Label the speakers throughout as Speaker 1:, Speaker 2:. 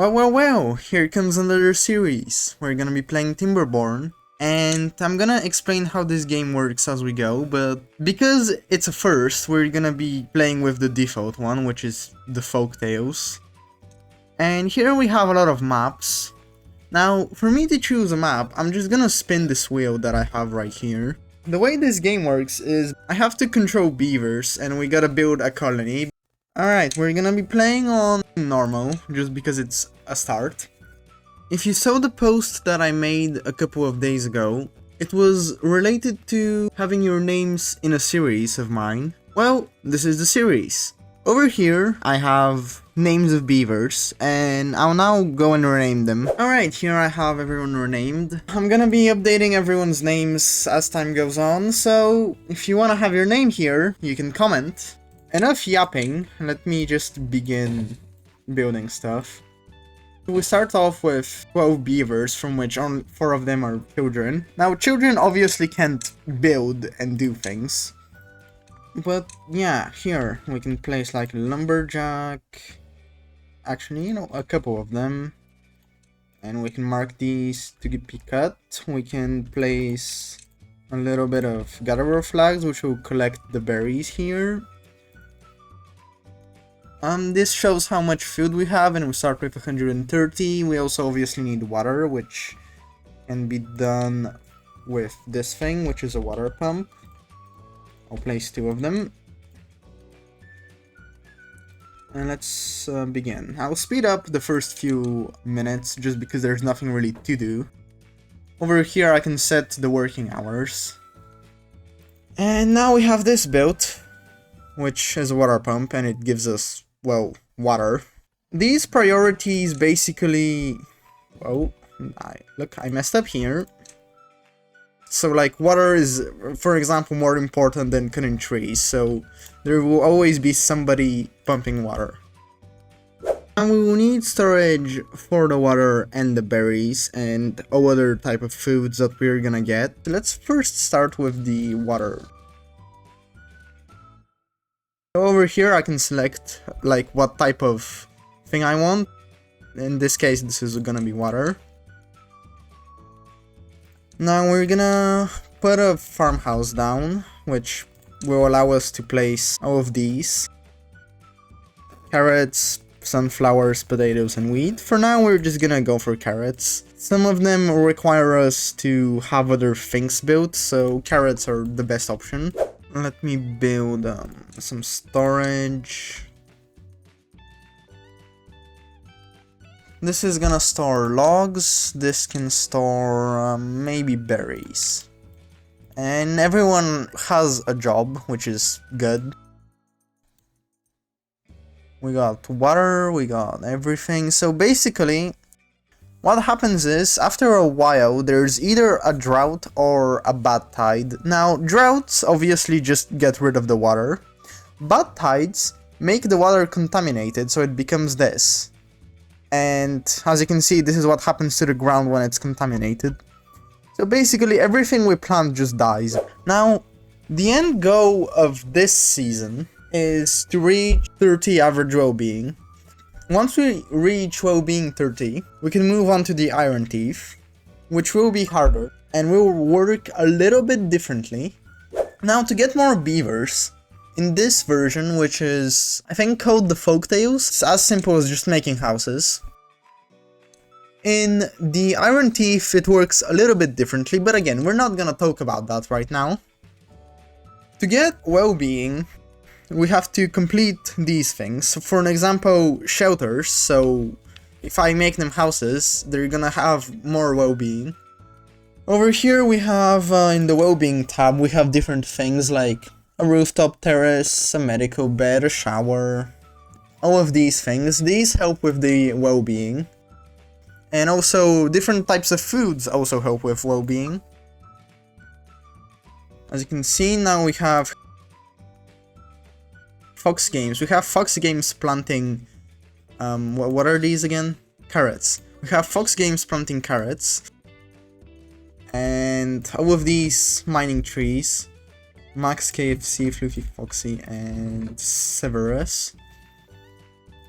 Speaker 1: Well, here comes another series. We're gonna be playing Timberborn, and I'm gonna explain how this game works as we go, but because it's a first, we're gonna be playing with the default one, which is the folktales. And here we have a lot of maps. Now, for me to choose a map, I'm just gonna spin this wheel that I have right here. The way this game works is I have to control beavers, and we gotta build a colony. Alright, we're gonna be playing on normal, just because it's a start. If you saw the post that I made a couple of days ago, it was related to having your names in a series of mine. Well, this is the series. Over here, I have names of beavers, and I'll now go and rename them. Alright, here I have everyone renamed. I'm gonna be updating everyone's names as time goes on, so if you wanna have your name here, you can comment. Enough yapping, let me just begin building stuff. We start off with 12 beavers, from which 4 of them are children. Now, children obviously can't build and do things. But yeah, here we can place like lumberjack. Actually, you know, a couple of them. And we can mark these to be cut. We can place a little bit of gatherer flags, which will collect the berries here. This shows how much food we have, and we start with 130. We also obviously need water, which can be done with this thing, which is a water pump. I'll place 2 of them. And let's begin. I'll speed up the first few minutes, just because there's nothing really to do. Over here I can set the working hours. And now we have this built, which is a water pump, and it gives us, well, water. These priorities basically... Oh, I messed up here. So, like, water is, for example, more important than cutting trees, so there will always be somebody pumping water. And we will need storage for the water and the berries and all other type of foods that we're gonna get. Let's first start with the water. So over here I can select like what type of thing I want. In this case this is gonna be water. Now we're gonna put a farmhouse down, which will allow us to place all of these. Carrots, sunflowers, potatoes, and wheat. For now we're just gonna go for carrots. Some of them require us to have other things built, so carrots are the best option. Let me build some storage. This is gonna store logs, this can store maybe berries. And everyone has a job, which is good. We got water, we got everything. So basically, what happens is, after a while, there's either a drought or a bad tide. Now, droughts obviously just get rid of the water. Bad tides make the water contaminated, so it becomes this. And as you can see, this is what happens to the ground when it's contaminated. So basically, everything we plant just dies. Now, the end goal of this season is to reach 30 average well-being. Once we reach well-being 30, we can move on to the Iron Teeth, which will be harder, and will work a little bit differently. Now, to get more beavers, in this version, which is, I think, called the Folktales, it's as simple as just making houses. In the Iron Teeth, it works a little bit differently, but again, we're not gonna talk about that right now. To get well-being, we have to complete these things. For an example, shelters, so if I make them houses, they're gonna have more well-being. Over here we have, in the well-being tab, we have different things like a rooftop terrace, a medical bed, a shower, all of these things. These help with the well-being. And also, different types of foods also help with well-being. As you can see, now we have Fox Games. We have Fox Games planting, what are these again? Carrots. We have Fox Games planting carrots. And all of these mining trees. Max, KFC, Fluffy Foxy, and Severus.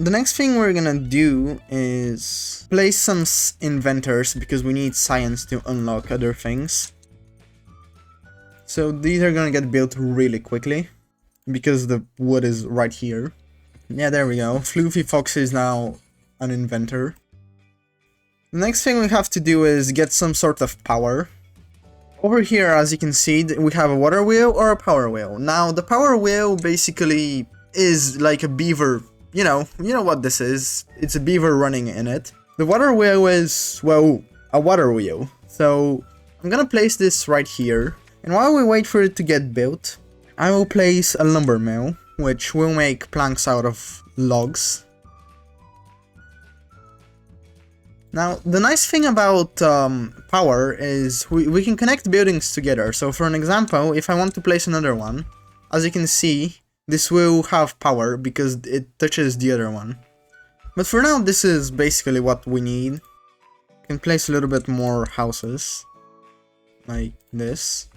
Speaker 1: the next thing we're gonna do is place some inventors because we need science to unlock other things. So these are gonna get built really quickly because the wood is right here. Yeah, there we go. 𝗧𝗴𝗀𝗀𝗀𝗀 is now an inventor. The next thing we have to do is get some sort of power. Over here, as you can see, we have a water wheel or a power wheel. Now, the power wheel basically is like a beaver. You know what this is. It's a beaver running in it. The water wheel is, well, a water wheel. So, I'm gonna place this right here. And while we wait for it to get built, I will place a lumber mill, which will make planks out of logs. Now, the nice thing about power is we can connect buildings together. So for an example, if I want to place another one, as you can see, this will have power because it touches the other one. But for now, this is basically what we need. We can place a little bit more houses, like this.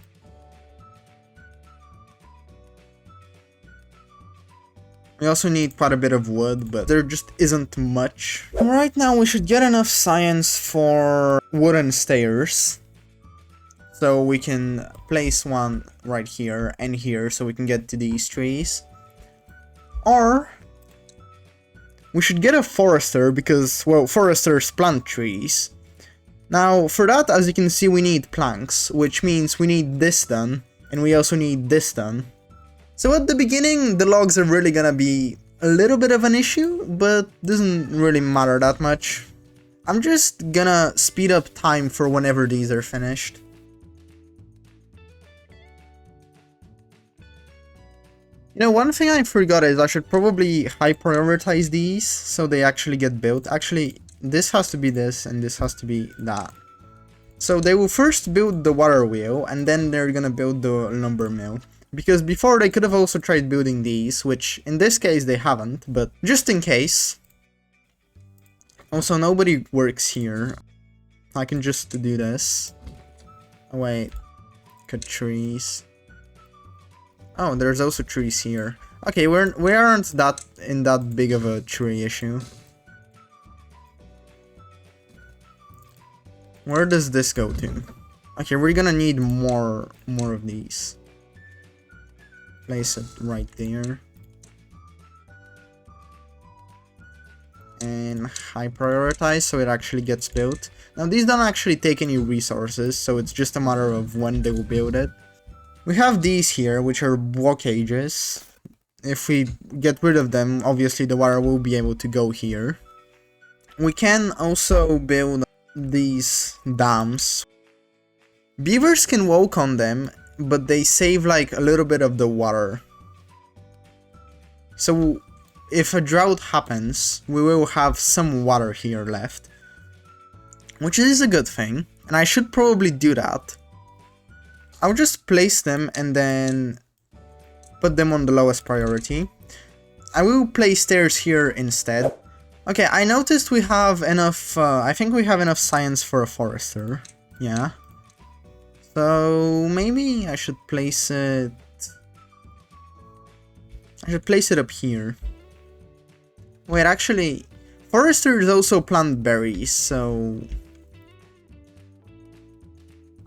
Speaker 1: We also need quite a bit of wood, but there just isn't much. Right now we should get enough science for wooden stairs. So we can place one right here and here so we can get to these trees. Or we should get a forester because, well, foresters plant trees. Now for that, as you can see, we need planks, which means we need this done and we also need this done. So at the beginning, the logs are really gonna be a little bit of an issue, but doesn't really matter that much. I'm just gonna speed up time for whenever these are finished. You know, one thing I forgot is I should probably high prioritize these so they actually get built. Actually, this has to be this and this has to be that. So they will first build the water wheel and then they're gonna build the lumber mill. Because before they could have also tried building these, which in this case they haven't, but just in case. Also, nobody works here. I can just do this. Oh wait, cut trees. Oh, there's also trees here. Okay, we aren't in that big of a tree issue. Where does this go to? Okay, we're gonna need more of these. Place it right there. And high prioritize so it actually gets built. Now these don't actually take any resources, so it's just a matter of when they will build it. We have these here, which are blockages. If we get rid of them, obviously the water will be able to go here. We can also build these dams. Beavers can walk on them, but they save like a little bit of the water. So if a drought happens, we will have some water here left, which is a good thing, and I should probably do that. I'll just place them and then put them on the lowest priority. I will place stairs here instead. Okay, I noticed we have enough, I think we have enough science for a forester. Yeah. So maybe I should place it... up here. Wait, actually, foresters also plant berries, so...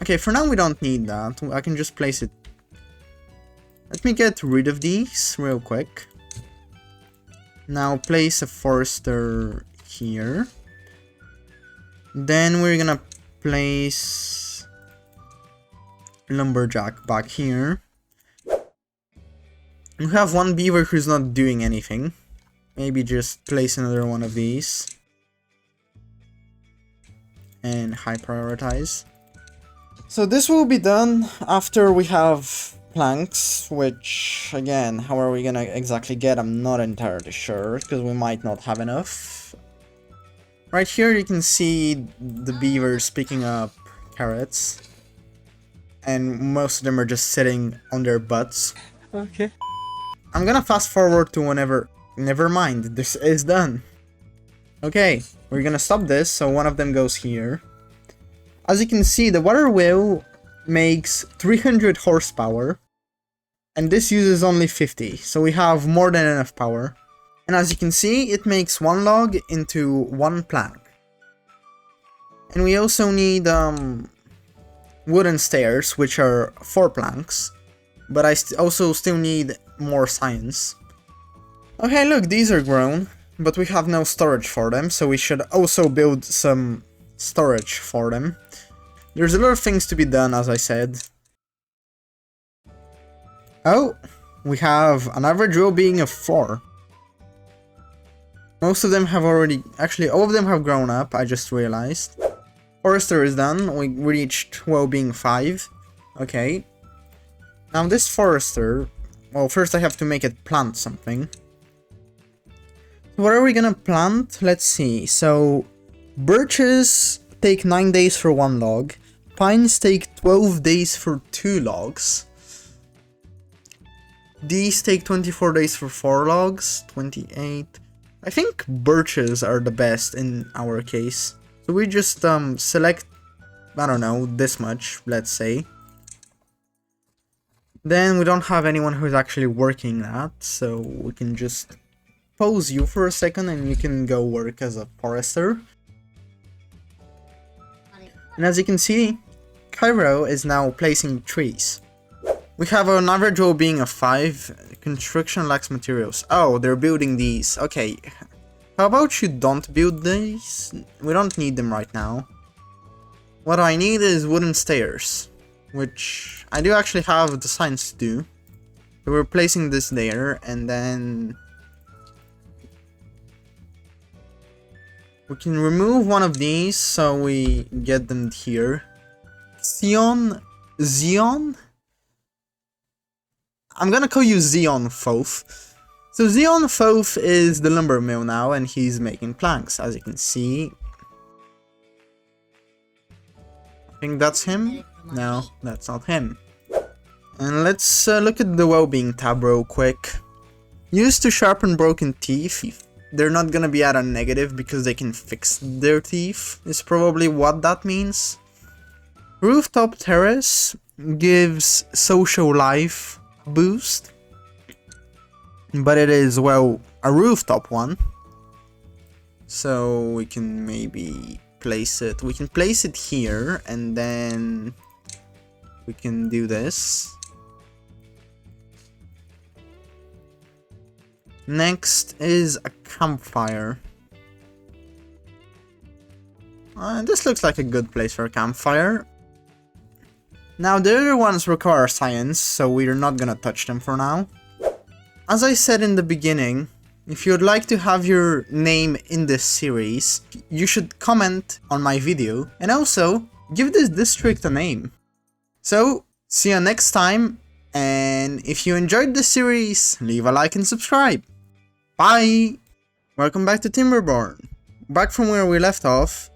Speaker 1: Okay, for now we don't need that. I can just place it... Let me get rid of these real quick. Now place a forester here. Then we're gonna place... lumberjack back here. We have one beaver who's not doing anything. Maybe just place another one of these. And high prioritize. So this will be done after we have planks, which again, how are we gonna exactly get? I'm not entirely sure, because we might not have enough. Right here you can see the beavers picking up carrots. And most of them are just sitting on their butts. Okay. I'm gonna fast forward to whenever... Never mind, this is done. Okay, we're gonna stop this, so one of them goes here. As you can see, the water wheel makes 300 horsepower. And this uses only 50, so we have more than enough power. And as you can see, it makes 1 log into 1 plank. And we also need wooden stairs, which are 4 planks. But I also still need more science. Okay, look, these are grown, but we have no storage for them, so we should also build some storage for them. There's a lot of things to be done, as I said. Oh, we have an average row being of 4. Most of them have already... Actually, all of them have grown up, I just realized. Forester is done, we reached row being 5. Okay. Now this forester... Well, first I have to make it plant something. What are we gonna plant? Let's see. So, birches take 9 days for 1 log. Pines take 12 days for 2 logs. These take 24 days for 4 logs. 28. I think birches are the best in our case. So we just select, I don't know, this much, let's say. Then we don't have anyone who's actually working that, so we can just pause you for a second and you can go work as a forester. And as you can see, 𝗧𝗵𝗺 is now placing trees. We have an average row being of 5. Construction lacks materials. Oh, they're building these. Okay. How about you don't build these? We don't need them right now. What I need is wooden stairs, which I do actually have the science to do. So we're placing this there, and then we can remove one of these so we get them here. 𝗧𝗴𝗀? I'm gonna call you 𝗧𝗴𝗀𝗀. So 𝗧𝗴𝗀𝗀𝗀 is the lumber mill now, and he's making planks, as you can see. I think that's him? No, that's not him. And let's look at the well-being tab real quick. Used to sharpen broken teeth. They're not gonna be at a negative because they can fix their teeth, is probably what that means. Rooftop terrace gives social life boost, but it is, well, a rooftop one, so we can maybe place it, here, and then we can do this. Next is a campfire. This looks like a good place for a campfire. Now the other ones require science, so we're not gonna touch them for now. As I said in the beginning, if you'd like to have your name in this series, you should comment on my video and also give this district a name. So, see you next time, and if you enjoyed this series, leave a like and subscribe. Bye! Welcome back to Timberborn. Back from where we left off,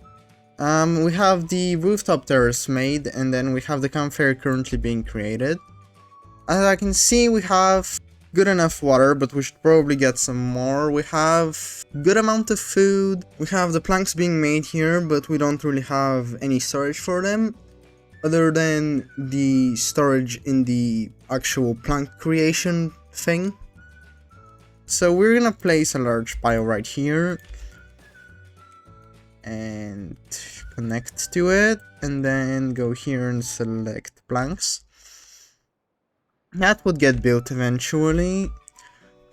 Speaker 1: we have the rooftop terrace made, and then we have the campfire currently being created. As I can see, we have good enough water, but we should probably get some more. We have good amount of food. We have the planks being made here, but we don't really have any storage for them, other than the storage in the actual plank creation thing. So we're gonna place a large pile right here and connect to it, and then go here and select planks. That would get built eventually.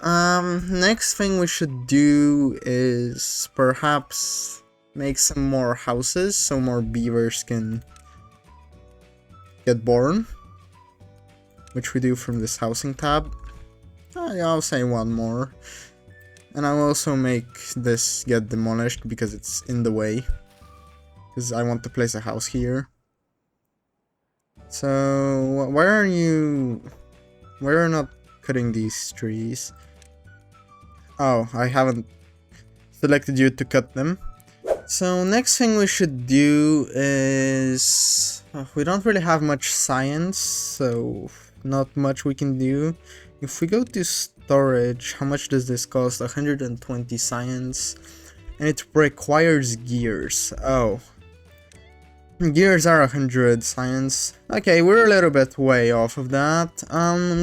Speaker 1: Next thing we should do is perhaps make some more houses so more beavers can get born, which we do from this housing tab. I'll say one more. And I'll also make this get demolished because it's in the way. Because I want to place a house here. So, why are you... Why are you not cutting these trees? Oh, I haven't selected you to cut them. So, next thing we should do is... we don't really have much science, so not much we can do. If we go to storage, how much does this cost? 120 science. And it requires gears. Oh. Gears are 100 science. Okay, we're a little bit way off of that.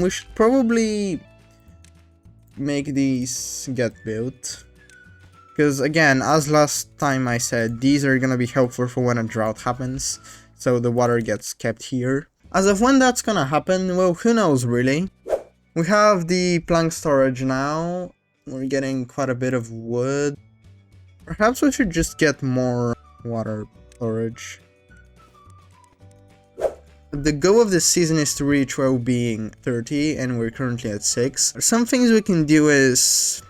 Speaker 1: We should probably make these get built. Because again, as last time I said, these are gonna be helpful for when a drought happens, so the water gets kept here. As of when that's gonna happen, well, who knows really. We have the plank storage now. We're getting quite a bit of wood. Perhaps we should just get more water storage. The goal of this season is to reach well-being 30, and we're currently at 6. Some things we can do is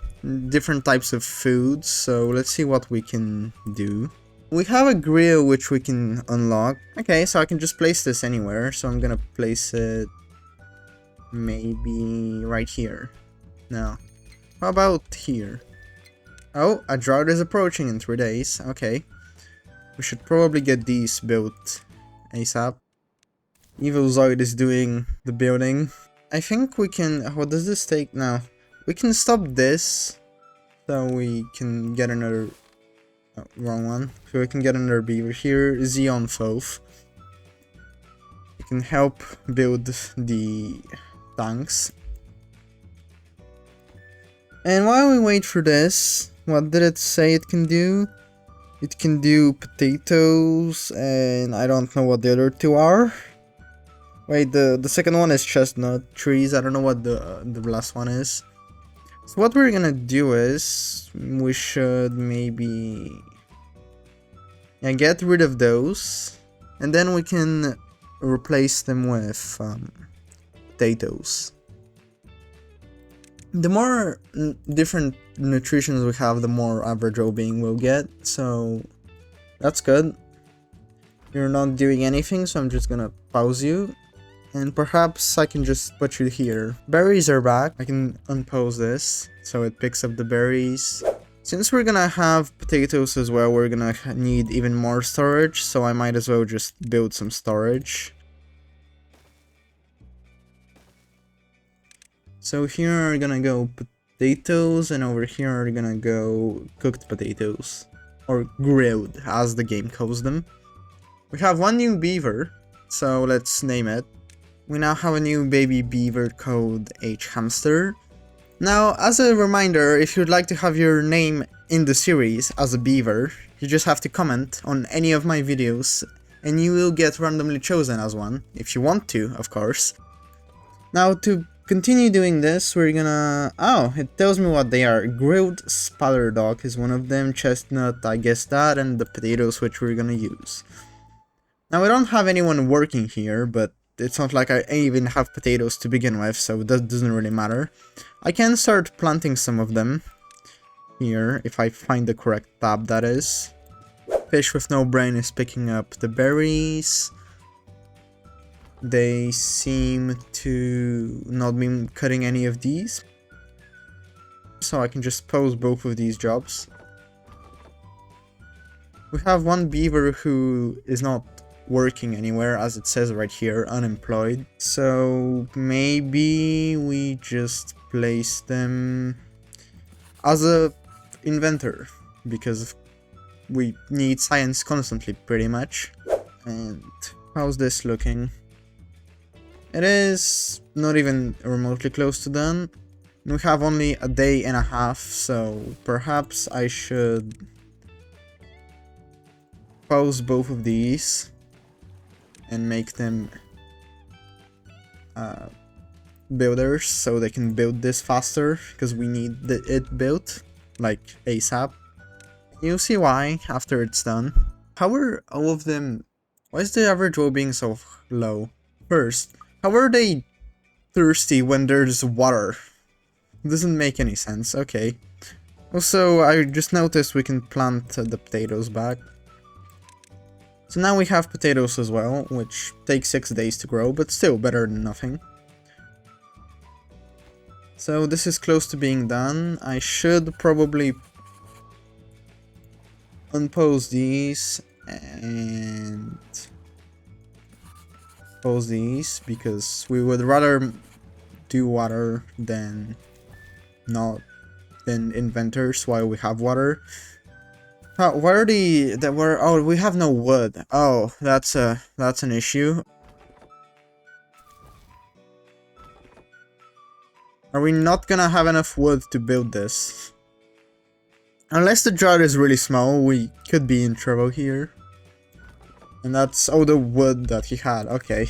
Speaker 1: different types of foods, so let's see what we can do. We have a grill which we can unlock. Okay, so I can just place this anywhere, so I'm gonna place it maybe right here. No. How about here? Oh, a drought is approaching in 3 days. Okay. We should probably get these built ASAP. 𝗧𝗴𝗀𝗀𝗿𝗯𝗲 is doing the building. I think we can... What does this take now? We can stop this, so we can get another... Oh, wrong one. So we can get another beaver here, 𝗧𝗴𝗀𝗀𝗀𝗀. We can help build the tanks. And while we wait for this, what did it say it can do? It can do potatoes, and I don't know what the other two are. Wait, the second one is chestnut trees. I don't know what the last one is. So what we're gonna do is we should maybe get rid of those, and then we can replace them with potatoes. The more different nutritions we have, the more average well-being we'll get. So that's good. You're not doing anything, so I'm just gonna pause you. And perhaps I can just put you here. Berries are back. I can unpause this, so it picks up the berries. Since we're gonna have potatoes as well, we're gonna need even more storage, so I might as well just build some storage. So here are gonna go potatoes, and over here are gonna go cooked potatoes. Or grilled, as the game calls them. We have one new beaver, so let's name it. We now have a new baby beaver called 𝗧𝗴𝗀𝗀𝗿. Now, as a reminder, if you'd like to have your name in the series as a beaver, you just have to comment on any of my videos, and you will get randomly chosen as one, if you want to, of course. Now, to continue doing this, we're gonna... Oh, it tells me what they are. Grilled spatter dog is one of them, chestnut, I guess that, and the potatoes which we're gonna use. Now, we don't have anyone working here, but it's not like I even have potatoes to begin with, so that doesn't really matter. I can start planting some of them here, if I find the correct tab, that is. Fish with no brain is picking up the berries. They seem to not be cutting any of these, so I can just pause both of these jobs. We have one beaver who is not working anywhere, as it says right here, unemployed. So maybe we just place them as a inventor, because we need science constantly, pretty much. And how's this looking? It is not even remotely close to done. We have only a day and a half, so perhaps I should pause both of these and make them builders, so they can build this faster, because we need it built, like ASAP. You'll see why after it's done. How are all of them... Why is the average well-being so low? First, how are they thirsty when there's water? Doesn't make any sense. Okay. Also, I just noticed we can plant the potatoes back. So now we have potatoes as well, which takes 6 days to grow, but still better than nothing. So this is close to being done. I should probably unpause these and pause these, because we would rather do water than not than inventors while we have water. Where are oh, we have no wood. Oh, that's an issue. Are we not gonna have enough wood to build this? Unless the drought is really small, we could be in trouble here. And that's all the wood that he had. Okay.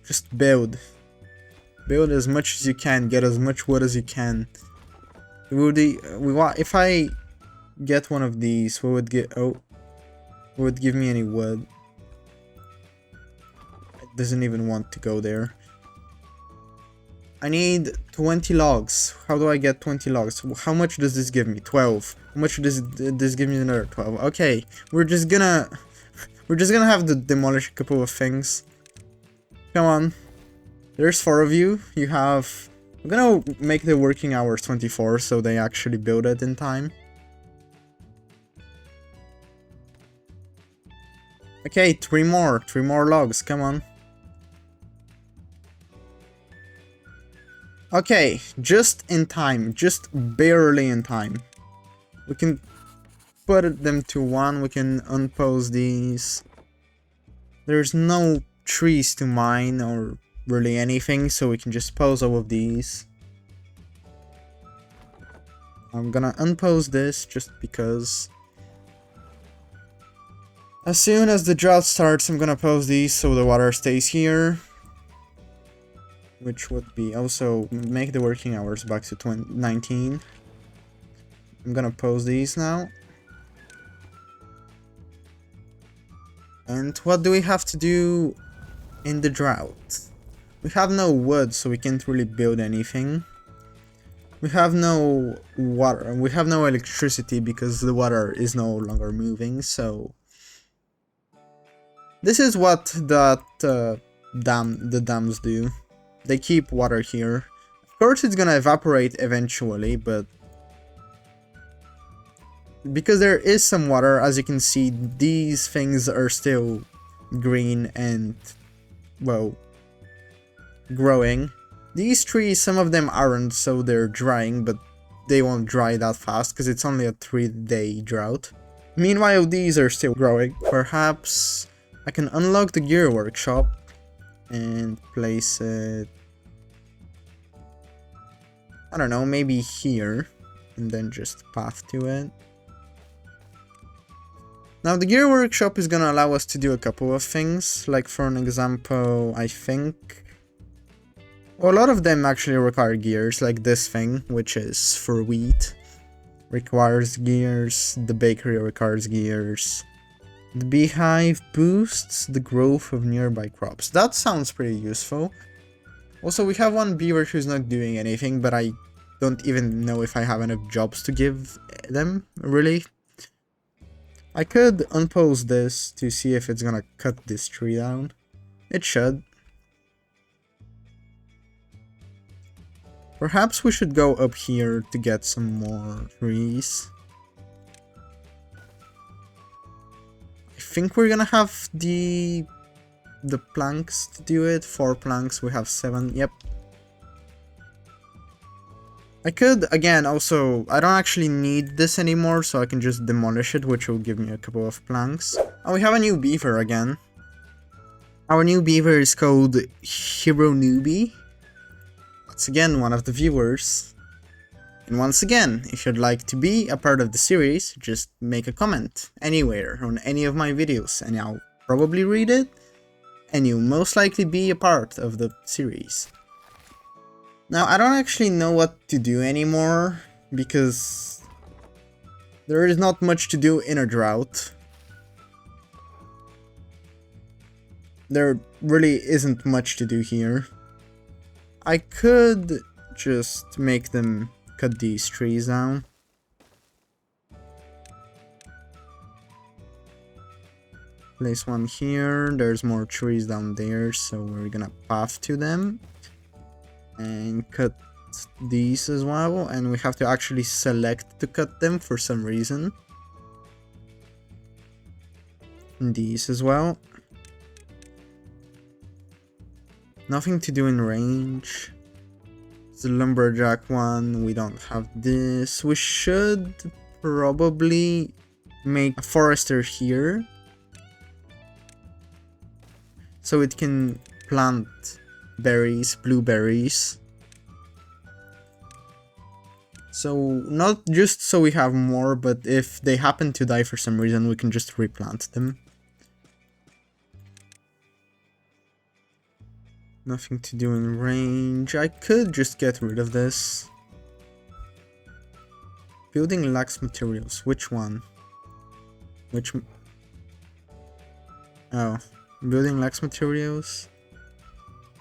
Speaker 1: Just build. Build as much as you can. Get as much wood as you can. If I get one of these, what would get? Oh, what would give me any wood? It doesn't even want to go there. I need 20 logs. How do I get 20 logs? How much does this give me? 12. How much does this give me? Another 12. Okay, we're just gonna have to demolish a couple of things. Come on. There's 4 of you. You have... I'm gonna make the working hours 24 so they actually build it in time. Okay, 3 more. 3 more logs. Come on. Okay, just in time, just barely in time. We can put them to 1, we can unpause these. There's no trees to mine or really anything, so we can just pause all of these. I'm gonna unpause this just because. As soon as the drought starts, I'm gonna pause these so the water stays here. Which would be also make the working hours back to 19. I'm gonna pause these now. And what do we have to do in the drought? We have no wood, so we can't really build anything. We have no water, we have no electricity because the water is no longer moving, so... This is what the dams do. They keep water here. Of course it's gonna evaporate eventually, but... Because there is some water, as you can see, these things are still green and, well, growing. These trees, some of them aren't, so they're drying, but they won't dry that fast because it's only a 3-day drought. Meanwhile, these are still growing. Perhaps I can unlock the gear workshop and place it, I don't know, maybe here, and then just path to it. Now the gear workshop is gonna allow us to do a couple of things, like for an example, I think, well, a lot of them actually require gears, like this thing, which is for wheat, requires gears, the bakery requires gears. The beehive boosts the growth of nearby crops. That sounds pretty useful. Also, we have one beaver who's not doing anything, but I don't even know if I have enough jobs to give them, really. I could unpause this to see if it's gonna cut this tree down. It should. Perhaps we should go up here to get some more trees. I think we're gonna have the planks to do it. 4 planks, we have 7, yep. I could, again, also, I don't actually need this anymore, so I can just demolish it, which will give me a couple of planks. And we have a new beaver again. Our new beaver is called 𝗧𝗵𝗺𝗀𝗍𝗵𝗍. That's again one of the viewers. And once again, if you'd like to be a part of the series, just make a comment anywhere on any of my videos and I'll probably read it, and you'll most likely be a part of the series. Now, I don't actually know what to do anymore, because there is not much to do in a drought. There really isn't much to do here. I could just make them cut these trees down. Place one here, there's more trees down there, so we're gonna path to them. And cut these as well, and we have to actually select to cut them for some reason. And these as well. Nothing to do in range. The lumberjack one, we don't have this. We should probably make a forester here, so it can plant berries, blueberries. So not just so we have more, but if they happen to die for some reason, we can just replant them. Nothing to do in range. I could just get rid of this. Building lacks materials. Which one? Which... Oh. Building lacks materials?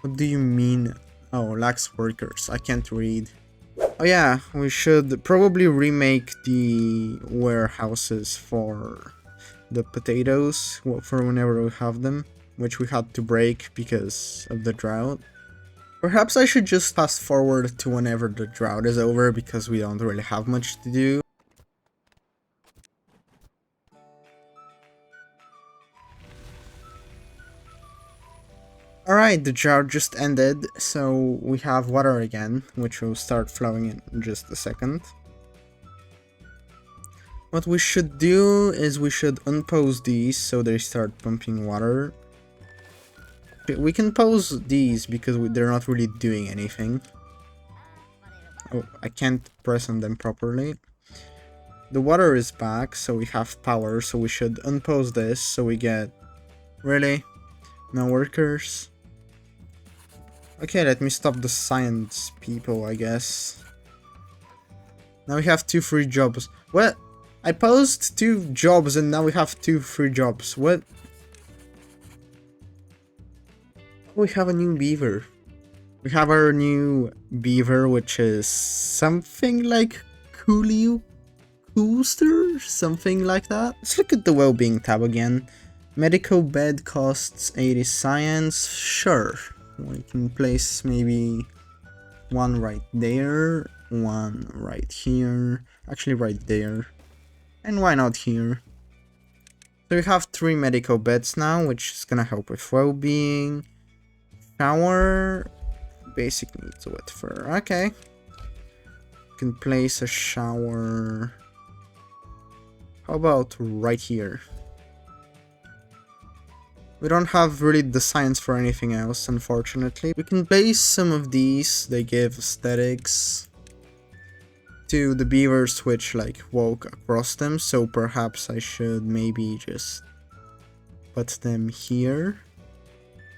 Speaker 1: What do you mean? Oh, lacks workers. I can't read. Oh yeah, we should probably remake the warehouses for the potatoes for whenever we have them, which we had to break because of the drought. Perhaps I should just fast forward to whenever the drought is over because we don't really have much to do. Alright, the drought just ended, so we have water again, which will start flowing in just a second. What we should do is we should unpause these so they start pumping water. We can pause these because they're not really doing anything. Oh, I can't press on them properly. The water is back, so we have power, so we should unpause this so we get... Really? No workers? Okay, let me stop the science people, I guess. Now we have 2 free jobs. What? I posed 2 jobs and now we have 2 free jobs. What? We have a new beaver. We have our new beaver, which is something like 𝗧𝗴𝗀𝗀𝗍, something like that. Let's look at the well-being tab again. Medical bed costs 80 science. Sure. We can place maybe 1 right there, 1 right here, actually right there, and why not here? So we have 3 medical beds now, which is gonna help with well-being. Shower, basic needs, wet fur, okay. We can place a shower, how about right here? We don't have really the science for anything else, unfortunately. We can place some of these, they give aesthetics to the beavers which like walk across them, so perhaps I should maybe just put them here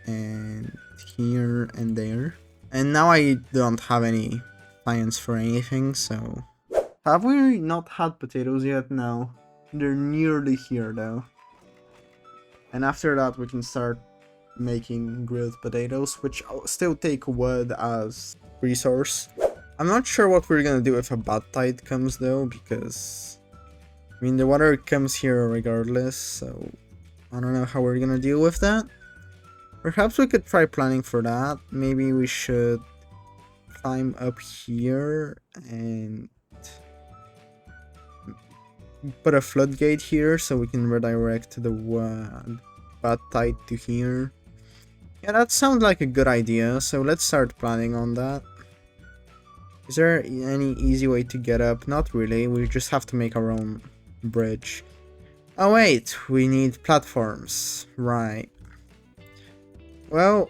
Speaker 1: and here and there. And now I don't have any science for anything, so... Have we not had potatoes yet? No. They're nearly here though. And after that we can start making grilled potatoes, which still take wood as resource. I'm not sure what we're gonna do if a bad tide comes though, because... I mean, the water comes here regardless, so... I don't know how we're gonna deal with that. Perhaps we could try planning for that. Maybe we should climb up here and put a floodgate here so we can redirect the bad tide to here. Yeah, that sounds like a good idea, so let's start planning on that. Is there any easy way to get up? Not really, we just have to make our own bridge. Oh wait, we need platforms, right. Well,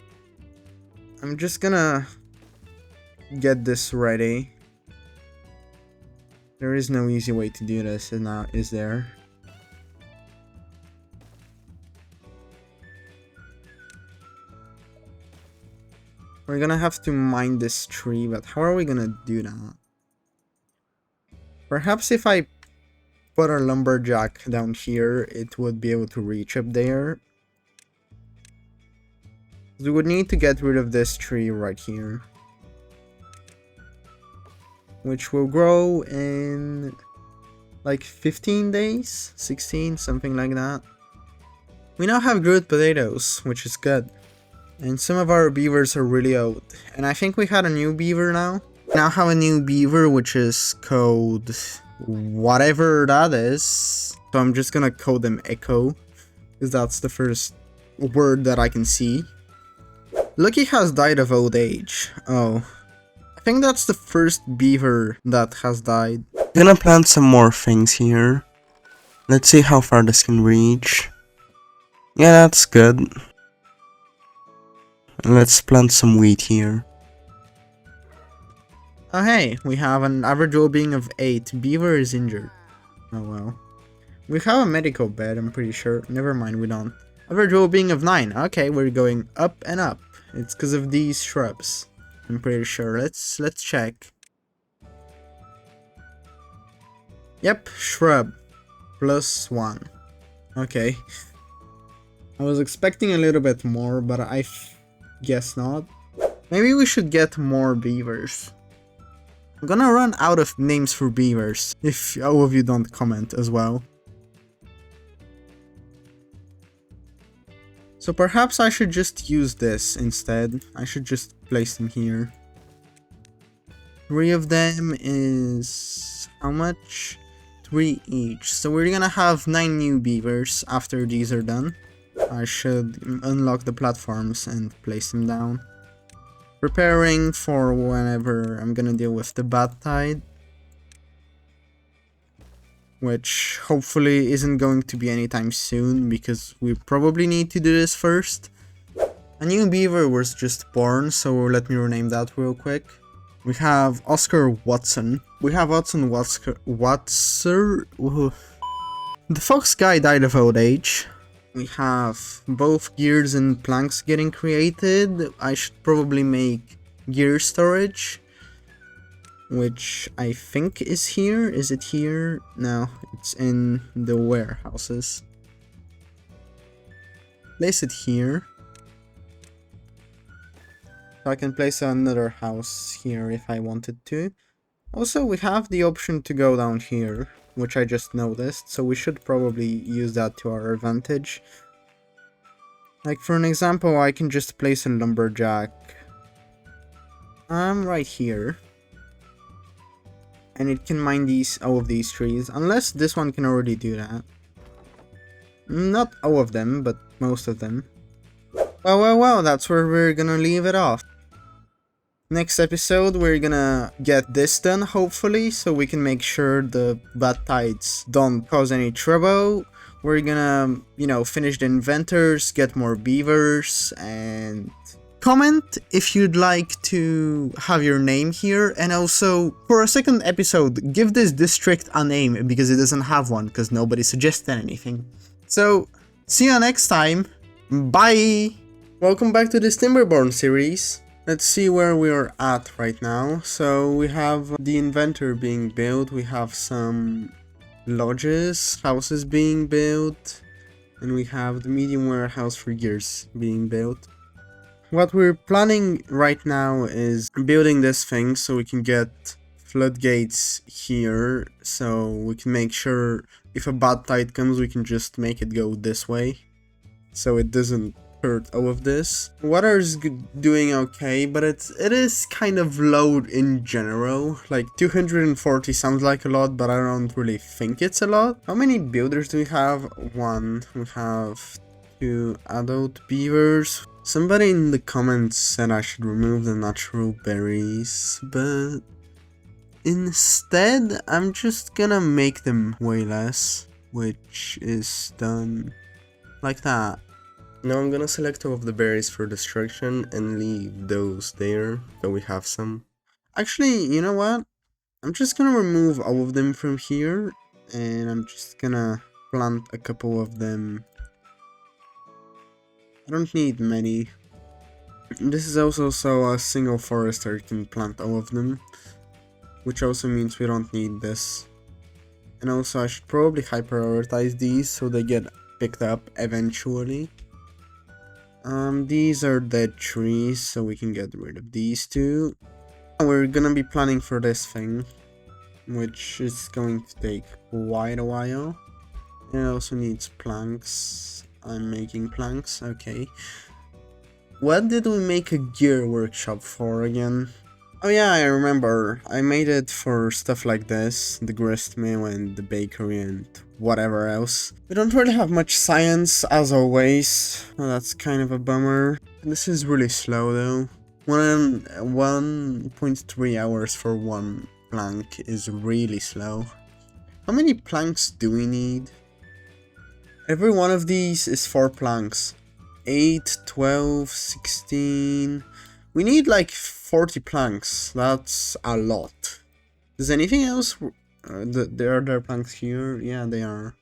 Speaker 1: I'm just gonna get this ready. There is no easy way to do this, is there? We're gonna have to mine this tree, but how are we gonna do that? Perhaps if I put a lumberjack down here, it would be able to reach up there. We would need to get rid of this tree right here, which will grow in like 15 days, 16, something like that. We now have grilled potatoes, which is good. And some of our beavers are really old. And I think we had a new beaver now. We now have a new beaver, which is called whatever that is. So I'm just gonna call them Echo, because that's the first word that I can see. Lucky has died of old age. Oh. I think that's the first beaver that has died. I'm gonna plant some more things here. Let's see how far this can reach. Yeah, that's good. Let's plant some wheat here. Oh hey, we have an average well-being of 8. Beaver is injured. Oh well. We have a medical bed, I'm pretty sure. Never mind, we don't. Average well-being of 9. Okay, we're going up and up. It's because of these shrubs. I'm pretty sure. Let's check. Yep, shrub. +1. Okay. I was expecting a little bit more, but I guess not. Maybe we should get more beavers. I'm gonna run out of names for beavers, if all of you don't comment as well. So perhaps I should just use this instead. I should just place them here. 3 of them is... how much? 3 each. So we're gonna have 9 new beavers after these are done. I should unlock the platforms and place them down. Preparing for whenever I'm gonna deal with the bad tide. Which hopefully isn't going to be anytime soon, because we probably need to do this first. A new beaver was just born, so let me rename that real quick. We have Oscar Watson. We have Watson Watson. The fox guy died of old age. We have both gears and planks getting created. I should probably make gear storage, which I think is here. Is it here? No, it's in the warehouses. Place it here. So I can place another house here if I wanted to. Also, we have the option to go down here, which I just noticed, so we should probably use that to our advantage. Like for an example, I can just place a lumberjack right here. And it can mine all of these trees, unless this one can already do that. Not all of them, but most of them. Well, that's where we're gonna leave it off. Next episode, we're gonna get this done, hopefully, so we can make sure the bad tides don't cause any trouble. We're gonna, finish the inventors, get more beavers, and... comment if you'd like to have your name here, and also, for a second episode, give this district a name, because it doesn't have one, because nobody suggested anything. So, see you next time, bye! Welcome back to this Timberborn series. Let's see where we're at right now. So, we have the inventor being built, we have some lodges, houses being built, and we have the medium warehouse for gears being built. What we're planning right now is building this thing so we can get floodgates here, so we can make sure if a bad tide comes we can just make it go this way, so it doesn't hurt all of this. Water is doing okay, but it is kind of low in general. Like 240 sounds like a lot, but I don't really think it's a lot. How many builders do we have? 1. We have 2 adult beavers. Somebody in the comments said I should remove the natural berries, but instead I'm just gonna make them way less, which is done like that. Now I'm gonna select all of the berries for destruction and leave those there, so we have some. Actually, you know what? I'm just gonna remove all of them from here, and I'm just gonna plant a couple of them. I don't need many. This is also so a single forester can plant all of them, which also means we don't need this. And also I should probably high prioritize these so they get picked up eventually. These are dead trees, so we can get rid of these 2. We're gonna be planning for this thing, which is going to take quite a while. It also needs planks. I'm making planks, okay. What did we make a gear workshop for again? Oh yeah, I remember. I made it for stuff like this, the grist mill and the bakery and whatever else. We don't really have much science, as always. Well, that's kind of a bummer. This is really slow though. 1.3 hours for 1 plank is really slow. How many planks do we need? Every one of these is 4 planks. 8, 12, 16... We need like 40 planks. That's a lot. Does anything else? Are there planks here? Yeah, they are.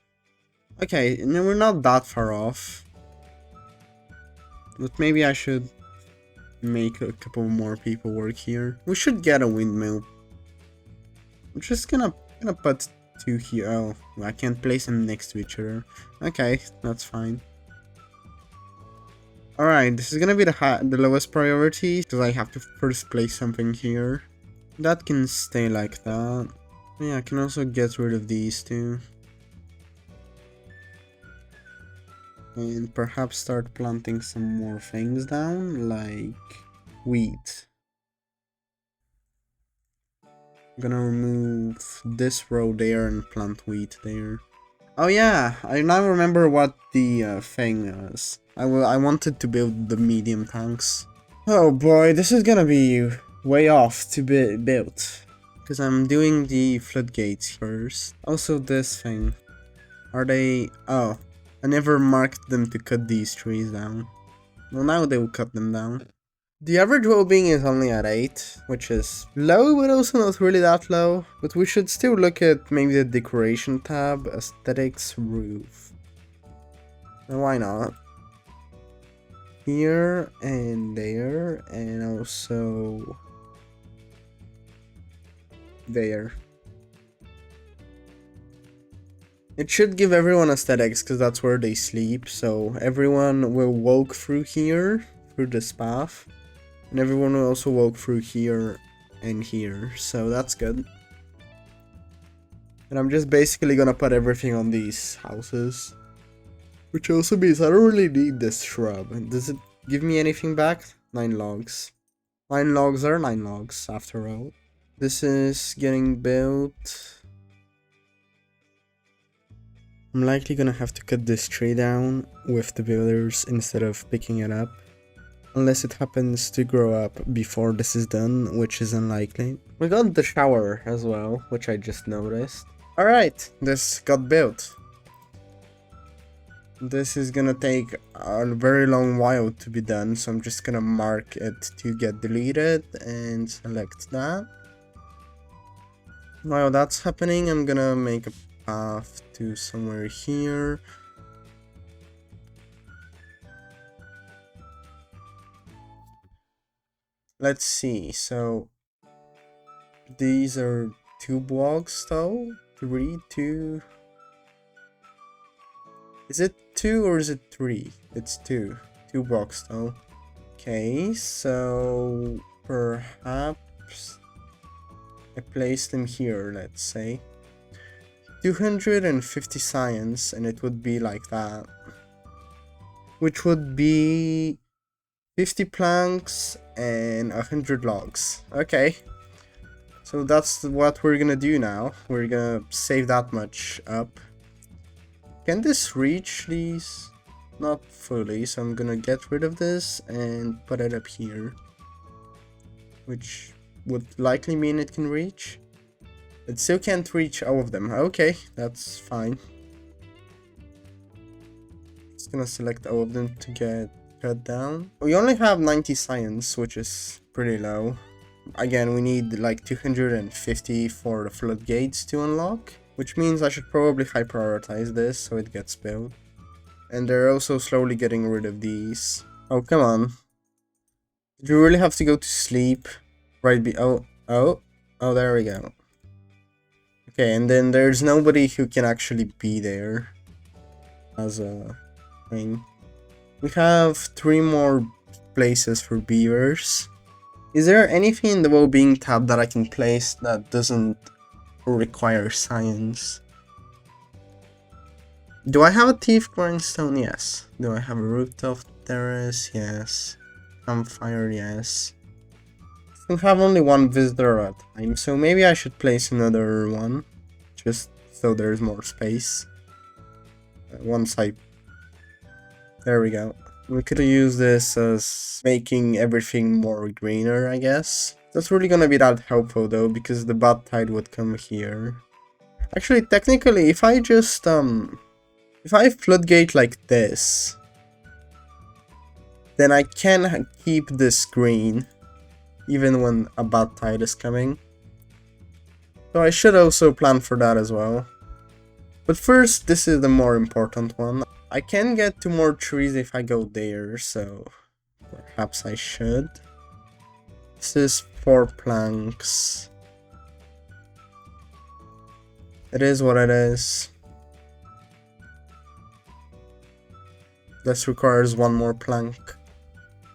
Speaker 1: Okay, no, we're not that far off. But maybe I should make a couple more people work here. We should get a windmill. I'm just gonna put 2 here. Oh, I can't place them next to each other. Okay, that's fine. Alright, this is gonna be the lowest priority, because I have to first place something here. That can stay like that. Yeah, I can also get rid of these two. And perhaps start planting some more things down, like wheat. I'm gonna remove this row there and plant wheat there. Oh yeah, I now remember what the thing is. I wanted to build the medium tanks. Oh boy, this is gonna be way off to be built. Because I'm doing the floodgates first. Also this thing. Are they... Oh, I never marked them to cut these trees down. Well, now they will cut them down. The average well-being is only at 8, which is low, but also not really that low. But we should still look at maybe the decoration tab, aesthetics, roof. And why not? Here and there, and also there. It should give everyone aesthetics because that's where they sleep, so everyone will walk through here, through this path. And everyone will also walk through here and here, so that's good. And I'm just basically gonna put everything on these houses. Which also means I don't really need this shrub. Does it give me anything back? 9 logs. 9 logs are 9 logs, after all. This is getting built. I'm likely gonna have to cut this tree down with the builders instead of picking it up. Unless it happens to grow up before this is done, which is unlikely. We got the shower as well, which I just noticed. Alright, this got built. This is gonna take a very long while to be done, so I'm just gonna mark it to get deleted and select that. While that's happening, I'm gonna make a path to somewhere here. Let's see, so these are 2 blocks though? 3, 2... Is it 2 or is it 3? It's 2. 2 blocks though. Okay, so perhaps I place them here, let's say. 250 science, and it would be like that. Which would be 50 planks and 100 logs. Okay. So that's what we're gonna do now. We're gonna save that much up. Can this reach these? Not fully, so I'm gonna get rid of this and put it up here. Which would likely mean it can reach. It still can't reach all of them. Okay, that's fine. Just gonna select all of them to get cut down. We only have 90 science, which is pretty low. Again, we need like 250 for the floodgates to unlock, which means I should probably high prioritize this so it gets built. And they're also slowly getting rid of these. Oh, come on. Did you really have to go to sleep? Right, oh, there we go. Okay, and then there's nobody who can actually be there as a thing. We have 3 more places for beavers. Is there anything in the well-being tab that I can place that doesn't require science? Do I have a teeth grindstone? Yes. Do I have a rooftop terrace? Yes. Campfire? Yes. I have only 1 visitor at a time, so maybe I should place another one, just so there's more space. Once I... There we go. We could use this as making everything more greener, I guess. That's really gonna be that helpful though, because the bad tide would come here. Actually, technically, if I just, if I floodgate like this, then I can keep this green. even when a bad tide is coming. So I should also plan for that as well. But first, this is the more important one. I can get 2 more trees if I go there, so perhaps I should. This is 4 planks. It is what it is. This requires 1 more plank.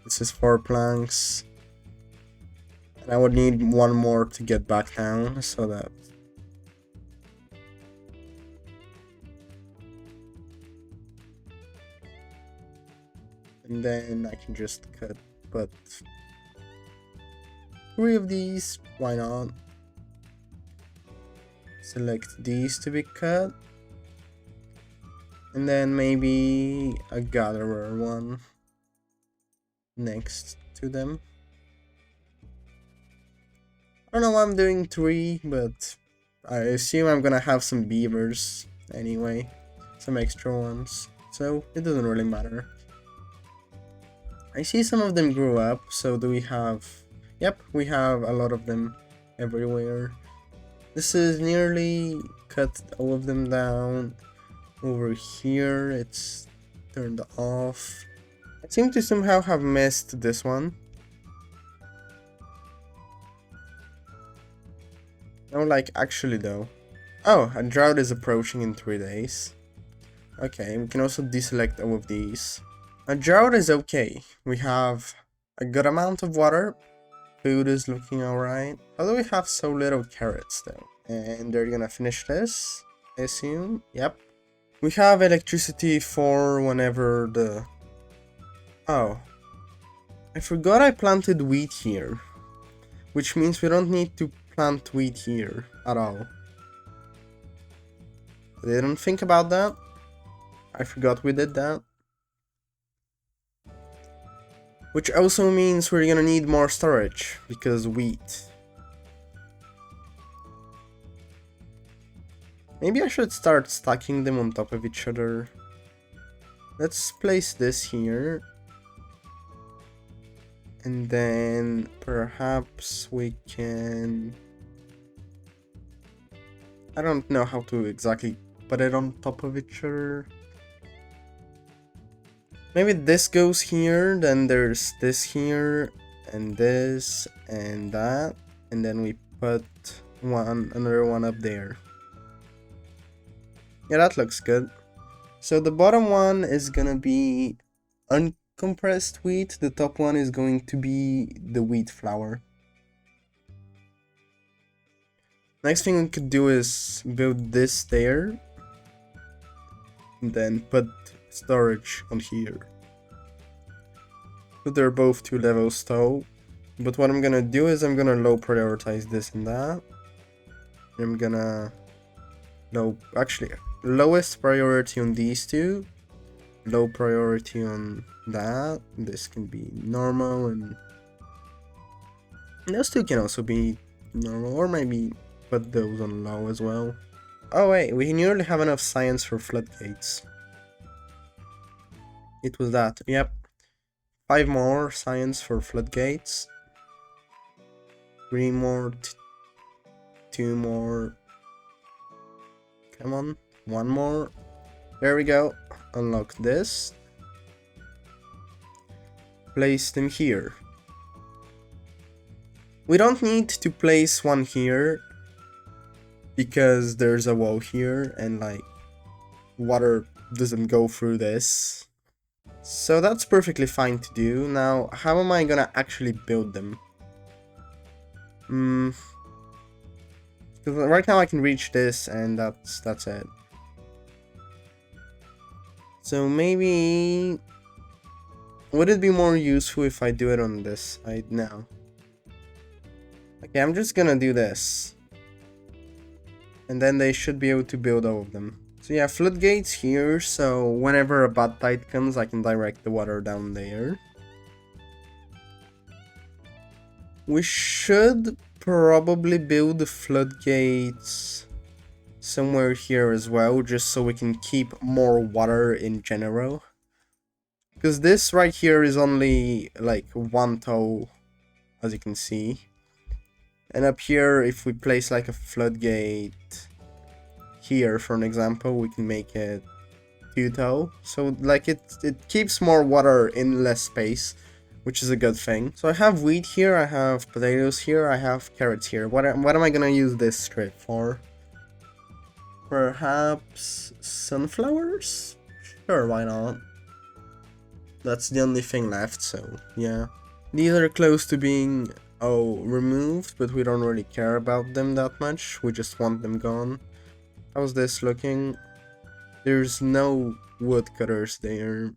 Speaker 1: This is 4 planks. And I would need 1 more to get back down, so that... And then I can just put 3 of these, why not? Select these to be cut. And then maybe a gatherer one next to them. I don't know why I'm doing 3, but I assume I'm gonna have some beavers anyway. Some extra ones. So it doesn't really matter. I see some of them grew up, so do we have... Yep, we have a lot of them everywhere. This is nearly cut all of them down. Over here, it's turned off. I seem to somehow have missed this one. No, like, actually though. Oh, a drought is approaching in 3 days. Okay, we can also deselect all of these. A drought is okay. We have a good amount of water. Food is looking alright. How do we have so little carrots though? And they're gonna finish this, I assume. Yep. We have electricity for whenever the... Oh. I forgot I planted wheat here. Which means we don't need to plant wheat here at all. I didn't think about that. I forgot we did that. Which also means we're gonna need more storage, because wheat. Maybe I should start stacking them on top of each other. Let's place this here. And then perhaps we can... I don't know how to exactly put it on top of each other. Maybe this goes here, then there's this here, and this, and that, and then we put another one up there. Yeah, that looks good. So the bottom one is gonna be uncompressed wheat, the top one is going to be the wheat flour. Next thing we could do is build this there, and then put storage on here. So they're both 2 levels tall. But what I'm gonna do is I'm gonna low prioritize this and that. I'm gonna lowest priority on these 2. Low priority on that. This can be normal, and those 2 can also be normal, or maybe put those on low as well. Oh wait, we nearly have enough science for floodgates. It was that, yep. 5 more science for floodgates. 3 more, 2 more. Come on, 1 more. There we go. Unlock this. Place them here. We don't need to place one here, because there's a wall here and like water doesn't go through this. So that's perfectly fine to do. Now, how am I gonna actually build them? Because right now I can reach this and that's it. So maybe... Would it be more useful if I do it on this side now? Okay, I'm just gonna do this. And then they should be able to build all of them. So yeah, floodgates here, so whenever a bad tide comes, I can direct the water down there. We should probably build the floodgates somewhere here as well, just so we can keep more water in general. Because this right here is only like 1 tall as you can see. And up here, if we place like a floodgate here, for an example, we can make it 2 tall. So like it keeps more water in less space, which is a good thing. So I have wheat here, I have potatoes here, I have carrots here. What am I gonna use this strip for? Perhaps sunflowers? Sure, why not? That's the only thing left, so yeah. These are close to being removed, but we don't really care about them that much. We just want them gone. How's this looking? There's no woodcutters there.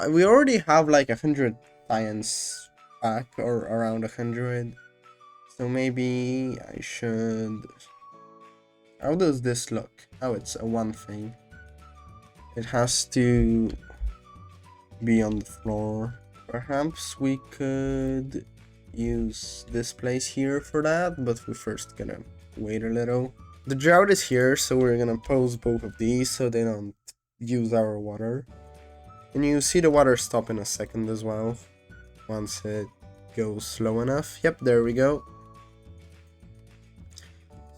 Speaker 1: We already have like 100 science back, or around 100. So maybe I should... How does this look? Oh, it's a 1 thing. It has to be on the floor. Perhaps we could use this place here for that, but we're first gonna wait a little. The drought is here, so we're gonna pose both of these so they don't use our water. And you see the water stop in a second as well, once it goes slow enough. Yep, there we go.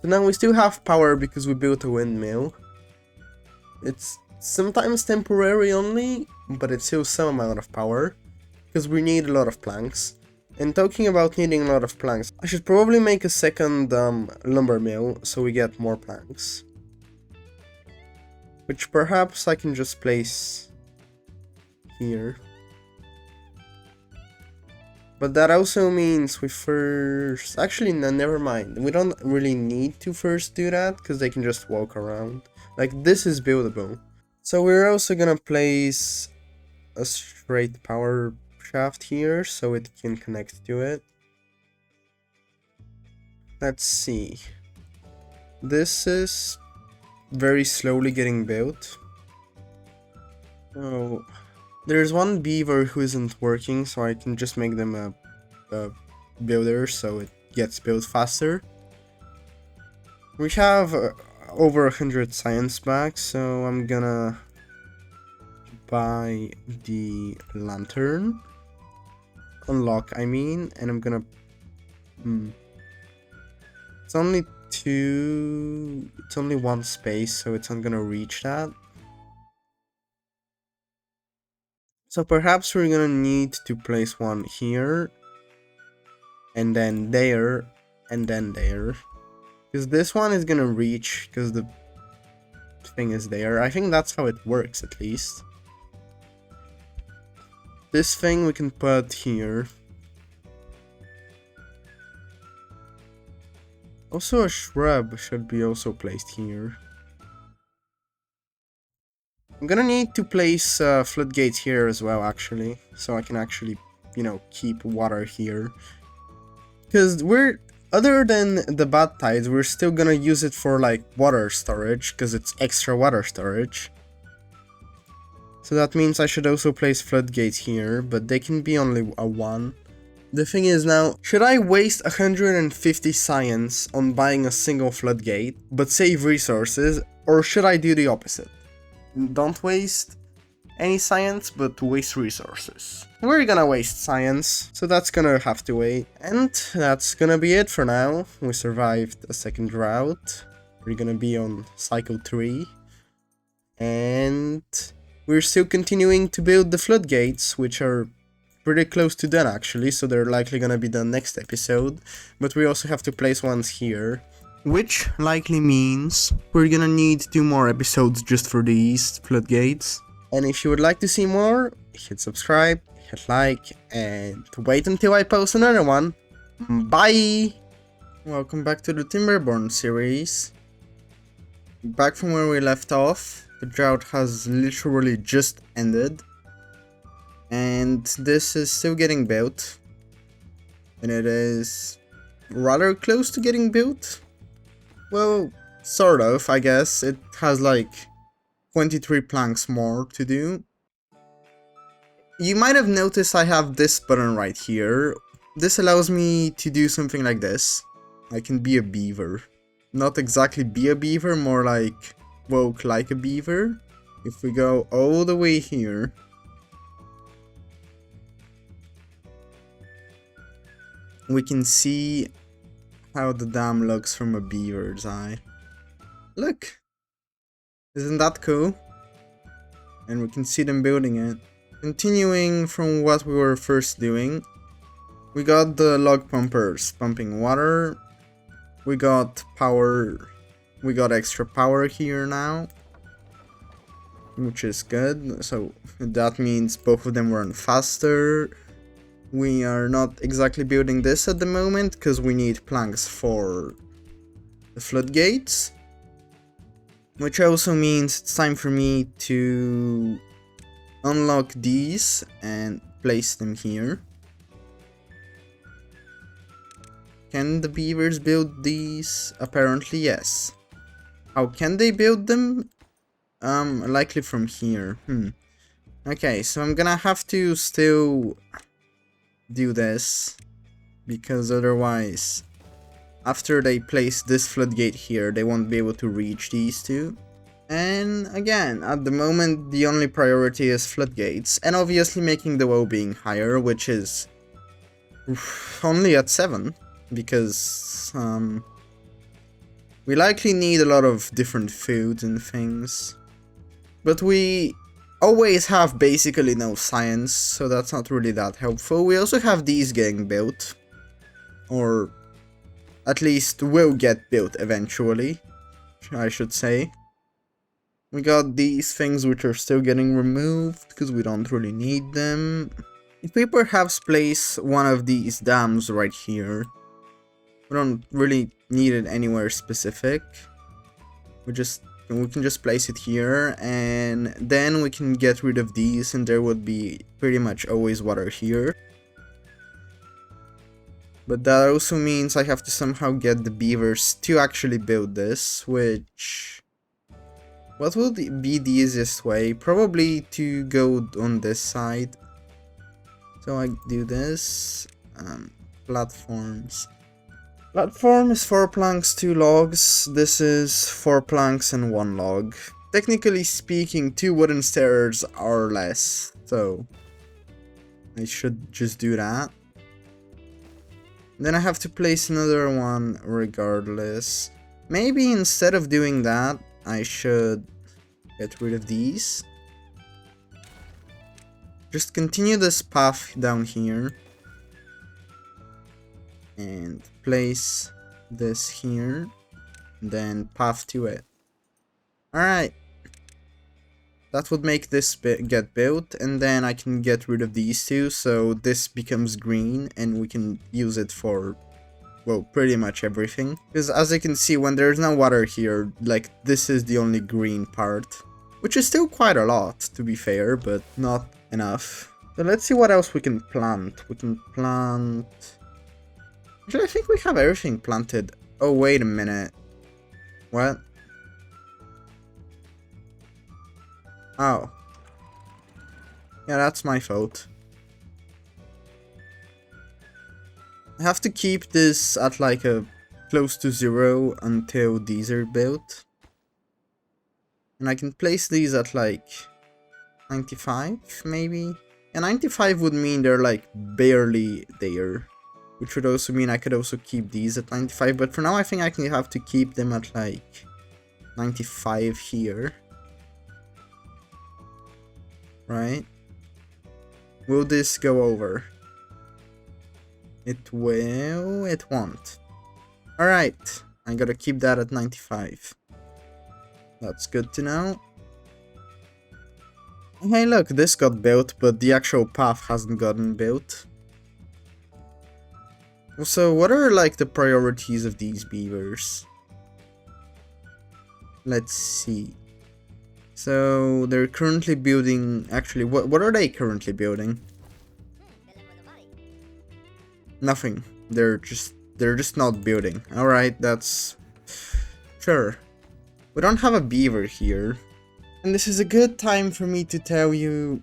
Speaker 1: So now we still have power because we built a windmill. It's sometimes temporary only, but it's still some amount of power, because we need a lot of planks. And talking about needing a lot of planks, I should probably make a second lumber mill so we get more planks. Which perhaps I can just place here. But that also means we first... Actually, no, never mind. We don't really need to first do that, because they can just walk around. Like, this is buildable. So we're also gonna place a straight power shaft here, so it can connect to it. Let's see. This is very slowly getting built. Oh, there's one beaver who isn't working, so I can just make them a builder so it gets built faster. We have over 100 science back, so I'm gonna buy the lantern. Unlock, I mean, and I'm gonna... It's only 2... It's only 1 space, so it's not gonna reach that. So perhaps we're gonna need to place one here, and then there, and then there. Because this one is gonna reach, because the thing is there. I think that's how it works, at least. This thing we can put here. Also a shrub should be also placed here. I'm gonna need to place floodgates here as well, actually, so I can actually, you know, keep water here. Because we're, other than the bad tides, we're still gonna use it for like water storage, because it's extra water storage. So that means I should also place floodgates here, but they can be only a 1. The thing is now, should I waste 150 science on buying a single floodgate, but save resources, or should I do the opposite? Don't waste any science, but waste resources. We're gonna waste science, so that's gonna have to wait. And that's gonna be it for now. We survived a second drought. We're gonna be on cycle 3. And we're still continuing to build the floodgates, which are pretty close to done actually, so they're likely gonna be done next episode. But we also have to place ones here. Which likely means we're gonna need 2 more episodes just for these floodgates. And if you would like to see more, hit subscribe, hit like, and wait until I post another one. Bye! Welcome back to the Timberborn series. Back from where we left off, the drought has literally just ended. And this is still getting built. And it is rather close to getting built. Well, sort of, I guess. It has like 23 planks more to do. You might have noticed I have this button right here. This allows me to do something like this. I can be a beaver. Not exactly be a beaver, more like walk like a beaver. If we go all the way here, we can see how the dam looks from a beaver's eye. Look! Isn't that cool? And we can see them building it. Continuing from what we were first doing, we got the log pumpers pumping water. We got power. We got extra power here now, which is good. So that means both of them run faster. We are not exactly building this at the moment because we need planks for the floodgates, which also means it's time for me to unlock these and place them here. Can the beavers build these? Apparently yes. How can they build them? Likely from here. Okay, so I'm gonna have to still do this, because otherwise, after they place this floodgate here, they won't be able to reach these two. And again, at the moment, the only priority is floodgates, and obviously making the well-being higher, which is only at 7. Because we likely need a lot of different food and things, but we always have basically no science, so that's not really that helpful. We also have these getting built, or at least will get built eventually, I should say. We got these things which are still getting removed because we don't really need them. If we perhaps place one of these dams right here, we don't really need it anywhere specific. We can just place it here, and then we can get rid of these, and there would be pretty much always water here. But that also means I have to somehow get the beavers to actually build this, which... what will be the easiest way? Probably to go on this side. So I do this. Platforms. Platform is 4 planks, 2 logs. This is 4 planks and 1 log. Technically speaking, 2 wooden stairs are less, so I should just do that. Then I have to place another one regardless. Maybe instead of doing that, I should get rid of these. Just continue this path down here. And place this here, then path to it. Alright. That would make this bit get built, and then I can get rid of these two, so this becomes green, and we can use it for, well, pretty much everything. Because as you can see, when there's no water here, like, this is the only green part. Which is still quite a lot, to be fair, but not enough. So let's see what else we can plant. We can plant... actually, I think we have everything planted. Oh, wait a minute. What? Oh. Yeah, that's my fault. I have to keep this at like a close to 0 until these are built. And I can place these at like 95, maybe? Yeah, 95 would mean they're like barely there. Which would also mean I could also keep these at 95, but for now I think I can have to keep them at like 95 here. Right? Will this go over? It will, it won't. Alright, I gotta keep that at 95. That's good to know. Hey look, this got built, but the actual path hasn't gotten built. So what are like the priorities of these beavers? Let's see. So they're currently building, actually what are they currently building? Nothing. They're just not building. Alright, that's sure. We don't have a beaver here. And this is a good time for me to tell you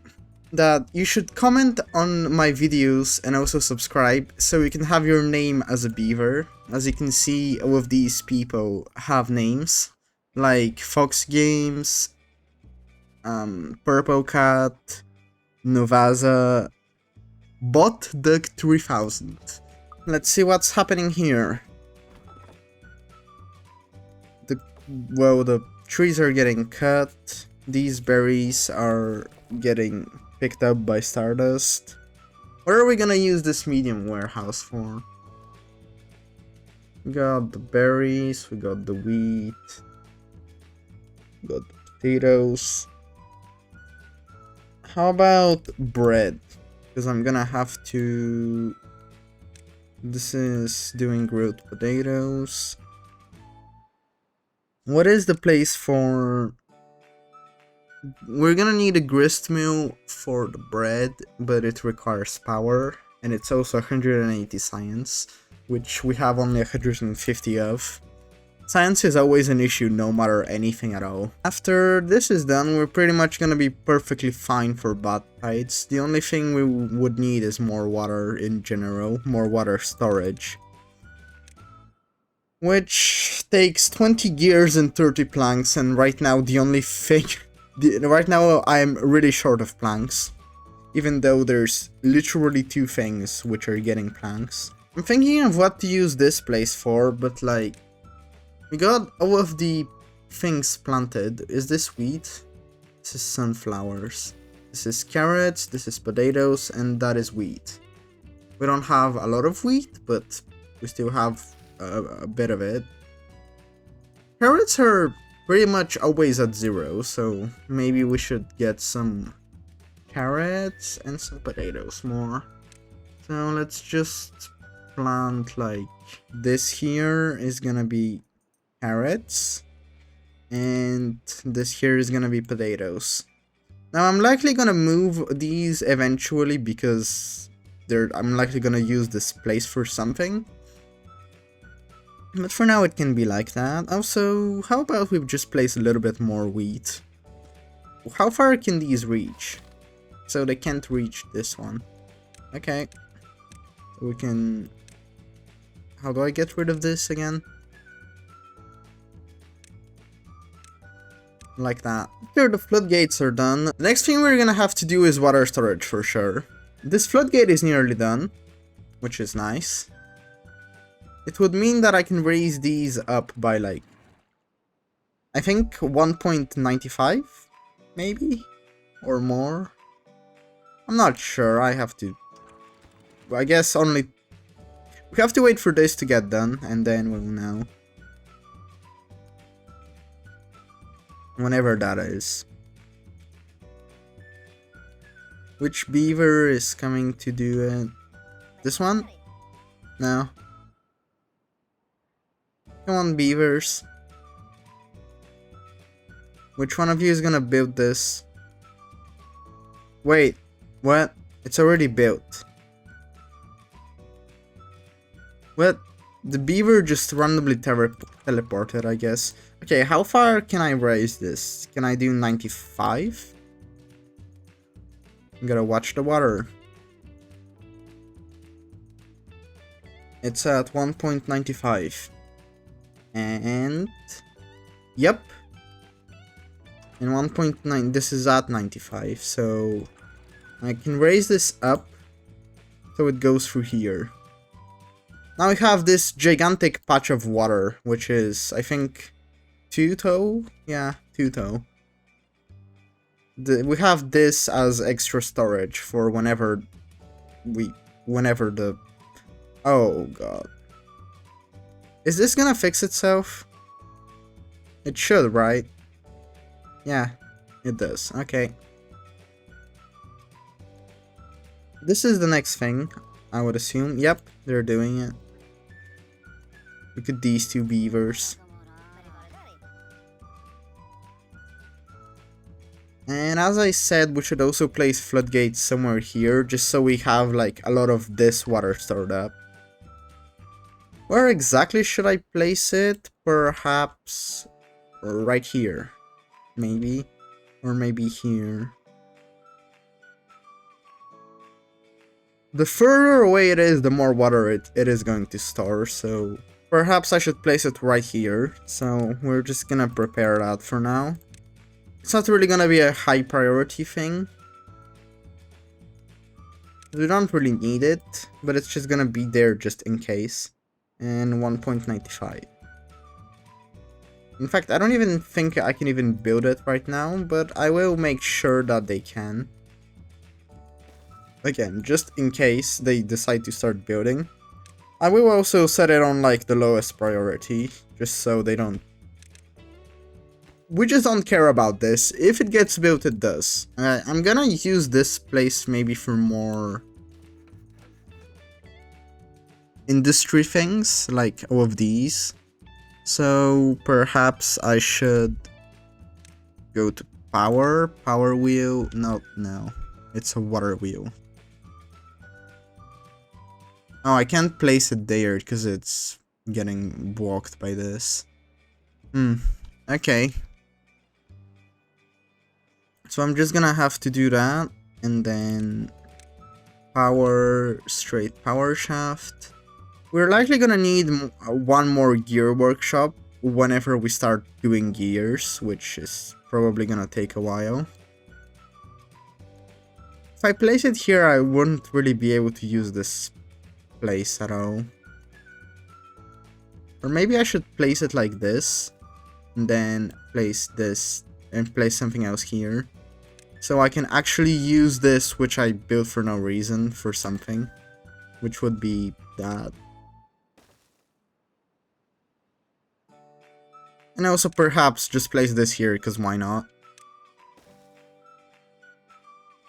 Speaker 1: that you should comment on my videos and also subscribe so you can have your name as a beaver. As you can see, all of these people have names like Fox Games, Purple Cat, 𝗧𝗴𝗀 𝗊𝗀 3000. let's see what's happening here. Well, the trees are getting cut. These berries are getting picked up by Stardust. What are we gonna use this medium warehouse for? We got the berries, we got the wheat, we got the potatoes. How about bread? Because I'm gonna have to... This is doing grilled potatoes. What is the place for... We're gonna need a grist mill for the bread, but it requires power, and it's also 180 science, which we have only 150 of. Science is always an issue no matter anything at all. After this is done, we're pretty much gonna be perfectly fine for bot fights. The only thing we would need is more water in general, more water storage. Which takes 20 gears and 30 planks, and right now the only thing... Right now I'm really short of planks, even though there's literally 2 things which are getting planks. I'm thinking of what to use this place for, but like, we got all of the things planted. Is this wheat? This is sunflowers. This is carrots, this is potatoes, and that is wheat. We don't have a lot of wheat, but we still have a bit of it. Carrots are pretty much always at 0, so maybe we should get some carrots and some potatoes more. So let's just plant like this. Here is gonna be carrots, and this here is gonna be potatoes. Now I'm likely gonna move these eventually because I'm likely gonna use this place for something. But for now it can be like that. Also, how about we just place a little bit more wheat? How far can these reach? So they can't reach this one. Okay. So we can... How do I get rid of this again? Like that. Here the floodgates are done. The next thing we're gonna have to do is water storage for sure. This floodgate is nearly done, which is nice. It would mean that I can raise these up by like, I think 1.95 maybe, or more. I'm not sure, I have to, I guess only, we have to wait for this to get done and then we'll know. Whenever that is. Which beaver is coming to do it? This one? No. Come on, beavers. Which one of you is gonna build this? Wait, what? It's already built. What? The beaver just randomly teleported, I guess. Okay, how far can I raise this? Can I do 95? I'm gonna watch the water. It's at 1.95. And... Yep. And 1.9, this is at 95, so... I can raise this up, so it goes through here. Now we have this gigantic patch of water, which is, I think, 2 toe? Yeah, 2 toe. We have this as extra storage for whenever the... Oh god. Is this gonna fix itself? It should, right? Yeah, it does. Okay. This is the next thing, I would assume. Yep, they're doing it. Look at these 2 beavers. And as I said, we should also place floodgates somewhere here, just so we have like a lot of this water stored up. Where exactly should I place it? Perhaps right here, maybe, or maybe here. The further away it is, the more water it is going to store, so perhaps I should place it right here. So we're just gonna prepare that for now. It's not really gonna be a high priority thing. We don't really need it, but it's just gonna be there just in case. And 1.95. In fact, I don't even think I can even build it right now, but I will make sure that they can. Again, just in case they decide to start building. I will also set it on like the lowest priority, just so they don't... We just don't care about this. If it gets built, it does. I'm gonna use this place maybe for more industry things, like all of these. So perhaps I should go to power wheel. No, it's a water wheel. Oh, I can't place it there because it's getting blocked by this. Okay. So I'm just gonna have to do that, and then straight power shaft. We're likely gonna need one more gear workshop whenever we start doing gears, which is probably gonna take a while. If I place it here, I wouldn't really be able to use this place at all. Or maybe I should place it like this, and then place this, and place something else here. So I can actually use this, which I built for no reason, for something. Which would be that. And also perhaps just place this here, because why not?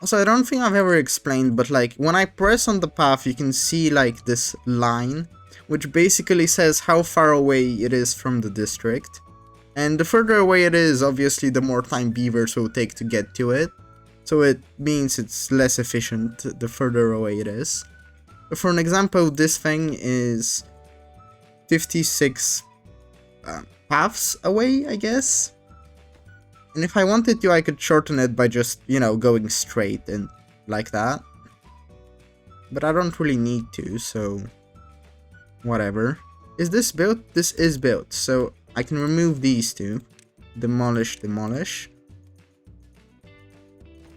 Speaker 1: Also, I don't think I've ever explained, but like, when I press on the path, you can see like this line, which basically says how far away it is from the district. And the further away it is, obviously, the more time beavers will take to get to it. So it means it's less efficient the further away it is. But for an example, this thing is 56 paths away, I guess. And if I wanted to, I could shorten it by just, you know, going straight and like that. But I don't really need to, so whatever. Is this built? This is built, so I can remove these two. Demolish.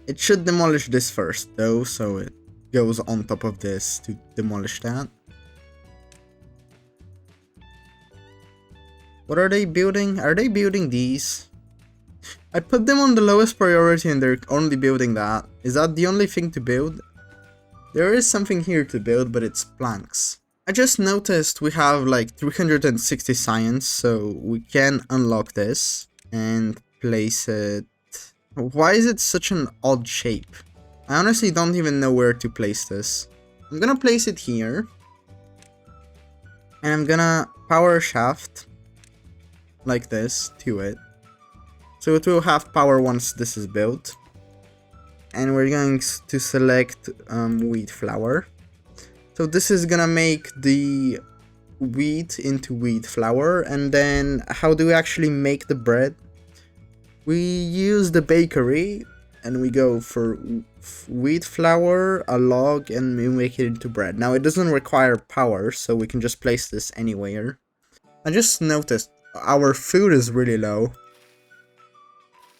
Speaker 1: It should demolish this first, though, so it goes on top of this to demolish that. What are they building? Are they building these? I put them on the lowest priority and they're only building that. Is that the only thing to build? There is something here to build, but it's planks. I just noticed we have like 360 science, so we can unlock this and place it... Why is it such an odd shape? I honestly don't even know where to place this. I'm gonna place it here. And I'm gonna power shaft like this to it. So it will have power once this is built. And we're going to select wheat flour. So this is gonna make the wheat into wheat flour. And then how do we actually make the bread? We use the bakery and we go for wheat flour, a log, and we make it into bread. Now it doesn't require power, so we can just place this anywhere. I just noticed our food is really low.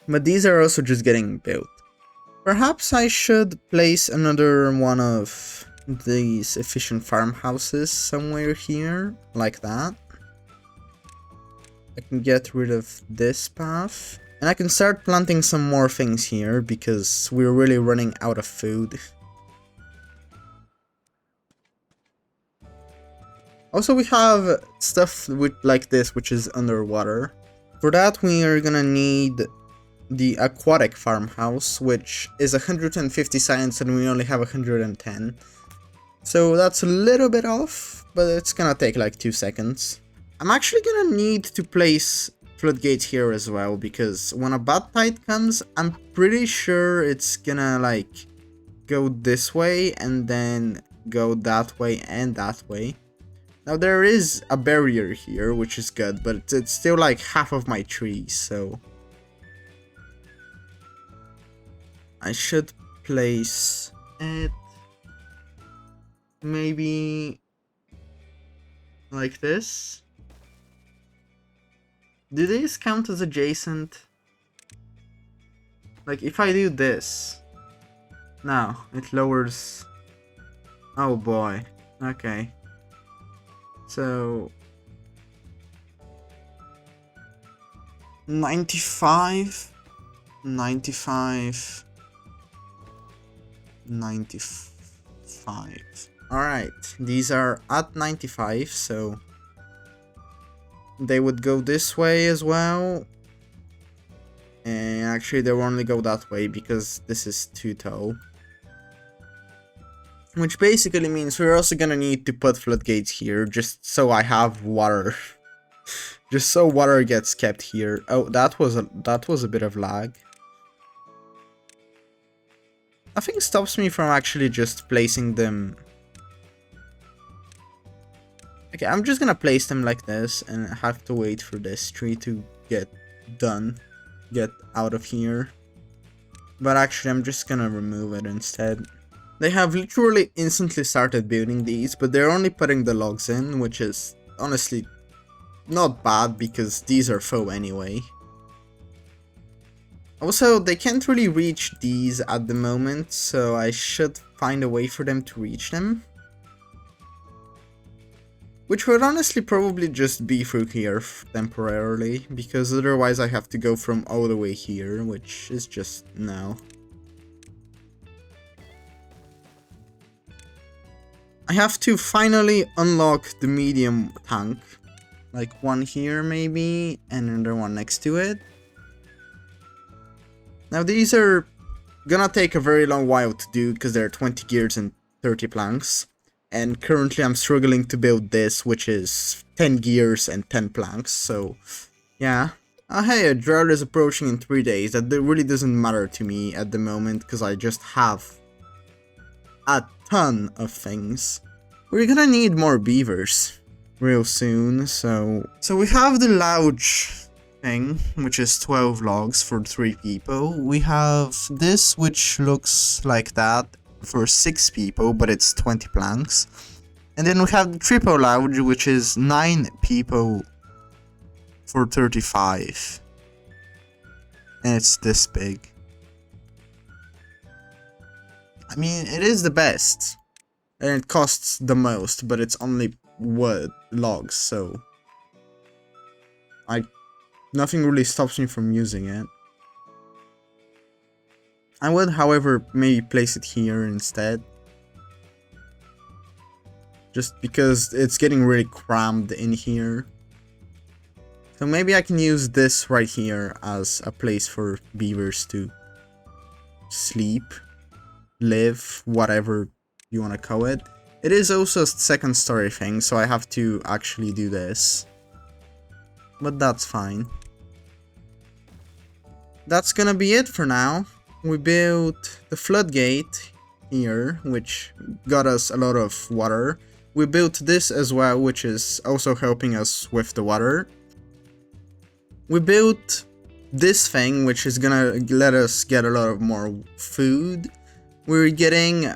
Speaker 1: But these are also just getting built. Perhaps I should place another one of these efficient farmhouses somewhere here, like that. I can get rid of this path. And I can start planting some more things here, because we're really running out of food. Also, we have stuff like this, which is underwater. For that, we are gonna need the aquatic farmhouse, which is 150 science and we only have 110. So that's a little bit off, but it's gonna take like 2 seconds. I'm actually gonna need to place floodgates here as well, because when a bad tide comes, I'm pretty sure it's gonna like go this way and then go that way and that way. Now there is a barrier here, which is good, but it's still like half of my trees, so I should place it maybe like this. Do these count as adjacent? Like if I do this, no, it lowers Oh boy. Okay. So 95, 95, 95. Alright, these are at 95, so they would go this way as well. And actually they will only go that way because this is too tall. Which basically means we're also gonna need to put floodgates here just so I have water. Just so water gets kept here. Oh, that was a bit of lag. Nothing stops me from actually just placing them. Okay, I'm just gonna place them like this and have to wait for this tree to get done. Get out of here. But actually, I'm just gonna remove it instead. They have literally instantly started building these, but they're only putting the logs in, which is honestly not bad because these are faux anyway. Also, they can't really reach these at the moment, so I should find a way for them to reach them. Which would honestly probably just be through here temporarily, because otherwise I have to go from all the way here, which is just no. I have to finally unlock the medium tank. Like one here maybe, and another one next to it. Now these are gonna take a very long while to do, because they're 20 gears and 30 planks. And currently I'm struggling to build this, which is 10 gears and 10 planks, so yeah. Hey, a drought is approaching in 3 days. That really doesn't matter to me at the moment, because I just have a ton of things. We're gonna need more beavers real soon, so we have the louge thing, which is 12 logs for 3 people. We have this, which looks like that, for 6 people, but it's 20 planks. And then we have the triple louge, which is 9 people for 35. And it's this big. I mean, it is the best. And it costs the most, but it's only wood logs, so nothing really stops me from using it. I would, however, maybe place it here instead. Just because it's getting really crammed in here. So maybe I can use this right here as a place for beavers to sleep, live, whatever you want to call it. It is also a second story thing, so I have to actually do this. But that's fine. That's gonna be it for now. We built the floodgate here, which got us a lot of water. We built this as well, which is also helping us with the water. We built this thing, which is gonna let us get a lot of more food. We're getting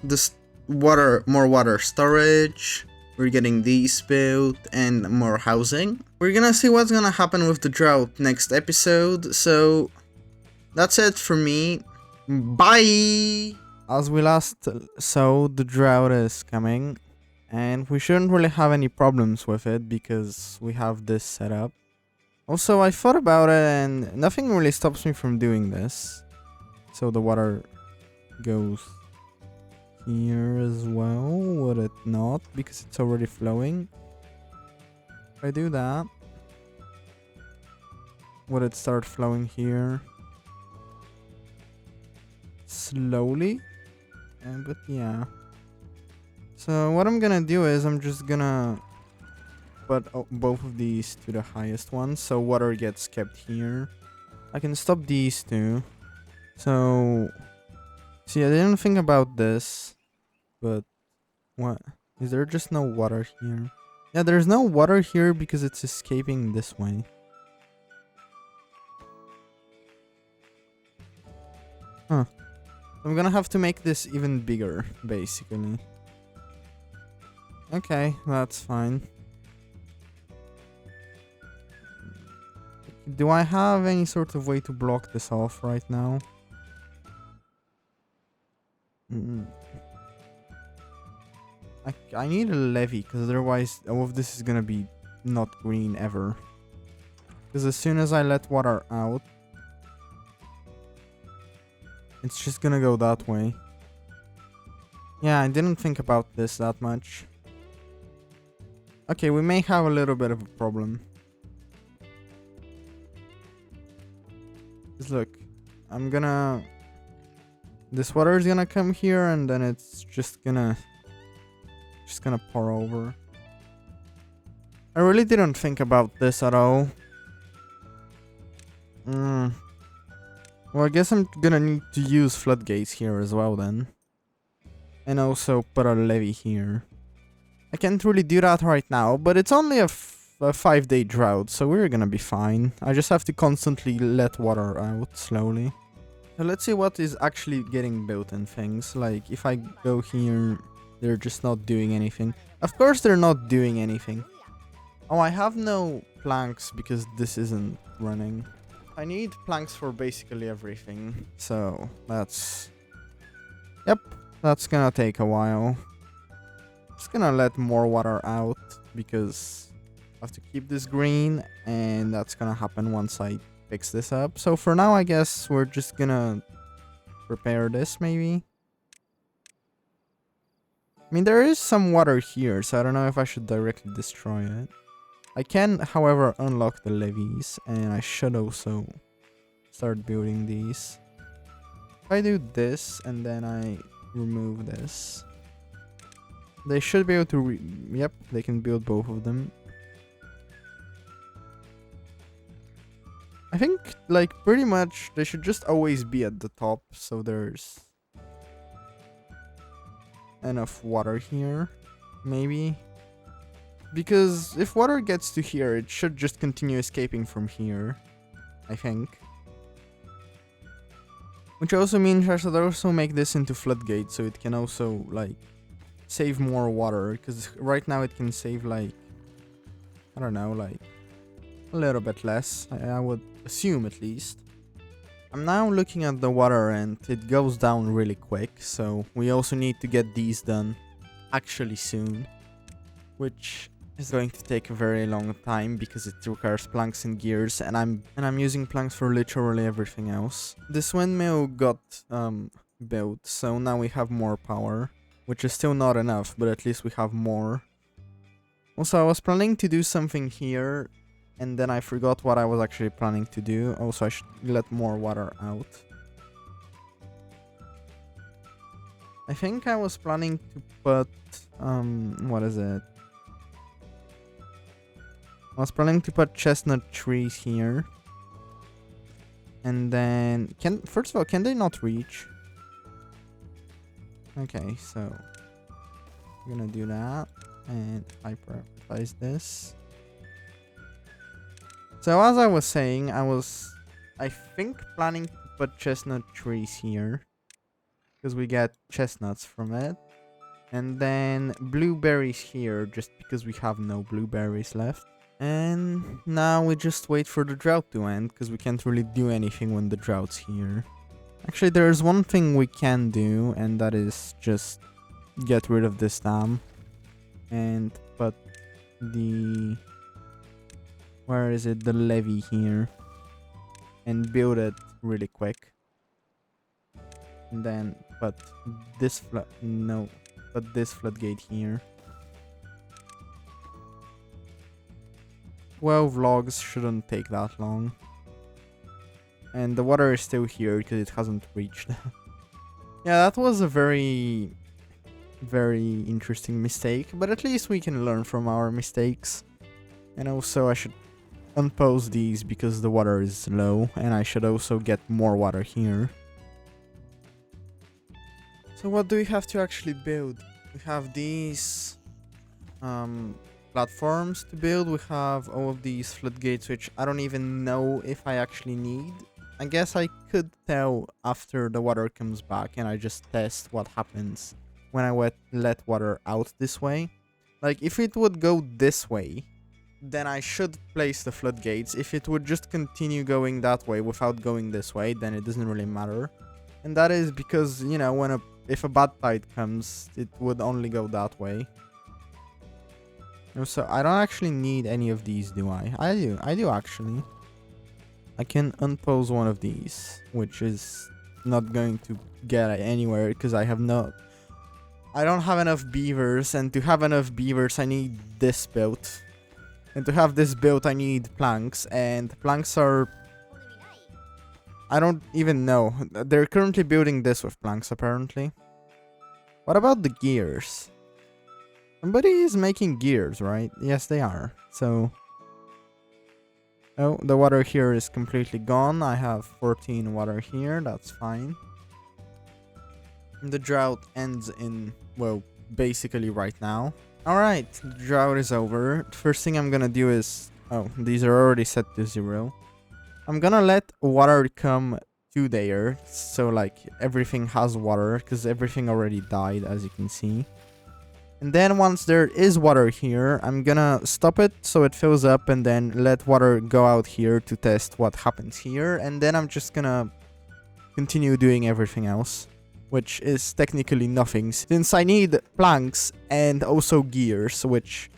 Speaker 1: this more water storage. We're getting these built and more housing. We're gonna see what's gonna happen with the drought next episode, so that's it for me. Bye! As we last saw, the drought is coming, and we shouldn't really have any problems with it because we have this set up. Also, I thought about it and nothing really stops me from doing this. So the water goes here as well, would it not? Because it's already flowing. If I do that, would it start flowing here? Slowly? But yeah. So what I'm gonna do is I'm just gonna put both of these to the highest one, so water gets kept here. I can stop these two. So, see, I didn't think about this, but what? Is there just no water here? Yeah, there's no water here because it's escaping this way. Huh. I'm gonna have to make this even bigger, basically. Okay, that's fine. Do I have any sort of way to block this off right now? I need a levee, because otherwise all of this is gonna be not green ever. Because as soon as I let water out, it's just gonna go that way. Yeah, I didn't think about this that much. Okay, we may have a little bit of a problem. Just look, this water is gonna come here and then it's just gonna pour over. I really didn't think about this at all. Well, I guess I'm gonna need to use floodgates here as well then. And also put a levee here. I can't really do that right now, but it's only a 5-day drought, so we're gonna be fine. I just have to constantly let water out slowly. So let's see what is actually getting built and things. Like, if I go here, they're just not doing anything. Of course they're not doing anything. Oh, I have no planks because this isn't running. I need planks for basically everything. So, that's... Yep, that's gonna take a while. Just gonna let more water out because I have to keep this green, and that's gonna happen once I fix this up. So for now, I guess we're just gonna repair this maybe. I mean, there is some water here, so I don't know if I should directly destroy it. I can, however, unlock the levees, and I should also start building these. If I do this and then I remove this, they should be able to yep, they can build both of them. I think, like, pretty much they should just always be at the top, so there's enough water here, maybe. Because if water gets to here, it should just continue escaping from here, I think. Which also means I should also make this into floodgate, so it can also, like, save more water. Because right now it can save, like, I don't know, like, a little bit less, I would assume at least. I'm now looking at the water and it goes down really quick, so we also need to get these done actually soon. Which is going to take a very long time because it requires planks and gears, and I'm using planks for literally everything else. This windmill got built, so now we have more power, which is still not enough, but at least we have more. Also, I was planning to do something here, and then I forgot what I was actually planning to do. Also, I should let more water out. I think I was planning to put what is it? I was planning to put chestnut trees here. And then first of all, can they not reach? Okay, so I'm gonna do that, and I prioritize this. So as I was saying, I think planning to put chestnut trees here, because we get chestnuts from it. And then blueberries here, just because we have no blueberries left. And now we just wait for the drought to end, because we can't really do anything when the drought's here. Actually, there's one thing we can do, and that is just get rid of this dam. And put the... where is it? The levee here. And build it really quick. And then put this put this floodgate here. 12 logs shouldn't take that long. And the water is still here because it hasn't reached. Yeah, that was a very interesting mistake, but at least we can learn from our mistakes. And also I should unpause these because the water is low, and I should also get more water here. So what do we have to actually build? We have these platforms to build. We have all of these floodgates, which I don't even know if I actually need. I guess I could tell after the water comes back and I just test what happens when I let water out this way. Like, if it would go this way, then I should place the floodgates. If it would just continue going that way without going this way, then it doesn't really matter. And that is because, you know, when a if a bad tide comes, it would only go that way. So I don't actually need any of these, do I? I do actually. I can unpose one of these, which is not going to get anywhere because I don't have enough beavers, and to have enough beavers I need this built. And to have this built I need planks, and planks are... I don't even know. They're currently building this with planks apparently. What about the gears? Somebody is making gears, right? Yes, they are. So... Oh, the water here is completely gone. I have 14 water here. That's fine. The drought ends in, well, basically right now. Alright, the drought is over. First thing I'm gonna do is... Oh, these are already set to 0. I'm gonna let water come to there. So, like, everything has water. Because everything already died, as you can see. And then once there is water here, I'm gonna stop it so it fills up and then let water go out here to test what happens here. And then I'm just gonna continue doing everything else, which is technically nothing, since I need planks and also gears, which...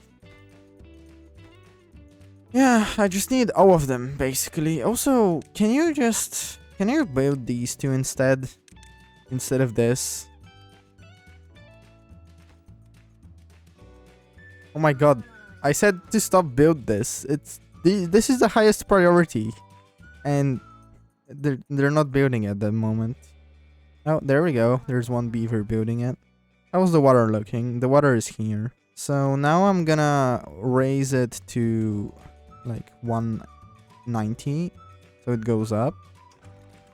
Speaker 1: Yeah, I just need all of them, basically. Also, can you build these two instead of this? Oh my god, I said to stop build this. This is the highest priority. And they're not building it at the moment. Oh, there we go. There's one beaver building it. How's the water looking? The water is here. So now I'm gonna raise it to like 190. So it goes up.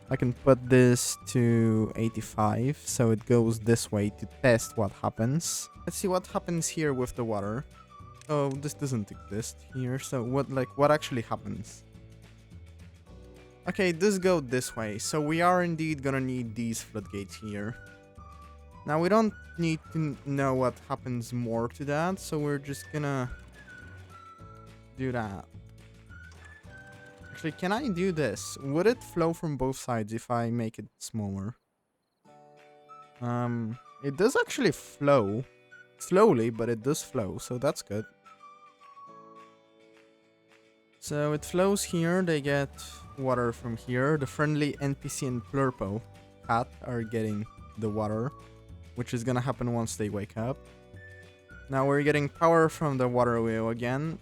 Speaker 1: I can put this to 85, so it goes this way to test what happens. Let's see what happens here with the water. Oh, this doesn't exist here, so what actually happens? Okay, this goes this way, so we are indeed gonna need these floodgates here. Now, we don't need to know what happens more to that, so we're just gonna do that. Actually, can I do this? Would it flow from both sides if I make it smaller? It does actually flow. Slowly, but it does flow, so that's good. So it flows here, they get water from here. The friendly NPC and 𝗧𝗴𝗀𝗀𝗿 are getting the water, which is gonna happen once they wake up. Now we're getting power from the water wheel again.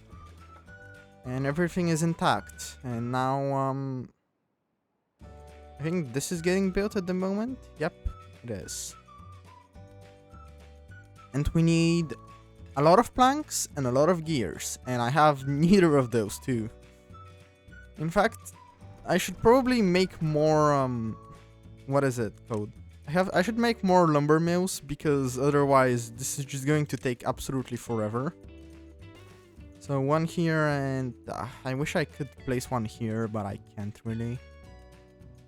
Speaker 1: And everything is intact. And now, I think this is getting built at the moment. Yep, it is. And we need a lot of planks and a lot of gears. And I have neither of those too. In fact, I should probably make more, what is it called? I should make more lumber mills, because otherwise this is just going to take absolutely forever. So one here, and I wish I could place one here, but I can't really.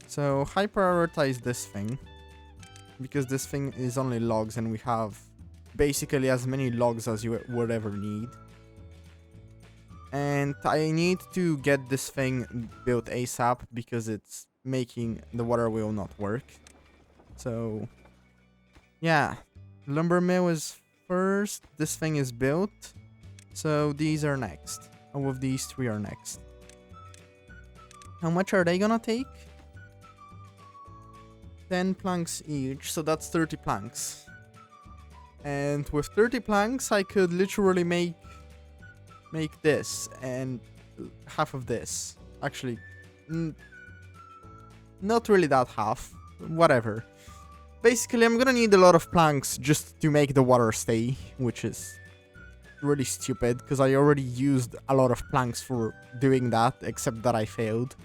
Speaker 1: So high prioritize this thing, because this thing is only logs and we have basically as many logs as you would ever need. And I need to get this thing built ASAP because it's making the water wheel not work. So yeah, lumber mill is first, this thing is built. So these are next. All of these three are next. How much are they gonna take? 10 planks each, so that's 30 planks. And with 30 planks, I could literally make this and half of this. Actually, not really that half. Whatever. Basically, I'm gonna need a lot of planks just to make the water stay, which is really stupid because I already used a lot of planks for doing that, except that I failed.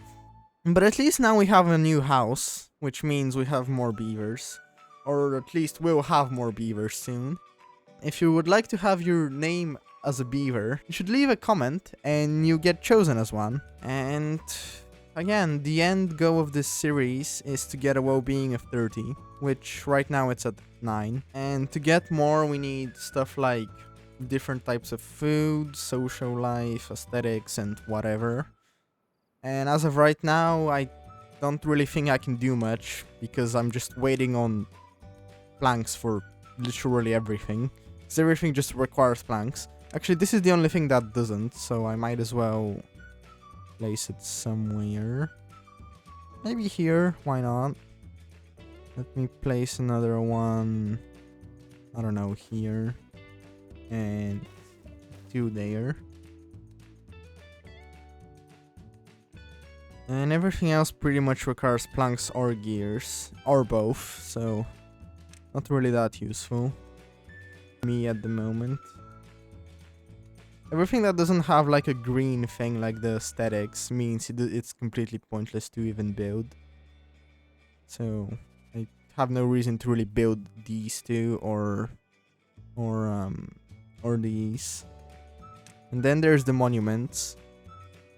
Speaker 1: But at least now we have a new house, which means we have more beavers. Or at least we'll have more beavers soon. If you would like to have your name as a beaver, you should leave a comment and you get chosen as one. And again, the end goal of this series is to get a well-being of 30, which right now it's at 9. And to get more, we need stuff like different types of food, social life, aesthetics, and whatever. And as of right now, I don't really think I can do much because I'm just waiting on planks for literally everything. Because everything just requires planks. Actually, this is the only thing that doesn't, so I might as well place it somewhere. Maybe here, why not? Let me place another one, I don't know, here. And 2 there. And everything else pretty much requires planks or gears, or both, so not really that useful me at the moment. Everything that doesn't have like a green thing like the aesthetics means it's completely pointless to even build. So I have no reason to really build these two or these. And then there's the monuments,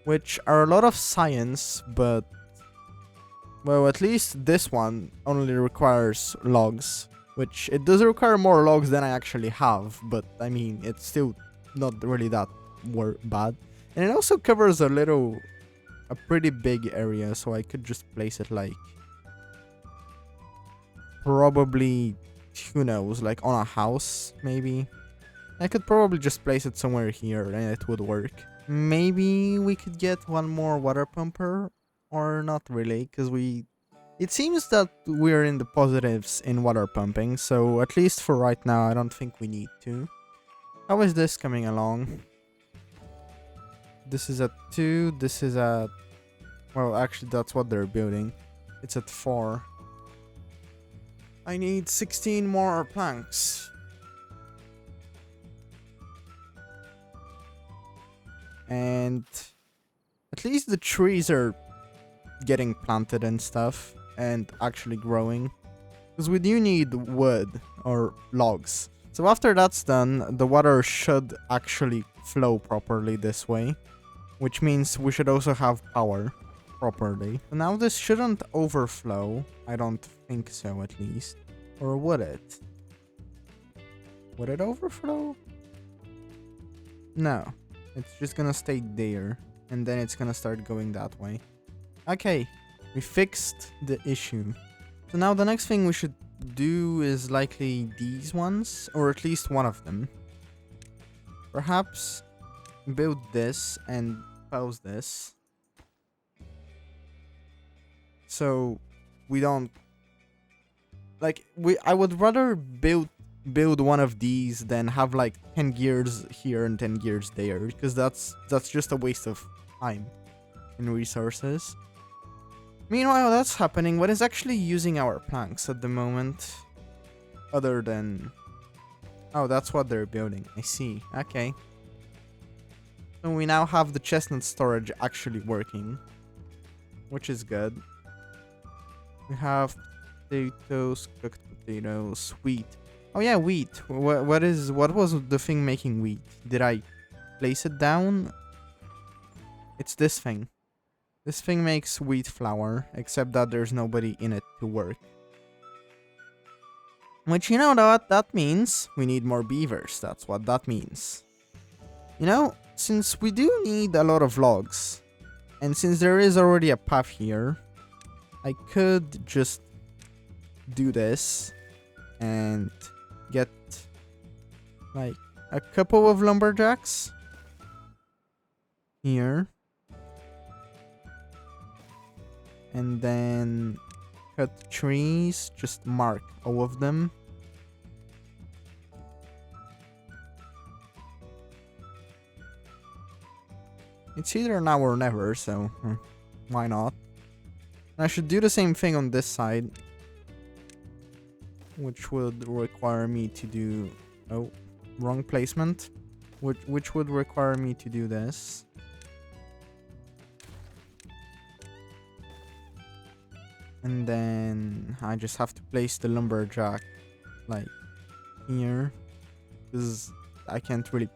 Speaker 1: which are a lot of science, but well, at least this one only requires logs, which it does require more logs than I actually have, but I mean, it's still not really that bad. And it also covers a pretty big area, so I could just place it like probably, who knows, like on a house, maybe. I could probably just place it somewhere here and it would work. Maybe we could get one more water pumper, or not really, because it seems that we're in the positives in water pumping, so at least for right now I don't think we need to. How is this coming along? This is at 2, this is at... well, actually that's what they're building. It's at 4. I need 16 more planks. And at least the trees are getting planted and stuff and actually growing, because we do need wood or logs. So after that's done, the water should actually flow properly this way, which means we should also have power properly. So now this shouldn't overflow. I don't think so, at least. Or would it? Would it overflow? No. It's just gonna stay there, and then it's gonna start going that way. Okay, we fixed the issue. So now the next thing we should do is likely these ones, or at least one of them. Perhaps build this and pause this, so we don't like I would rather build one of these than have like 10 gears here and 10 gears there, because that's just a waste of time and resources. Meanwhile, that's happening. What is actually using our planks at the moment? Other than... oh, that's what they're building. I see. Okay. So we now have the chestnut storage actually working, which is good. We have potatoes, cooked potatoes, wheat. Oh yeah, wheat. What was the thing making wheat? Did I place it down? It's this thing. This thing makes wheat flour, except that there's nobody in it to work. Which, you know what that means? We need more beavers. That's what that means. You know, since we do need a lot of logs, and since there is already a path here, I could just do this and get like a couple of lumberjacks here, and then cut trees, just mark all of them. It's either now or never, so why not? I should do the same thing on this side, which would require me to do... oh, wrong placement. Which would require me to do this. And then I just have to place the lumberjack like here, because I can't really...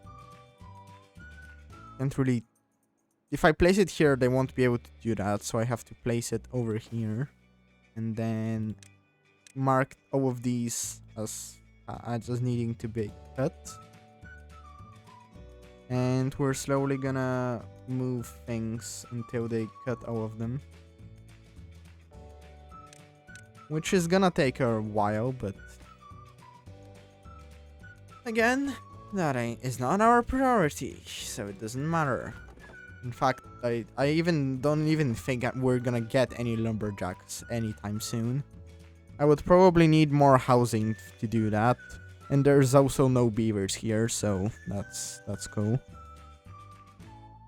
Speaker 1: if I place it here, they won't be able to do that, so I have to place it over here. And then mark all of these as just needing to be cut. And we're slowly gonna move things until they cut all of them, which is gonna take a while, but again, that is not our priority, so it doesn't matter. In fact, I even don't even think that we're gonna get any lumberjacks anytime soon. I would probably need more housing to do that. And there's also no beavers here, so that's cool.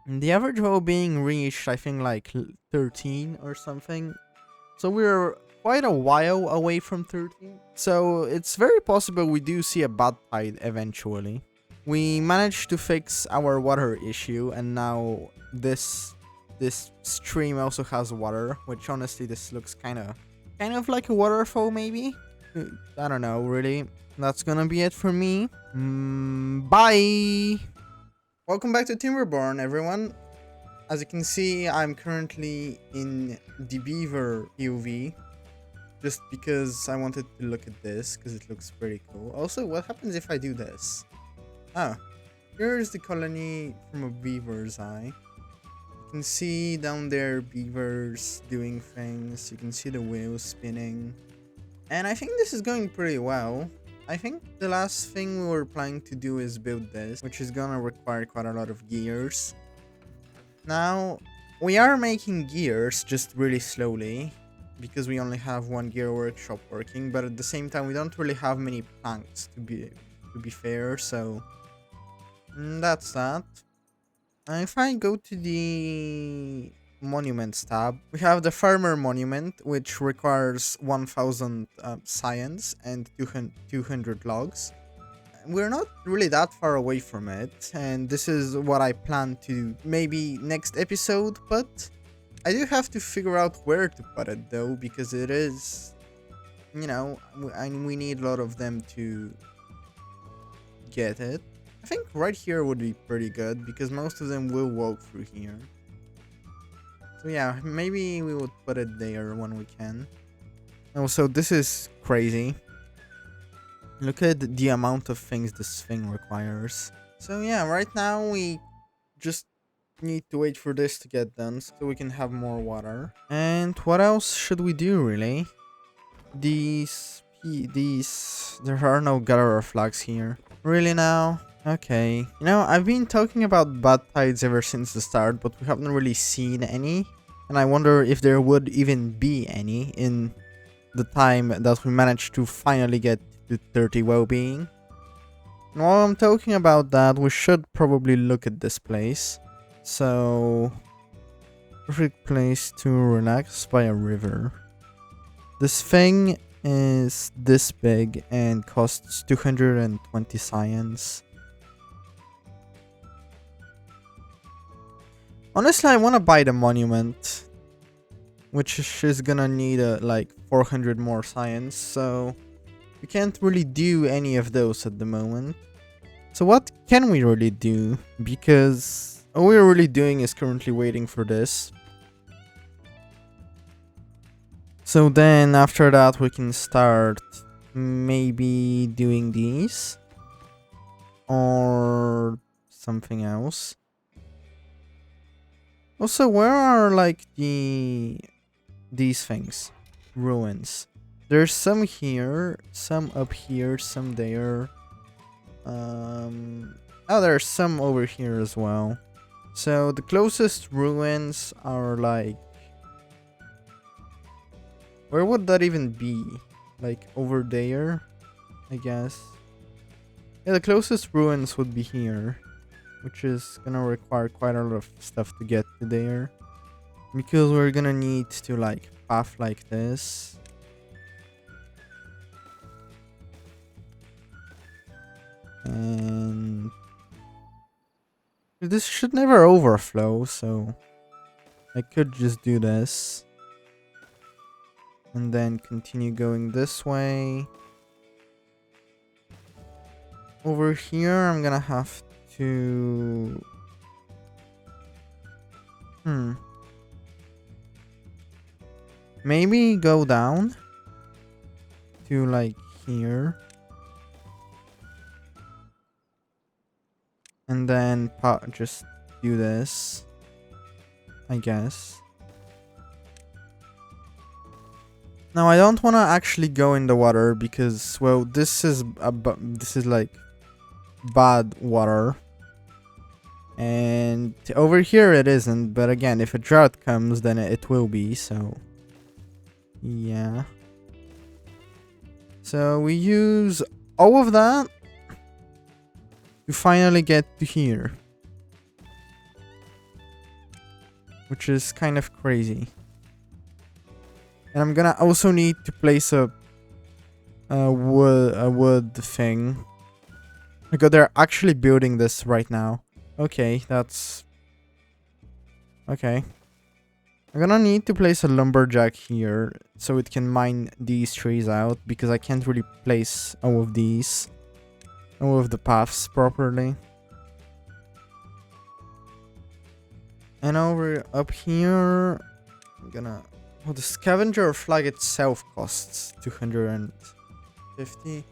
Speaker 1: And the average well-being reached, I think, like 13 or something. So we're quite a while away from 13. So it's very possible we do see a bad tide eventually. We managed to fix our water issue, and now this stream also has water, which honestly this looks kind of like a waterfall maybe. I don't know really. That's gonna be it for me. Bye! Welcome back to Timberborn, everyone. As you can see, I'm currently in the beaver POV. Just because I wanted to look at this, because it looks pretty cool. Also, what happens if I do this? Oh, here's the colony from a beaver's eye. You can see down there beavers doing things. You can see the wheels spinning. And I think this is going pretty well. I think the last thing we were planning to do is build this, which is gonna require quite a lot of gears. Now, we are making gears just really slowly, because we only have one gear workshop working, but at the same time we don't really have many planks to be fair, so that's that. If I go to the monuments tab, we have the farmer monument, which requires 1000 science and 200 logs. We're not really that far away from it, and this is what I plan to maybe next episode, but I do have to figure out where to put it though, because it is, you know, we need a lot of them to get it. I think right here would be pretty good, because most of them will walk through here. So yeah, maybe we would put it there when we can. Also, this is crazy. Look at the amount of things this thing requires. So yeah, right now we just need to wait for this to get done so we can have more water. And what else should we do really? There are no gatherer flags here. Really now? Okay. You know, I've been talking about bad tides ever since the start, but we haven't really seen any. And I wonder if there would even be any in the time that we managed to finally get to 30 well-being. And while I'm talking about that, we should probably look at this place. So, perfect place to relax by a river. This thing is this big and costs 220 science. Honestly, I want to buy the monument, which is gonna need like 400 more science, so we can't really do any of those at the moment. So what can we really do? Because all we're really doing is currently waiting for this. So then after that we can start maybe doing these or something else. Also, where are like these things? Ruins. There's some here, some up here, some there. Oh, there's some over here as well. So the closest ruins are like, where would that even be? Like over there, I guess. Yeah, the closest ruins would be here, which is gonna require quite a lot of stuff to get to there, because we're gonna need to like path like this. And this should never overflow, so I could just do this and then continue going this way. Over here I'm gonna have to maybe go down to like here and then just do this, I guess. Now I don't want to actually go in the water because, well, this is like bad water. And over here it isn't, but again, if a drought comes, then it will be, so... yeah. So we use all of that to finally get to here. Which is kind of crazy. And I'm gonna also need to place a wood thing. Because they're actually building this right now. Okay, that's... okay. I'm gonna need to place a lumberjack here so it can mine these trees out, because I can't really place all of the paths properly. And over up here, I'm gonna... well, the scavenger flag itself costs 250.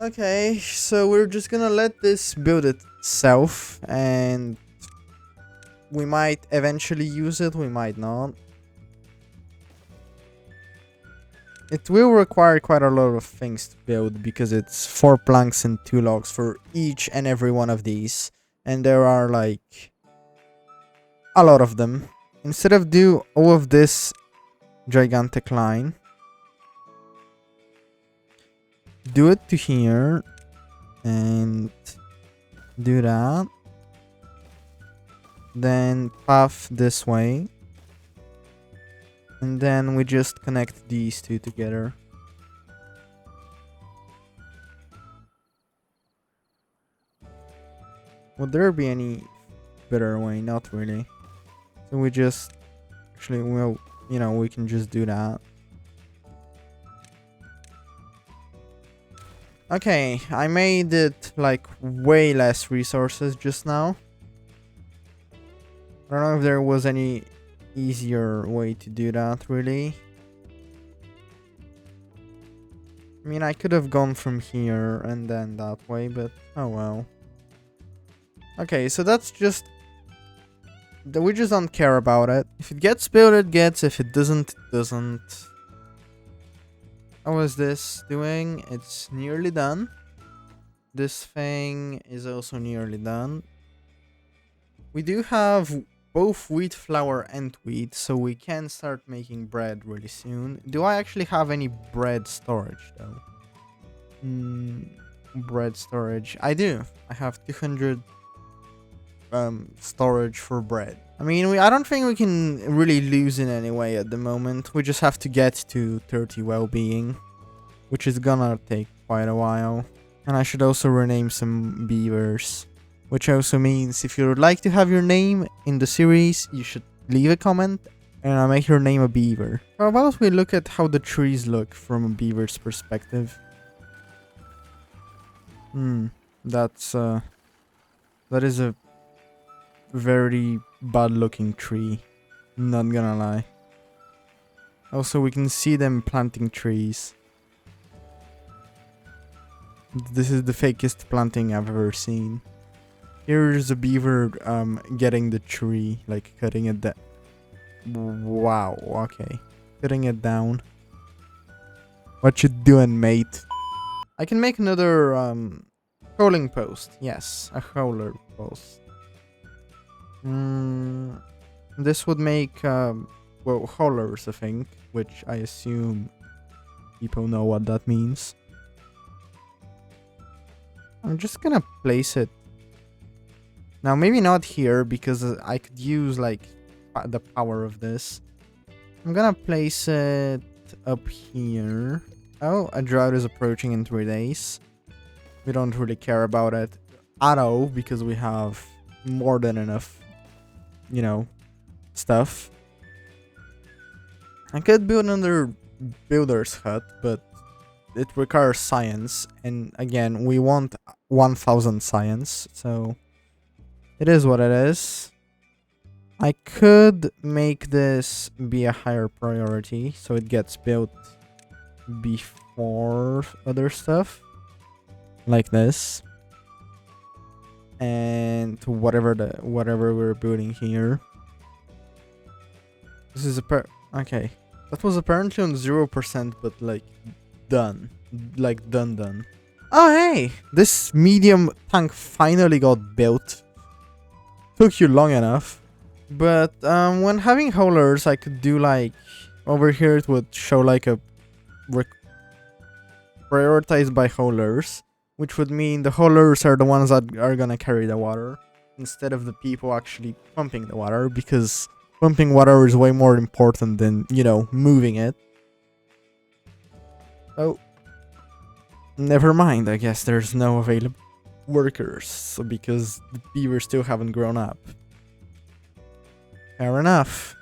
Speaker 1: Okay, so we're just gonna let this build itself, and we might eventually use it, we might not. It will require quite a lot of things to build, because it's 4 planks and 2 logs for each and every one of these. And there are like a lot of them. Instead of do all of this gigantic line, do it to here and do that, then path this way, and then we just connect these two together. Would there be any better way? Not really. So we just actually, well, you know, we can just do that. Okay, I made it like way less resources just now. I don't know if there was any easier way to do that, really. I mean, I could have gone from here and then that way, but oh well. Okay, so that's just... we just don't care about it. If it gets built, it gets. If it doesn't, it doesn't. How is this doing? It's nearly done. This thing is also nearly done. We do have both wheat flour and wheat, so we can start making bread really soon. Do I actually have any bread storage, though? Bread storage. I do. I have 200 storage for bread. I mean, I don't think we can really lose in any way at the moment. We just have to get to 30 well-being, which is gonna take quite a while. And I should also rename some beavers, which also means if you would like to have your name in the series, you should leave a comment and I'll make your name a beaver. How about we look at how the trees look from a beaver's perspective? That is a very bad looking tree, not gonna lie. Also, we can see them planting trees. This is the fakest planting I've ever seen. Here's a beaver getting the tree, like cutting it down. Wow, okay. Cutting it down. What you doing, mate? I can make another hauling post. Yes, a hauler post. This would make, well, haulers, I think, which I assume people know what that means. I'm just gonna place it. Now, maybe not here, because I could use, like, the power of this. I'm gonna place it up here. Oh, a drought is approaching in 3 days. We don't really care about it at all, because we have more than enough, you know, stuff. I could build another builder's hut, but it requires science, and again, we want 1000 science, so it is what it is. I could make this be a higher priority, so it gets built before other stuff, like this. And whatever we're building here. This is okay. That was apparently on 0%, but like done. Like done. Oh hey, this medium tank finally got built. Took you long enough. But when having haulers, I could do like, over here it would show like a prioritized by haulers, which would mean the haulers are the ones that are gonna carry the water instead of the people actually pumping the water, because pumping water is way more important than, you know, moving it. Oh, never mind, I guess there's no available workers, because the beavers still haven't grown up. Fair enough.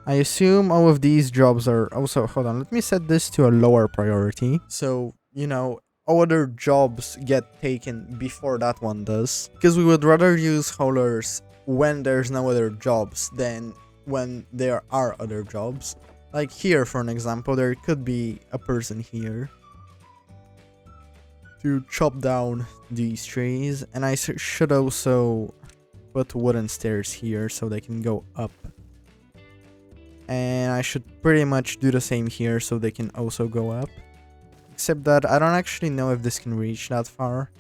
Speaker 1: I assume all of these jobs are also... Hold on, let me set this to a lower priority. So, you know, other jobs get taken before that one does. Because we would rather use haulers when there's no other jobs than when there are other jobs. Like here, for an example, there could be a person here to chop down these trees. And I should also put wooden stairs here so they can go up. And I should pretty much do the same here so they can also go up. Except that I don't actually know if this can reach that far.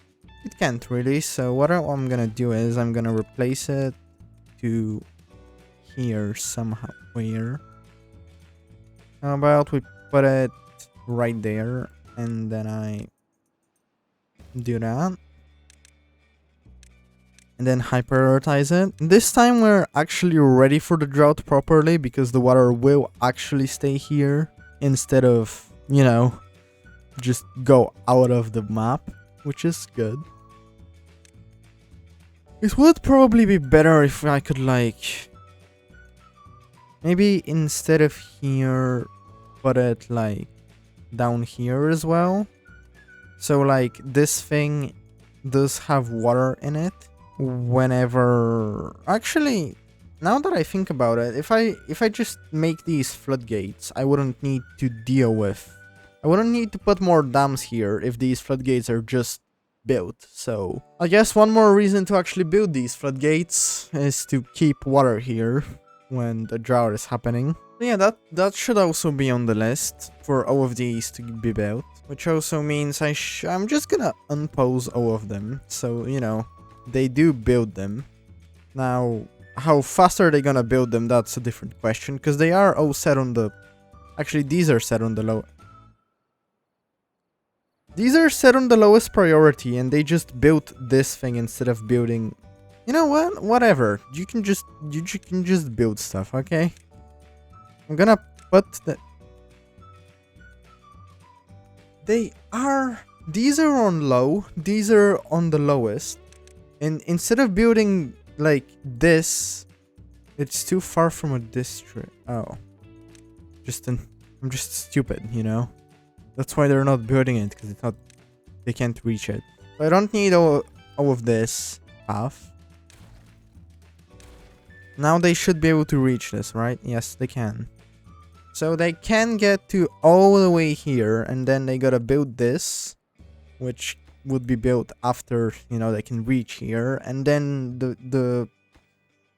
Speaker 1: It can't really, so what I'm gonna do is I'm gonna replace it to here somehow. Where? How about we put it right there, and then I do that. And then high prioritize it. This time we're actually ready for the drought properly, because the water will actually stay here instead of, you know, just go out of the map, which is good. It would probably be better if I could, like, maybe instead of here, put it like down here as well. So like this thing does have water in it. Whenever, actually, now that I think about it, if I just make these floodgates, I wouldn't need to deal with, I wouldn't need to put more dams here if these floodgates are just built. So I guess one more reason to actually build these floodgates is to keep water here when the drought is happening. Yeah, that should also be on the list for all of these to be built, which also means I'm just gonna unpause all of them, so you know they do build them. Now, how fast are they gonna build them? That's a different question, because they are all set on the... Actually, these are set on the low... These are set on the lowest priority, and they just built this thing instead of building... You know what? Whatever. You can just build stuff, okay? I'm gonna put the... These are on low. These are on the lowest. And instead of building like this, it's too far from a district. Oh, I'm just stupid, you know. That's why they're not building it, because they can't reach it. So I don't need all of this path. Now they should be able to reach this, right? Yes, they can. So they can get to all the way here, and then they gotta build this, which would be built after, you know, they can reach here. And then the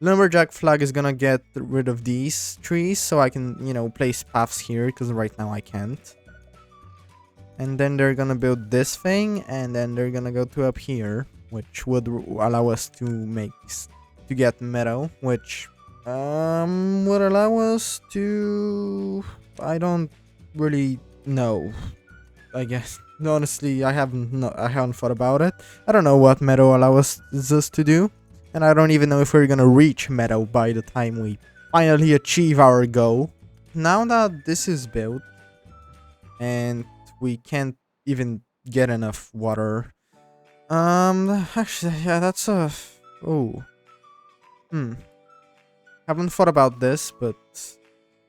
Speaker 1: lumberjack flag is gonna get rid of these trees, so I can, you know, place paths here, because right now I can't. And then they're gonna build this thing, and then they're gonna go to up here, which would allow us to get meadow, which would allow us to... I don't really know, I guess. Honestly, I haven't thought about it. I don't know what meadow allows us to do, and I don't even know if we're gonna reach meadow by the time we finally achieve our goal. Now that this is built, and we can't even get enough water. Actually, yeah, that's a... Oh. Haven't thought about this, but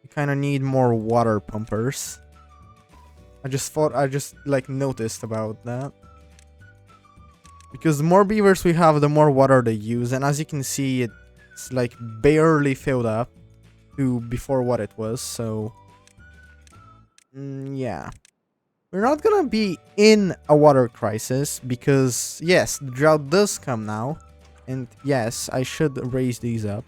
Speaker 1: we kind of need more water pumpers. I just like noticed about that. Because the more beavers we have, the more water they use. And as you can see, it's like barely filled up to before what it was. So, yeah. We're not gonna be in a water crisis because, yes, the drought does come now. And yes, I should raise these up.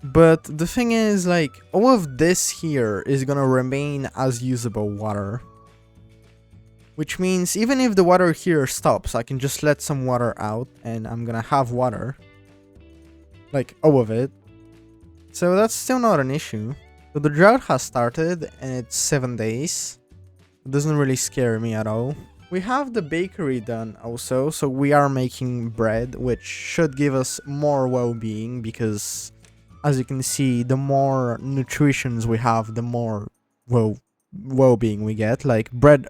Speaker 1: But the thing is, like, all of this here is gonna remain as usable water. which means even if the water here stops, I can just let some water out and I'm gonna have water. Like, all of it. So that's still not an issue. So the drought has started and it's 7 days. It doesn't really scare me at all. We have the bakery done also, so we are making bread, which should give us more well-being because, as you can see, the more nutritions we have, the more well-being we get. Like bread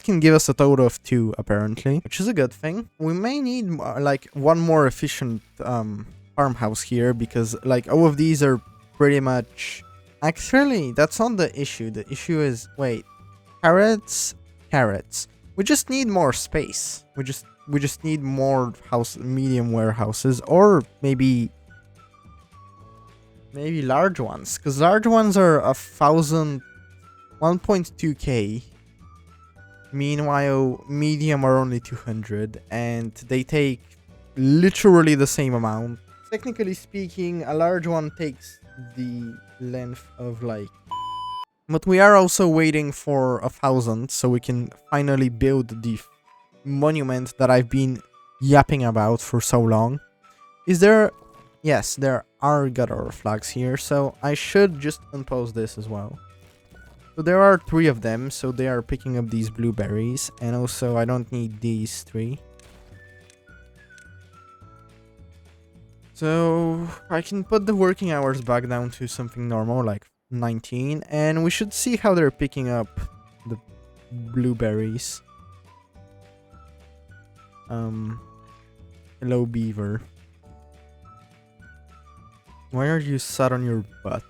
Speaker 1: can give us a total of 2 apparently, which is a good thing. We may need like one more efficient farmhouse here because like all of these are pretty much... Actually, that's not the issue. The issue is, wait, carrots. We just need more space. We just need more medium warehouses, or maybe large ones, because large ones are 1.2k. Meanwhile, medium are only 200, and they take literally the same amount. Technically speaking, a large one takes the length of like... But we are also waiting for 1,000 so we can finally build the monument that I've been yapping about for so long. Is there... Yes, there are gutter flags here, so I should just unpause this as well. So there are 3 of them, so they are picking up these blueberries, and also I don't need these 3. So I can put the working hours back down to something normal, like 19, and we should see how they're picking up the blueberries. Hello, beaver. Why are you sat on your butt?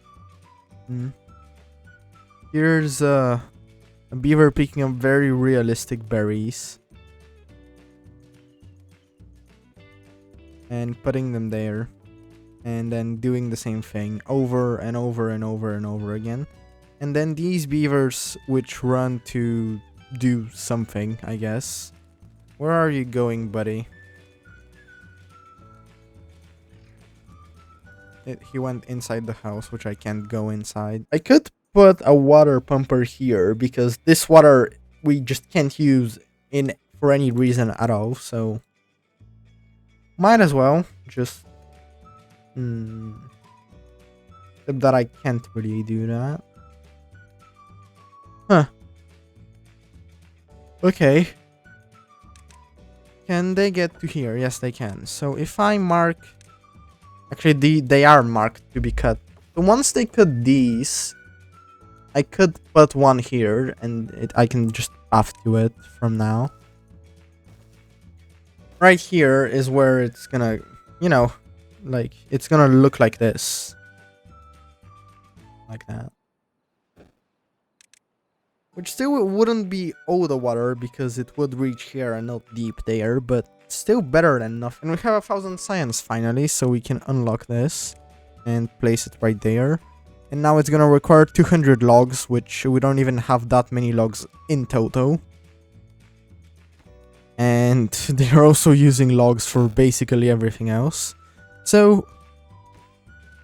Speaker 1: Here's a beaver picking up very realistic berries and putting them there, and then doing the same thing over and over and over and over again. And then these beavers which run to do something, I guess. Where are you going, buddy? He went inside the house, which I can't go inside. I could put a water pumper here because this water we just can't use for any reason at all, so might as well just except that I can't really do that. Huh. Okay. Can they get to here? Yes, they can. So if I mark... Actually, they are marked to be cut. So once they cut these, I could put one here, and I can just path to it from now. Right here is where it's gonna, you know, like, it's gonna look like this. Like that. Which still wouldn't be all the water, because it would reach here and not deep there, but still better than nothing. And we have 1,000 science finally, so we can unlock this and place it right there. And now it's gonna require 200 logs, which we don't even have that many logs in total. And they're also using logs for basically everything else. So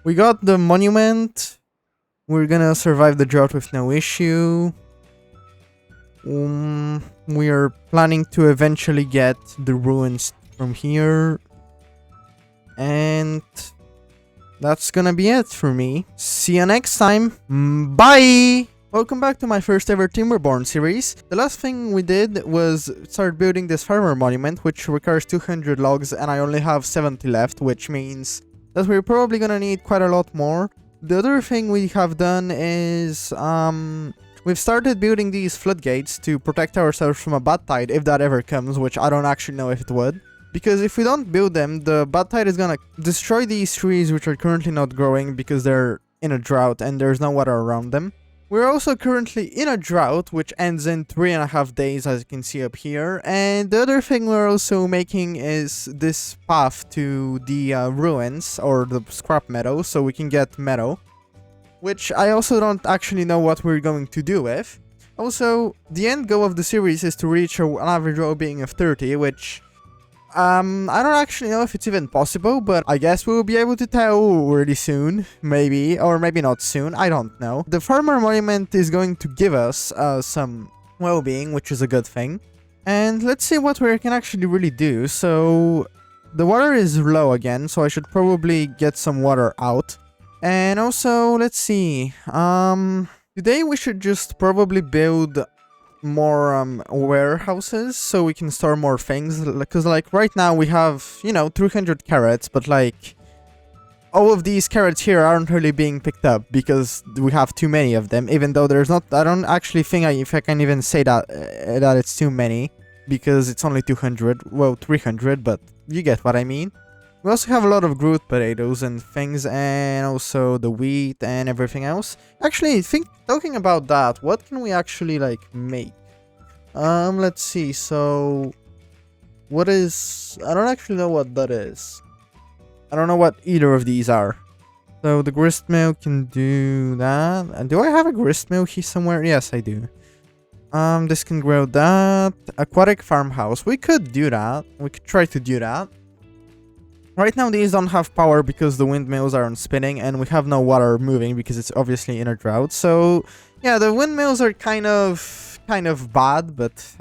Speaker 1: we got the monument. We're gonna survive the drought with no issue. We are planning to eventually get the ruins from here. And that's gonna be it for me. See you next time. Bye! Welcome back to my first ever Timberborn series. The last thing we did was start building this farmer monument, which requires 200 logs, and I only have 70 left, which means that we're probably gonna need quite a lot more. The other thing we have done is, we've started building these floodgates to protect ourselves from a bad tide, if that ever comes, which I don't actually know if it would. Because if we don't build them, the bad tide is gonna destroy these trees, which are currently not growing because they're in a drought and there's no water around them. We're also currently in a drought, which ends in 3.5 days, as you can see up here. And the other thing we're also making is this path to the ruins, or the scrap meadow, so we can get meadow. Which I also don't actually know what we're going to do with. Also, the end goal of the series is to reach an average well-being of 30, which... I don't actually know if it's even possible, but I guess we'll be able to tell really soon, maybe, or maybe not soon, I don't know. The farmer monument is going to give us some well-being, which is a good thing. And let's see what we can actually really do. So the water is low again, so I should probably get some water out. And also, let's see. Today we should just probably build more warehouses so we can store more things. Because like right now we have, you know, 300 carrots, but like all of these carrots here aren't really being picked up because we have too many of them, even though there's not, I don't actually think if I can even say that that it's too many, because it's only 200, well 300, but you get what I mean. We also have a lot of root potatoes and things, and also the wheat and everything else. Actually, talking about that, what can we actually like make? Let's see, so what is, I don't actually know what that is. I don't know what either of these are. So the grist mill can do that. And do I have a grist mill here somewhere? Yes, I do. This can grow that. Aquatic farmhouse. We could do that. We could try to do that. Right now these don't have power because the windmills aren't spinning, and we have no water moving because it's obviously in a drought. So yeah, the windmills are kind of bad, but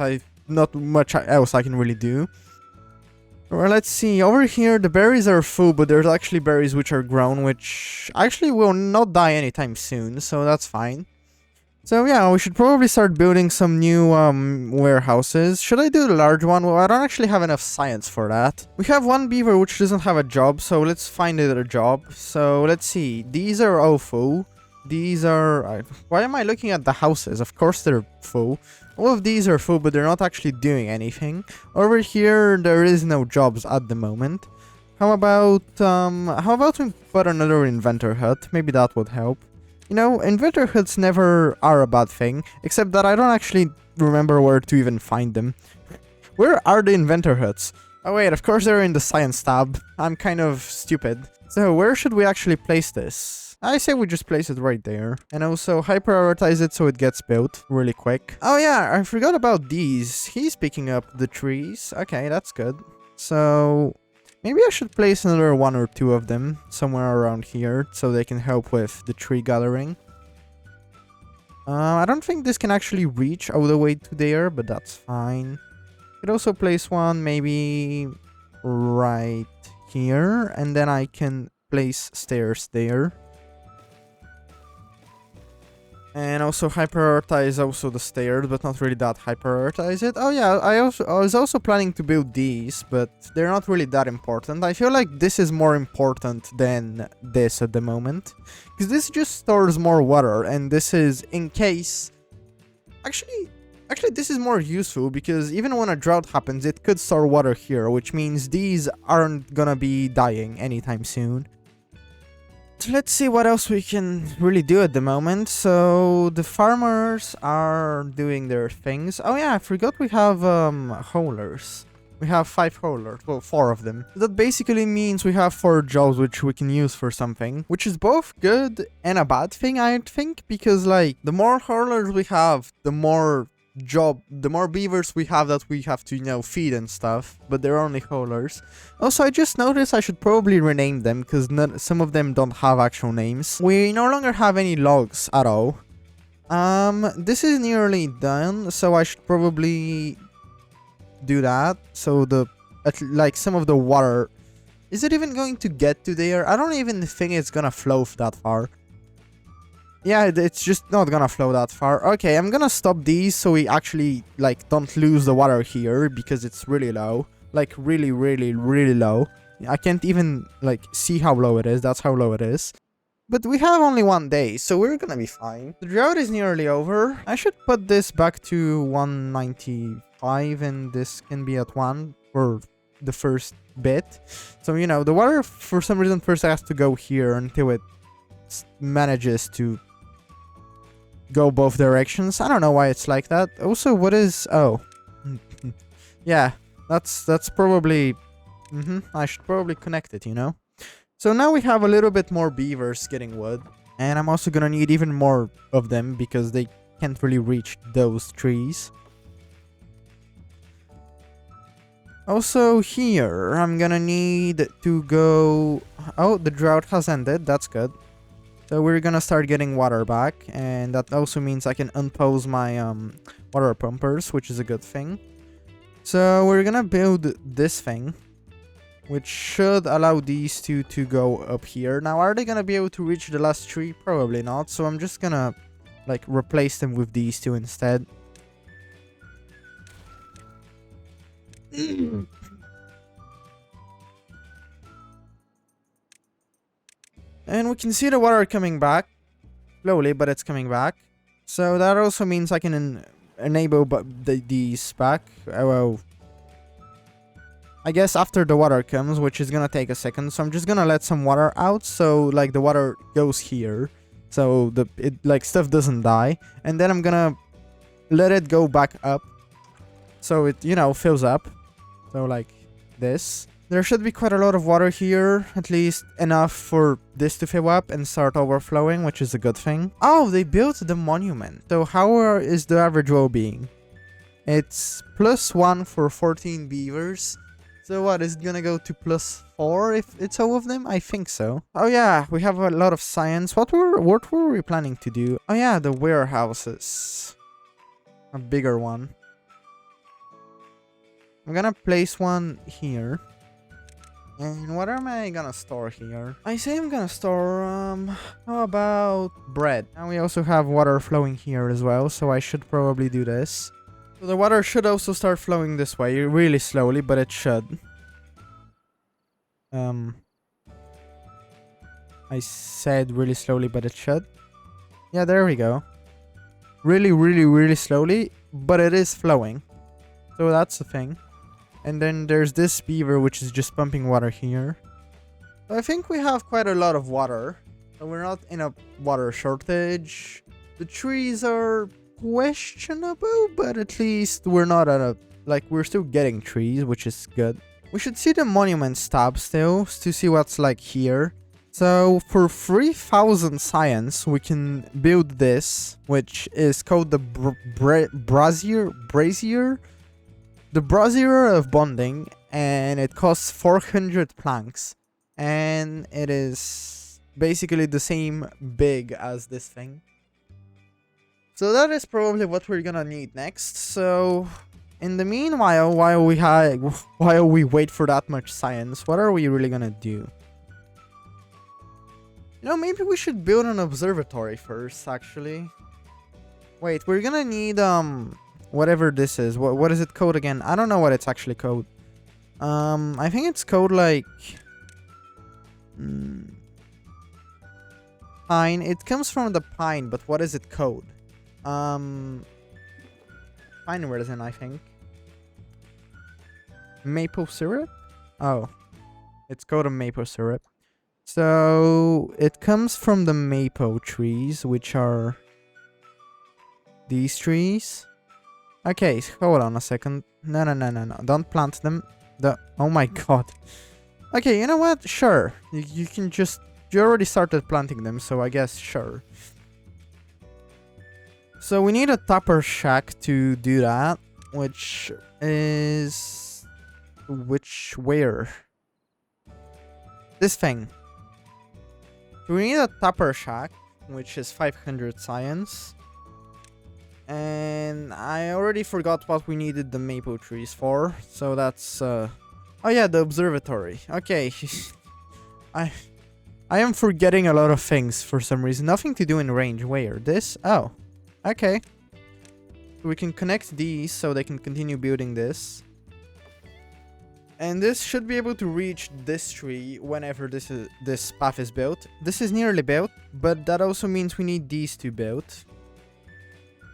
Speaker 1: not much else I can really do. Well, let's see, over here the berries are full, but there's actually berries which are grown, which actually will not die anytime soon, so that's fine. So yeah, we should probably start building some new warehouses. Should I do the large one? Well, I don't actually have enough science for that. We have one beaver which doesn't have a job, so let's find it a job. So let's see, these are all full. These are... why am I looking at the houses? Of course they're full. All of these are full, but they're not actually doing anything. Over here, there is no jobs at the moment. How about we put another inventor hut? Maybe that would help. You know, inventor huts never are a bad thing, except that I don't actually remember where to even find them. Where are the inventor huts? Oh wait, of course they're in the science tab. I'm kind of stupid. So where should we actually place this? I say we just place it right there. And also high prioritize it so it gets built really quick. Oh yeah, I forgot about these. He's picking up the trees. Okay, that's good. So maybe I should place another one or two of them somewhere around here so they can help with the tree gathering. I don't think this can actually reach all the way to there, but that's fine. Could also place one maybe right here, and then I can place stairs there. And also high prioritize also the stairs, but not really that high prioritize it. Oh yeah, I was also planning to build these, but they're not really that important. I feel like this is more important than this at the moment, because this just stores more water, and this is in case... Actually, this is more useful, because even when a drought happens, it could store water here, which means these aren't gonna be dying anytime soon. So let's see what else we can really do at the moment. So the farmers are doing their things. Oh yeah, I forgot we have haulers. We have 5 haulers, well 4 of them. That basically means we have 4 jobs which we can use for something, which is both good and a bad thing, I think, because like the more haulers we have, the more beavers we have that we have to, you know, feed and stuff, but they're only haulers. Also, I just noticed I should probably rename them, because some of them don't have actual names. We no longer have any logs at all. This is nearly done, so I should probably do that. So like some of the water, is it even going to get to there? I don't even think it's gonna flow that far. Yeah, it's just not gonna flow that far. Okay, I'm gonna stop these so we actually, like, don't lose the water here, because it's really low. Like, really, really, really low. I can't even, like, see how low it is. That's how low it is. But we have only 1 day, so we're gonna be fine. The drought is nearly over. I should put this back to 195, and this can be at 1 for the first bit. So, you know, the water, for some reason, first has to go here until it manages to go both directions. I don't know why it's like that. Also, what is... oh. Yeah, that's probably... I should probably connect it, you know? So now we have a little bit more beavers getting wood. And I'm also gonna need even more of them, because they can't really reach those trees. Also here, I'm gonna need to go... oh, the drought has ended. That's good. So we're gonna start getting water back, and that also means I can unpause my water pumpers, which is a good thing. So we're gonna build this thing, which should allow these two to go up here. Now, are they gonna be able to reach the last tree? Probably not. So I'm just gonna, like, replace them with these two instead. And we can see the water coming back. Slowly, but it's coming back. So that also means I can enable these back. Well, I guess after the water comes, which is gonna take a second. So I'm just gonna let some water out, so like the water goes here, so like stuff doesn't die. And then I'm gonna let it go back up, so it, you know, fills up. So like this. There should be quite a lot of water here, at least enough for this to fill up and start overflowing, which is a good thing. Oh, they built the monument. So how is the average well-being? It's +1 for 14 beavers. So what, is it gonna go to +4 if it's all of them? I think so. Oh yeah, we have a lot of science. What were we planning to do? Oh yeah, the warehouses. A bigger one. I'm gonna place one here. And what am I gonna store here? I say I'm gonna store, how about bread? And we also have water flowing here as well, so I should probably do this. So the water should also start flowing this way, really slowly, but it should. I said really slowly, but it should. Yeah, there we go. Really, really, really slowly, but it is flowing. So that's the thing. And then there's this beaver, which is just pumping water here. So I think we have quite a lot of water. So we're not in a water shortage. The trees are questionable, but at least we're not at a... Like, we're still getting trees, which is good. We should see the monument tab still, to see what's like here. So for 3,000 science, we can build this, which is called the brazier. The brazier of bonding, and it costs 400 planks, and it is basically the same big as this thing. So that is probably what we're gonna need next. So in the meanwhile, while we wait for that much science, what are we really gonna do? You know, maybe we should build an observatory first, actually. Wait, we're gonna need whatever this is. What is it called again? I don't know what it's actually called. I think it's called like pine. It comes from the pine, but what is it called? Pine resin, I think. Maple syrup? Oh, it's called a maple syrup. So it comes from the maple trees, which are these trees. Okay, hold on a second. No. Don't plant them. Oh my god. Okay, you know what? Sure. You can just... You already started planting them, so I guess sure. So we need a topper shack to do that, which is... Where? This thing. So we need a topper shack, which is 500 science. And I already forgot what we needed the maple trees for. So that's... Oh yeah, the observatory. Okay. I am forgetting a lot of things for some reason. Nothing to do in range. Where? This? Oh. Okay. We can connect these so they can continue building this. And this should be able to reach this tree whenever this path is built. This is nearly built, but that also means we need these two built.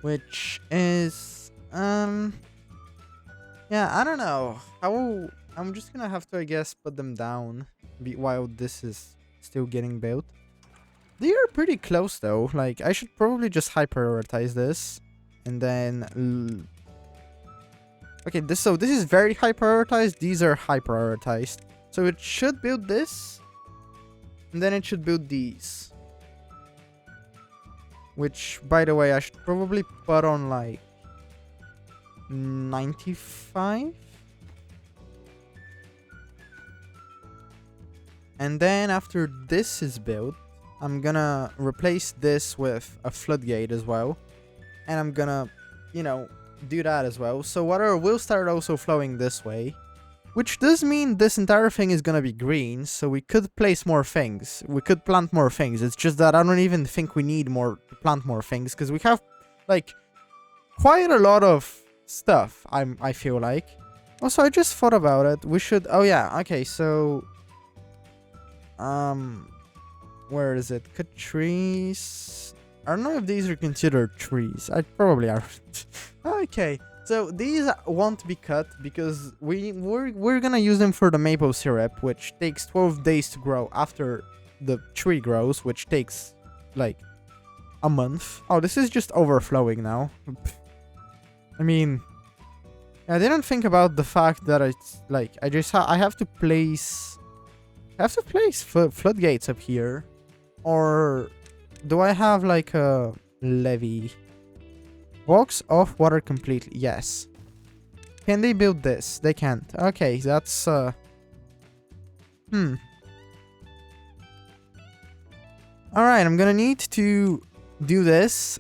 Speaker 1: Which is... Yeah, I don't know. I'm just gonna have to, I guess, put them down while this is still getting built. They are pretty close, though. Like, I should probably just high prioritize this. And then... Okay, this is very high prioritized. These are high prioritized. So it should build this. And then it should build these. Which, by the way, I should probably put on like 95. And then after this is built, I'm gonna replace this with a floodgate as well. And I'm gonna, you know, do that as well. So water will start also flowing this way, which does mean this entire thing is gonna be green, so we could place more things. We could plant more things. It's just that I don't even think we need more to plant more things, because we have, like, quite a lot of stuff, I feel like. Also, I just thought about it. We should... Oh, yeah. Okay, so... Where is it? Cut trees... I don't know if these are considered trees. I probably are. Okay, so these won't be cut because we're gonna use them for the maple syrup, which takes 12 days to grow after the tree grows, which takes like a month. Oh, this is just overflowing now. I mean, I didn't think about the fact that it's like I have to place floodgates up here, or do I have like a levee? Walks off water completely. Yes. Can they build this? They can't. Okay, that's Alright, I'm gonna need to do this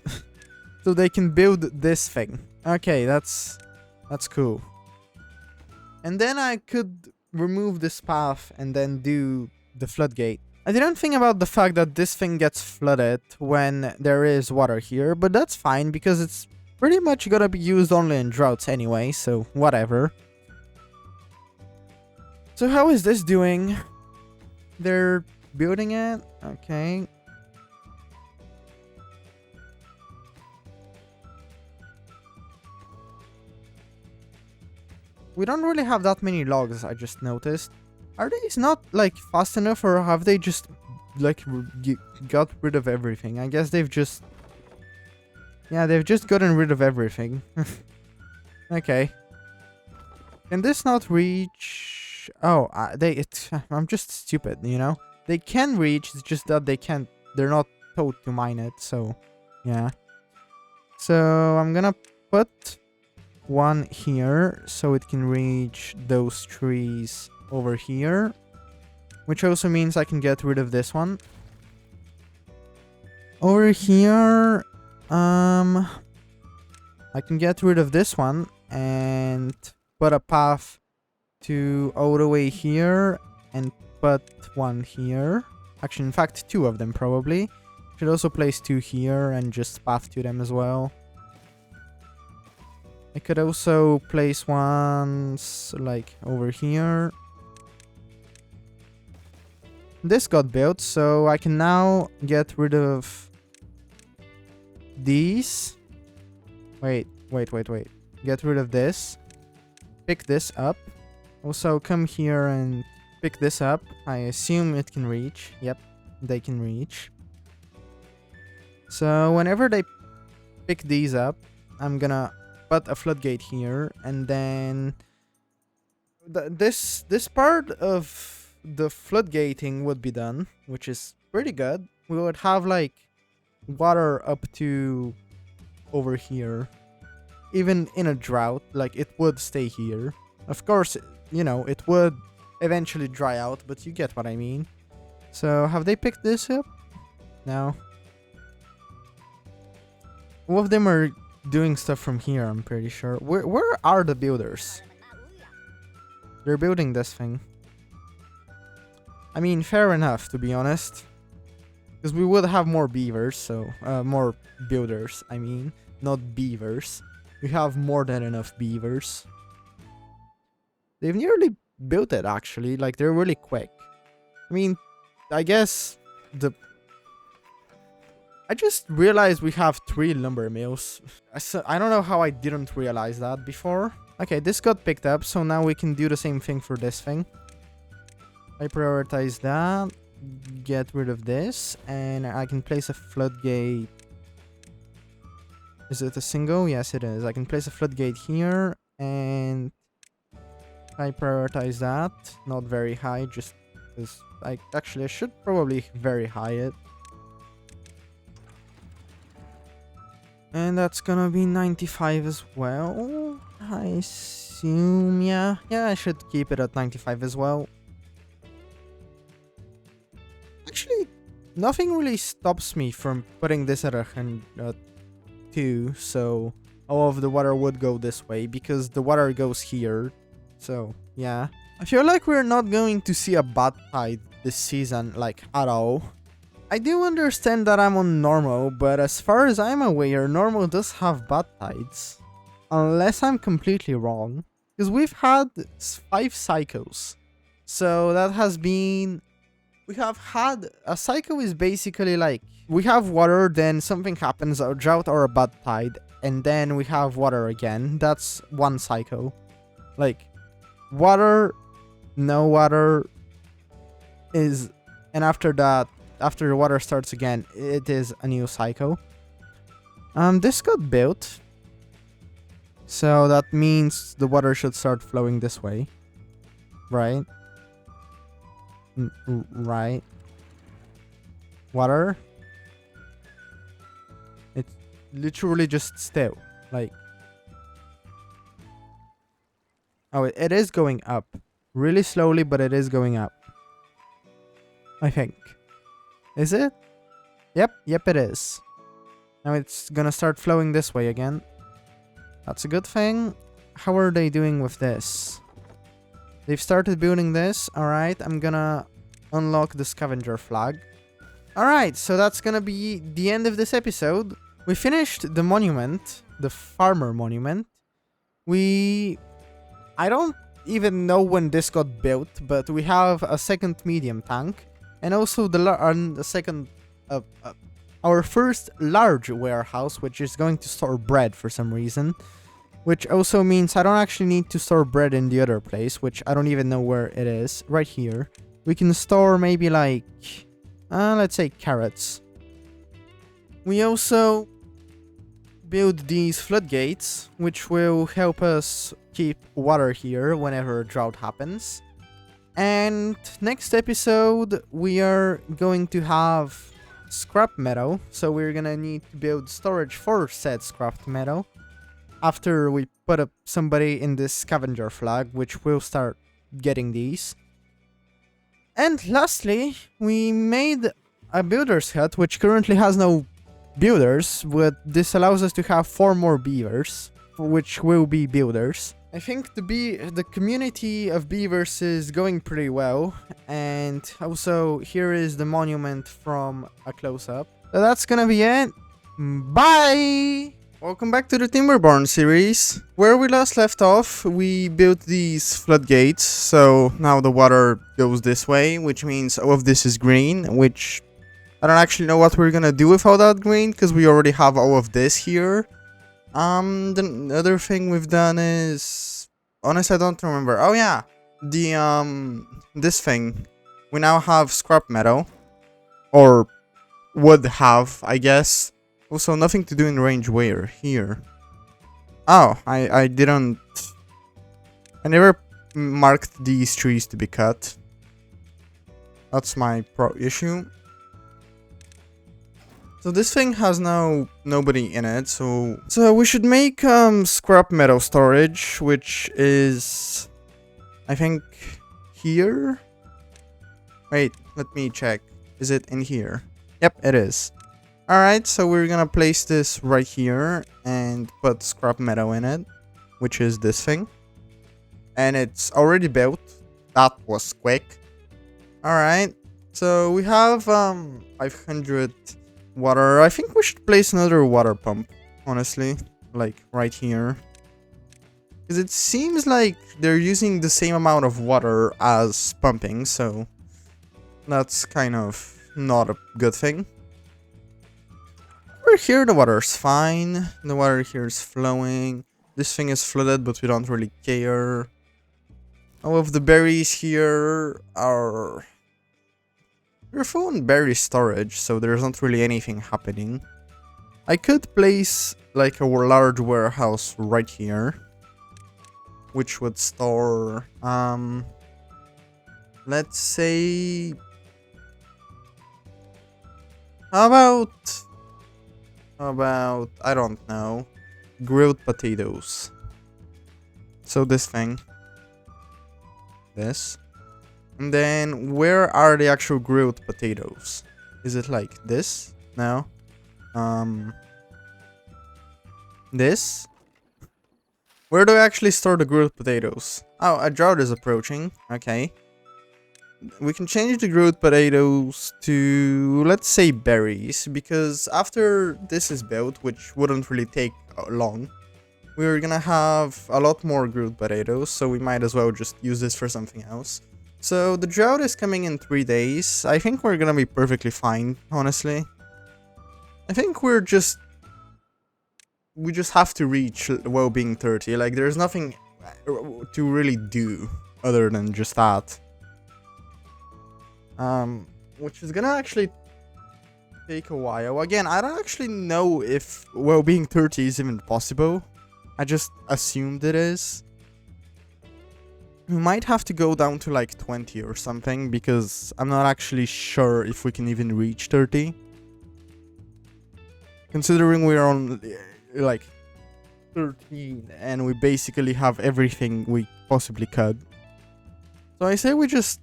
Speaker 1: so they can build this thing. Okay, that's cool. And then I could remove this path and then do the floodgate. I didn't think about the fact that this thing gets flooded when there is water here, but that's fine because it's pretty much gonna be used only in droughts anyway, so whatever. So how is this doing? They're building it? Okay. We don't really have that many logs, I just noticed. Are these not, like, fast enough, or have they just, like, got rid of everything? I guess they've just... Yeah, they've just gotten rid of everything. Okay. Can this not reach... Oh, I'm just stupid, you know? They can reach, it's just that they can't... They're not taught to mine it, so... Yeah. So, I'm gonna put one here, so it can reach those trees over here, which also means I can get rid of this one. Over here, I can get rid of this one and put a path to all the way here and put one here. Actually, in fact, two of them probably. Should also place two here and just path to them as well. I could also place ones like over here. This got built, so I can now get rid of these. Wait. Get rid of this. Pick this up. Also come here and pick this up. I assume it can reach. Yep, they can reach. So whenever they pick these up, I'm gonna put a floodgate here, and then this part of the floodgating would be done, which is pretty good. We would have like water up to over here. Even in a drought, like it would stay here. Of course, you know, it would eventually dry out, but you get what I mean. So have they picked this up? No. All of them are doing stuff from here, I'm pretty sure. Where are the builders? They're building this thing. I mean, fair enough, to be honest. Because we would have more beavers, so... more builders, I mean. Not beavers. We have more than enough beavers. They've nearly built it, actually. Like, they're really quick. I mean, I guess the... I just realized we have 3 lumber mills. I don't know how I didn't realize that before. Okay, this got picked up, so now we can do the same thing for this thing. I prioritize that. Get rid of this. And I can place a floodgate. Is it a single? Yes, it is. I can place a floodgate here. And I prioritize that. Not very high, just because I should probably very high it. And that's gonna be 95 as well. I assume, yeah. Yeah, I should keep it at 95 as well. Actually, nothing really stops me from putting this at 2, so all of the water would go this way because the water goes here. So, yeah. I feel like we're not going to see a bad tide this season, like, at all. I do understand that I'm on normal, but as far as I'm aware, normal does have bad tides. Unless I'm completely wrong. Because we've had 5 cycles. So that has been... We have had... A cycle is basically like... We have water, then something happens, a drought or a bad tide. And then we have water again. That's one cycle. Like, water, no water is... And after that, after the water starts again, it is a new cycle. This got built. So that means the water should start flowing this way. Right? Right. Water. It's literally just still. Like. Oh, it is going up. Really slowly, but it is going up. I think. Is it? Yep, it is. Now it's gonna start flowing this way again. That's a good thing. How are they doing with this? They've started building this. Alright, I'm gonna unlock the scavenger flag. Alright, so that's gonna be the end of this episode. We finished the monument, the farmer monument. I don't even know when this got built, but we have a second medium tank. And also our first large warehouse, which is going to store bread for some reason. Which also means I don't actually need to store bread in the other place, which I don't even know where it is. Right here. We can store maybe like, let's say carrots. We also build these floodgates, which will help us keep water here whenever a drought happens. And next episode, we are going to have scrap metal. So we're gonna need to build storage for said scrap metal. After we put up somebody in this scavenger flag, which will start getting these. And lastly, we made a builder's hut, which currently has no builders, but this allows us to have 4 more beavers, which will be builders. I think the community of beavers is going pretty well, and also here is the monument from a close-up. So that's gonna be it. Bye! Welcome back to the Timberborn series. Where we last left off, we built these floodgates, so now the water goes this way, which means all of this is green, which I don't actually know what we're gonna do with all that green, because we already have all of this here. The other thing we've done is... Honestly, I don't remember. Oh yeah, this thing. We now have scrap metal. Or would have, I guess. Also, nothing to do in range where? Here. Oh, I didn't... I never marked these trees to be cut. That's my issue. So this thing has now nobody in it, so we should make scrap metal storage, which is, I think, here? Wait, let me check. Is it in here? Yep, it is. Alright, so we're gonna place this right here and put scrap metal in it, which is this thing. And it's already built. That was quick. Alright, so we have 500 water. I think we should place another water pump, honestly, like right here. Because it seems like they're using the same amount of water as pumping, so that's kind of not a good thing. Over here, the water's fine. The water here is flowing. This thing is flooded, but we don't really care. All of the berries here are... They're full on berry storage, so there's not really anything happening. I could place like a large warehouse right here, which would store, let's say... How about, I don't know, grilled potatoes. So this thing. This. And then, where are the actual grilled potatoes? Is it like this? No. This? Where do I actually store the grilled potatoes? Oh, a drought is approaching. Okay. We can change the grilled potatoes to, let's say, berries, because after this is built, which wouldn't really take long, we're gonna have a lot more grilled potatoes, so we might as well just use this for something else. So the drought is coming in 3 days. I think we're gonna be perfectly fine, honestly. I think we just have to reach well-being 30. Like, there's nothing to really do other than just that. Which is gonna actually take a while. Again, I don't actually know if well-being 30 is even possible. I just assumed it is. We might have to go down to like 20 or something, because I'm not actually sure if we can even reach 30. Considering we're on like 13 and we basically have everything we possibly could. So I say we just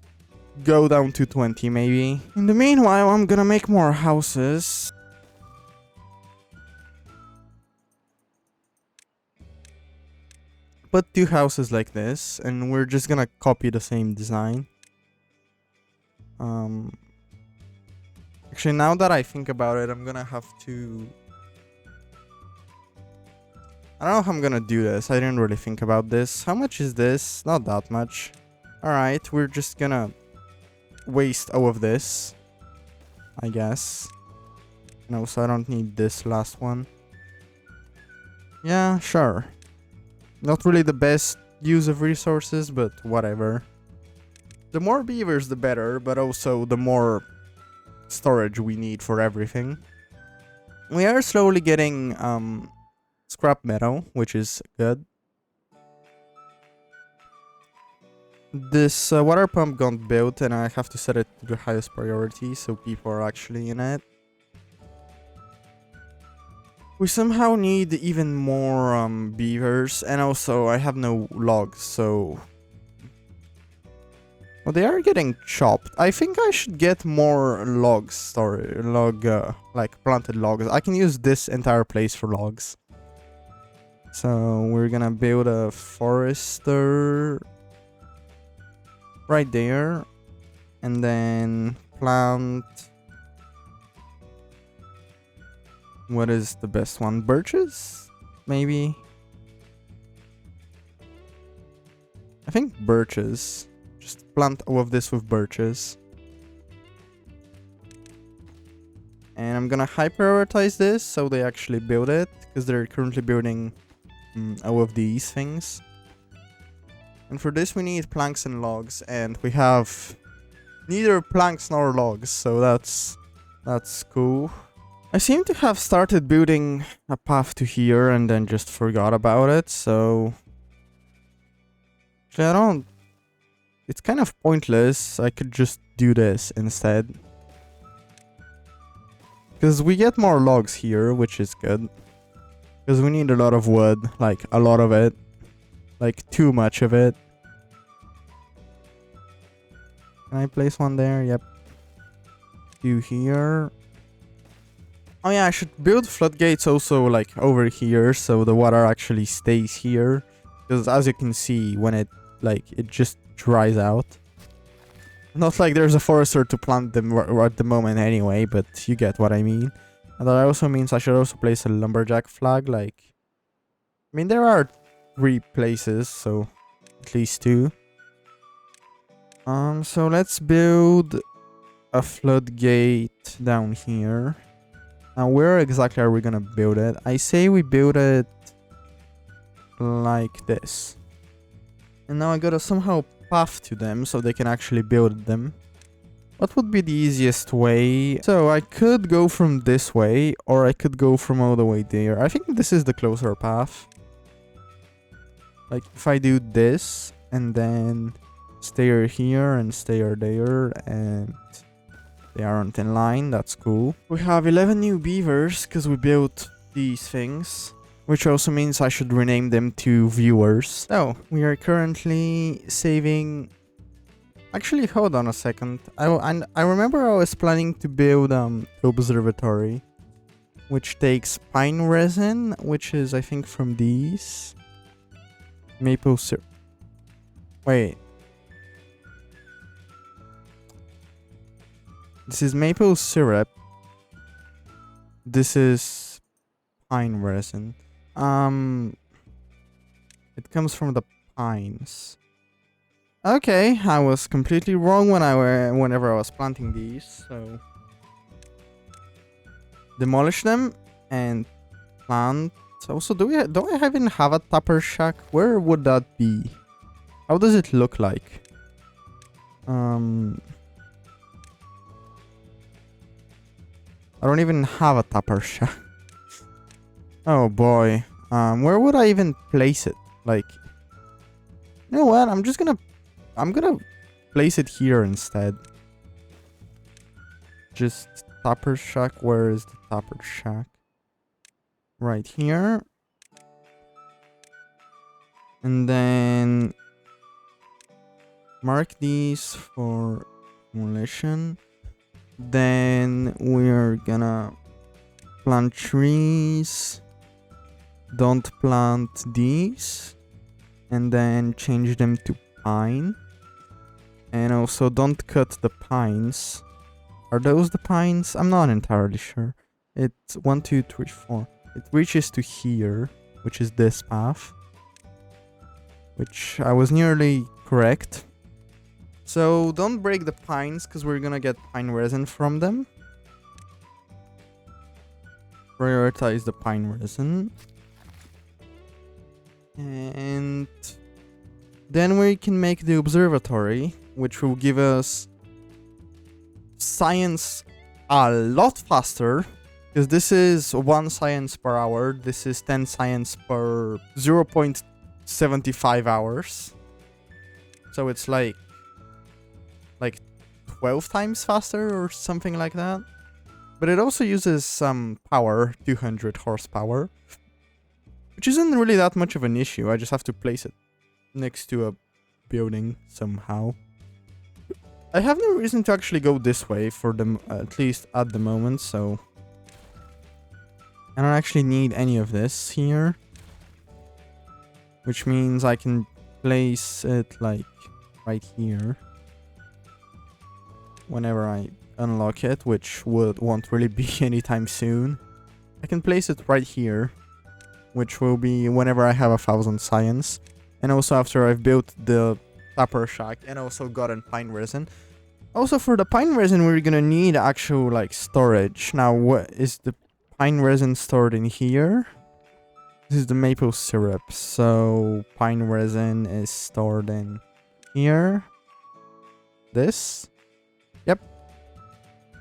Speaker 1: go down to 20 maybe. In the meanwhile, I'm gonna make more houses. Put 2 houses like this, and we're just gonna copy the same design. Actually, now that I think about it, I'm gonna have to... I don't know how I'm gonna do this. I didn't really think about this. How much is this? Not that much. Alright, we're just gonna waste all of this, I guess. No, so I don't need this last one. Yeah, sure. Not really the best use of resources, but whatever. The more beavers, the better, but also the more storage we need for everything. We are slowly getting scrap metal, which is good. This water pump got built, and I have to set it to the highest priority, so people are actually in it. We somehow need even more beavers, and also I have no logs, so... Well, they are getting chopped. I think I should get more logs, like planted logs. I can use this entire place for logs. So we're gonna build a forester right there, and then plant... What is the best one? Birches? Maybe? I think birches. Just plant all of this with birches. And I'm gonna high prioritize this so they actually build it, because they're currently building all of these things. And for this we need planks and logs, and we have neither planks nor logs, so that's cool. I seem to have started building a path to here and then just forgot about it, so... Actually, I don't... It's kind of pointless. I could just do this instead. Because we get more logs here, which is good. Because we need a lot of wood, like a lot of it. Like too much of it. Can I place one there? Yep. 2 here. Oh yeah, I should build floodgates also like over here, so the water actually stays here. Because as you can see, when it just dries out. Not like there's a forester to plant them at the moment anyway, but you get what I mean. And that also means I should also place a lumberjack flag, like... I mean, there are 3 places, so at least 2. So let's build a floodgate down here. Now, where exactly are we gonna build it? I say we build it like this. And now I gotta somehow path to them so they can actually build them. What would be the easiest way? So I could go from this way, or I could go from all the way there. I think this is the closer path. Like, if I do this, and then stair here and stair there, and they aren't in line, that's cool. We have 11 new beavers, because we built these things. Which also means I should rename them to viewers. So, we are currently saving... Actually, hold on a second. I remember I was planning to build an observatory. Which takes pine resin, which is, I think, from these. Maple syrup. Wait. This is maple syrup. This is pine resin. It comes from the pines. Okay, I was completely wrong whenever I was planting these, so demolish them and plant. Also, do I even have a tupper shack? Where would that be? How does it look like? I don't even have a tupper shack. Oh boy. Where would I even place it? Like, you know what? I'm gonna place it here instead. Just tupper shack. Where is the tupper shack? Right here. And then mark these for demolition. Then we're gonna plant trees. Don't plant these. And then change them to pine. And also don't cut the pines. Are those the pines? I'm not entirely sure. It's 1, 2, 3, 4. It reaches to here, which is this path. Which I was nearly correct. So don't break the pines, because we're gonna get pine resin from them. Prioritize the pine resin. And then we can make the observatory, which will give us science a lot faster. Because this is 1 science per hour. This is 10 science per 0.75 hours. So it's like 12 times faster or something like that. But it also uses some power, 200 horsepower. Which isn't really that much of an issue. I just have to place it next to a building somehow. I have no reason to actually go this way for them, at least at the moment, so I don't actually need any of this here. Which means I can place it like right here. Whenever I unlock it, which won't really be anytime soon. I can place it right here. Which will be whenever I have 1,000 science. And also after I've built the tupper shack and also gotten pine resin. Also for the pine resin we're gonna need actual like storage. Now what is the pine resin stored in here? This is the maple syrup. So pine resin is stored in here. This. Yep.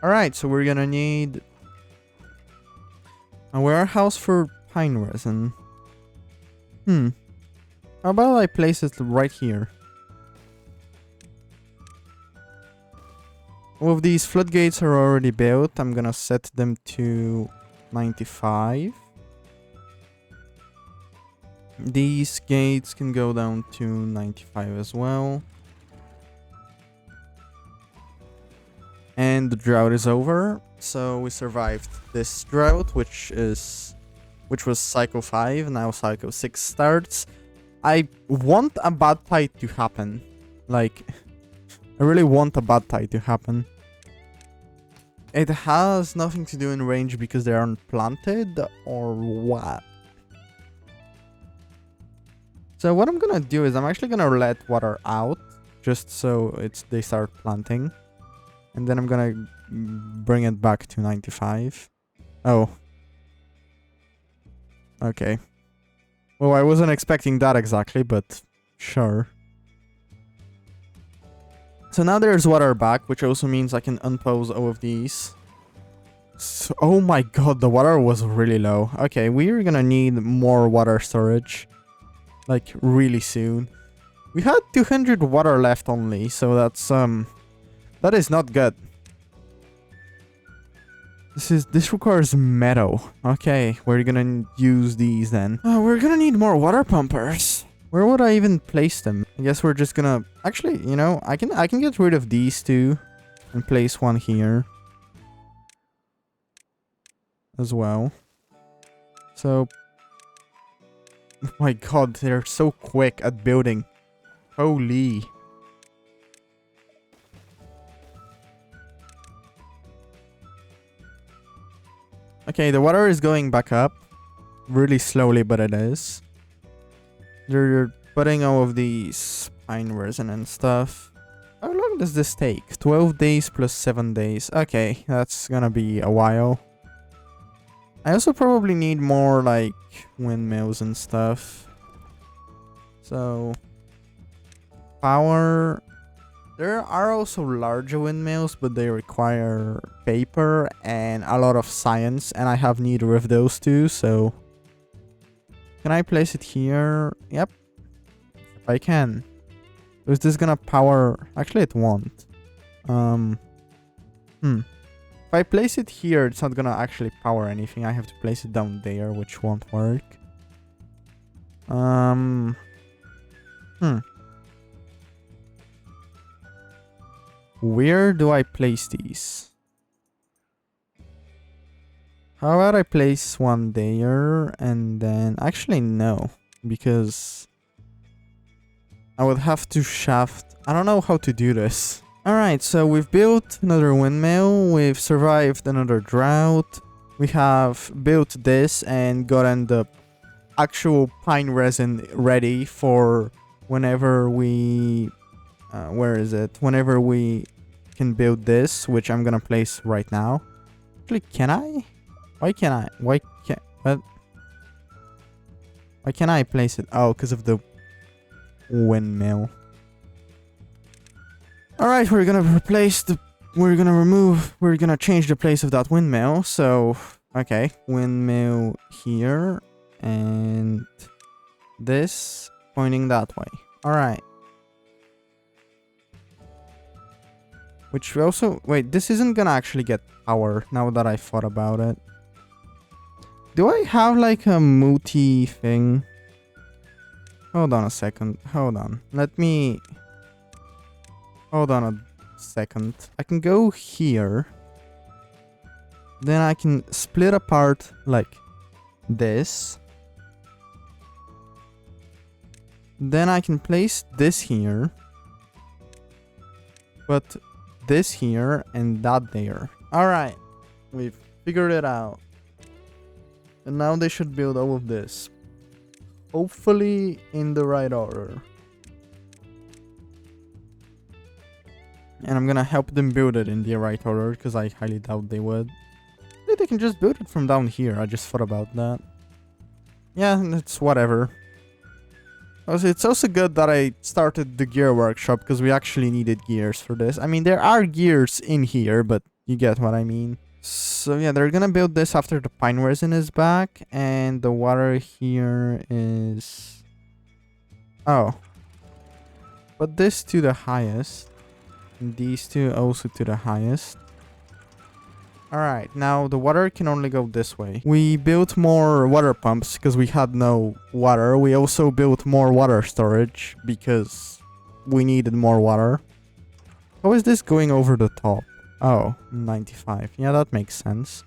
Speaker 1: Alright, so we're gonna need a warehouse for pine resin. How about I place it right here? All of these floodgates are already built. I'm gonna set them to 95. These gates can go down to 95 as well. And the drought is over. So we survived this drought, which was Cycle 5, now Cycle 6 starts. I want a bad tide to happen. Like, I really want a bad tide to happen. It has nothing to do in range because they aren't planted, or what? So what I'm gonna do is I'm actually gonna let water out, just so they start planting. And then I'm gonna bring it back to 95. Oh. Okay. Well, I wasn't expecting that exactly, but sure. So now there's water back, which also means I can unpause all of these. So, oh my god, the water was really low. Okay, we're gonna need more water storage. Like, really soon. We had 200 water left only, so that's, that is not good. This requires metal. Okay, we're gonna use these then. Oh, we're gonna need more water pumpers. Where would I even place them? I guess we're just gonna... Actually, you know, I can get rid of these two and place one here as well. So Oh my god, they're so quick at building. Holy. Okay, the water is going back up. Really slowly, but it is. They're putting all of these pine resin and stuff. How long does this take? 12 days plus 7 days. Okay, that's gonna be a while. I also probably need more, like, windmills and stuff. So... power... There are also larger windmills, but they require paper and a lot of science, and I have neither of those two, so... Can I place it here? Yep. I can. Is this gonna power... Actually, it won't. If I place it here, it's not gonna actually power anything. I have to place it down there, which won't work. Where do I place these? How about I place one there and then... Actually, no. Because... I would have to shaft... I don't know how to do this. Alright, so we've built another windmill. We've survived another drought. We have built this and gotten the actual pine resin ready for whenever we... where is it? Whenever we can build this, which I'm gonna place right now. Actually, can I? Why can't I? Why can't... What? Why can't I place it? Oh, because of the windmill. Alright, we're gonna replace the... We're gonna change the place of that windmill. So, okay. Windmill here. And this pointing that way. Alright. Which we also... Wait, this isn't gonna actually get power now that I thought about it. Do I have like a mooty thing? Hold on a second. Hold on. Let me... Hold on a second. I can go here. Then I can split apart like this. Then I can place this here. But this here and that there. Alright. We've figured it out. And now they should build all of this. Hopefully in the right order. And I'm gonna help them build it in the right order, because I highly doubt they would. Maybe they can just build it from down here. I just thought about that. Yeah, it's whatever. Also, it's also good that I started the gear workshop, because we actually needed gears for this. I mean, there are gears in here, but you get what I mean. So yeah, they're gonna build this after the pine resin is back, and the water here is... Oh. Put this to the highest. And these two also to the highest. Alright, now the water can only go this way. We built more water pumps because we had no water. We also built more water storage because we needed more water. How is this going over the top? Oh, 95. Yeah, that makes sense.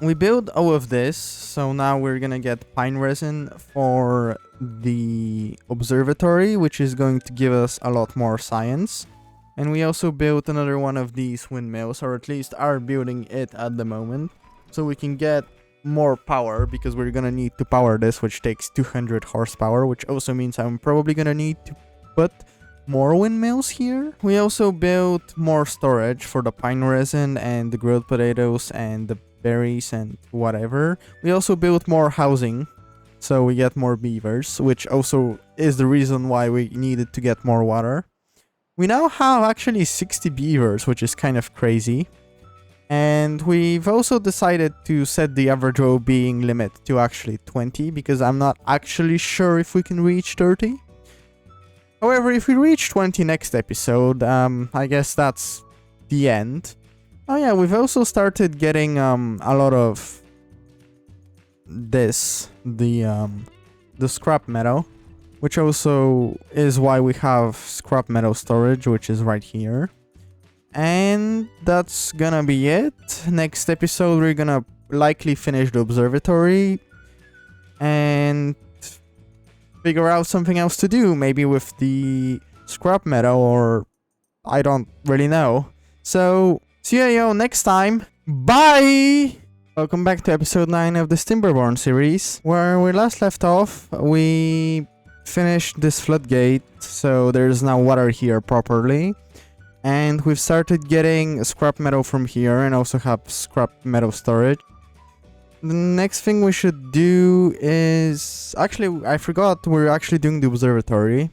Speaker 1: We built all of this, so now we're gonna get pine resin for the observatory, which is going to give us a lot more science. And we also built another one of these windmills, or at least are building it at the moment, so we can get more power, because we're gonna need to power this, which takes 200 horsepower, which also means I'm probably gonna need to put more windmills here. We also built more storage for the pine resin and the grilled potatoes and the berries and whatever. We also built more housing, so we get more beavers, which also is the reason why we needed to get more water. We now have actually 60 beavers, which is kind of crazy. And we've also decided to set the average well-being limit to actually 20, because I'm not actually sure if we can reach 30. However, if we reach 20 next episode, I guess that's the end. Oh yeah, we've also started getting a lot of this, the scrap metal, which also is why we have scrap metal storage, which is right here. And that's gonna be it. Next episode, we're gonna likely finish the observatory. and figure out something else to do, maybe with the scrap metal, or I don't really know. So, see you next time. Bye! Welcome back to episode 9 of this Timberborn series. Where we last left off, we finished this floodgate, so there's now water here properly. And we've started getting scrap metal from here, and also have scrap metal storage. The next thing we should do is... Actually, I forgot, we're actually doing the observatory.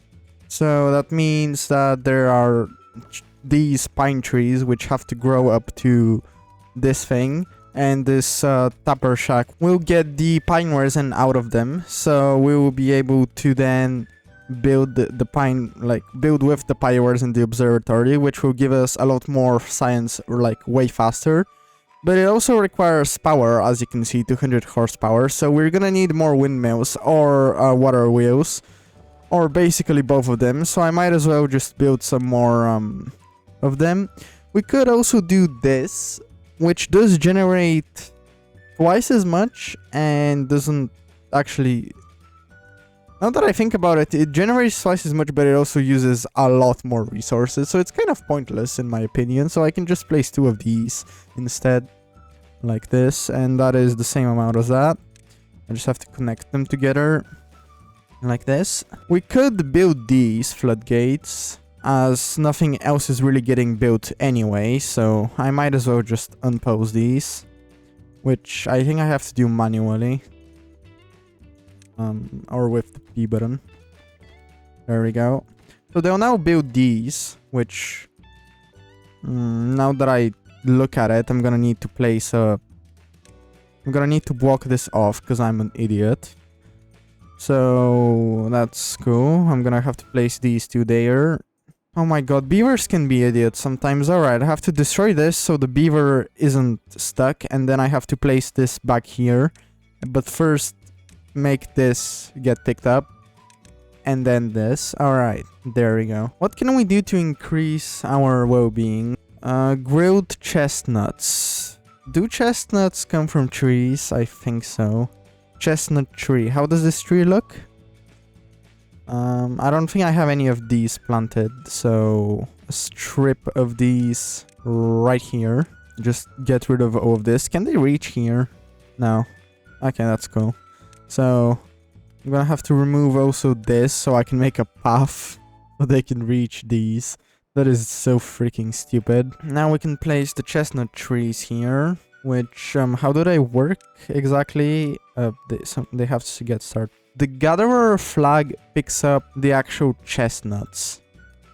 Speaker 1: So that means that there are these pine trees which have to grow up to this thing. And this tapper shack will get the pine resin out of them. So we will be able to then build the pine, like build with the pine resin the observatory, which will give us a lot more science, like way faster. But it also requires power, as you can see, 200 horsepower. So we're gonna need more windmills or water wheels, or basically both of them. So I might as well just build some more of them. We could also do this, which does generate twice as much and doesn't actually... Now that I think about it, it generates twice as much, but it also uses a lot more resources. So it's kind of pointless in my opinion. So I can just place 2 of these instead, like this. And that is the same amount as that. I just have to connect them together, like this. We could build these floodgates, as nothing else is really getting built anyway. So I might as well just unpause these, which I think I have to do manually. Or with the P button. There we go. So they'll now build these, which... now that I look at it, I'm gonna need to place a... I'm gonna need to block this off, because I'm an idiot. So that's cool. I'm gonna have to place these 2 there. Oh my god, beavers can be idiots sometimes. Alright, I have to destroy this so the beaver isn't stuck, and then I have to place this back here. But first, make this get picked up, and then this. Alright, there we go. What can we do to increase our well-being? Grilled chestnuts. Do chestnuts come from trees? I think so. Chestnut tree. How does this tree look? I don't think I have any of these planted, so a strip of these right here. Just get rid of all of this. Can they reach here? No. Okay, that's cool. So, I'm gonna have to remove also this so I can make a path so they can reach these. That is so freaking stupid. Now we can place the chestnut trees here, which, how do they work exactly? They have to get started. The gatherer flag picks up the actual chestnuts,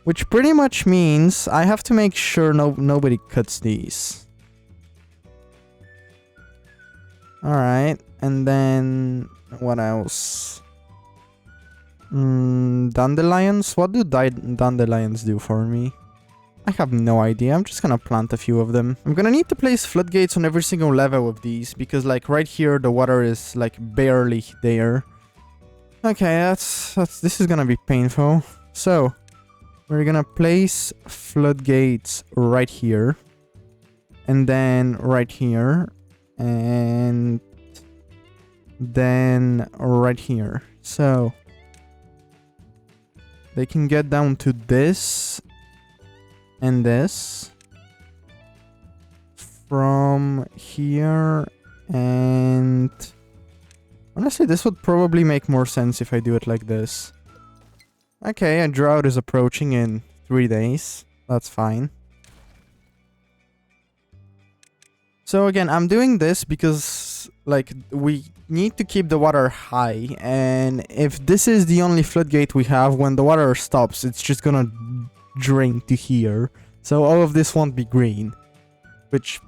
Speaker 1: which pretty much means I have to make sure nobody cuts these. Alright, and then... what else? Dandelions? What do dandelions do for me? I have no idea. I'm just gonna plant a few of them. I'm gonna need to place floodgates on every single level of these, because like right here the water is like barely there. Okay, this is gonna be painful. So, we're gonna place floodgates right here. And then right here. And then right here. So, they can get down to this and this from here, and honestly this would probably make more sense if I do it like this. Okay, a drought is approaching in 3 days. That's fine. So again, I'm doing this because like we need to keep the water high, and if this is the only floodgate we have, when the water stops, it's just gonna drain to here. So all of this won't be green, which,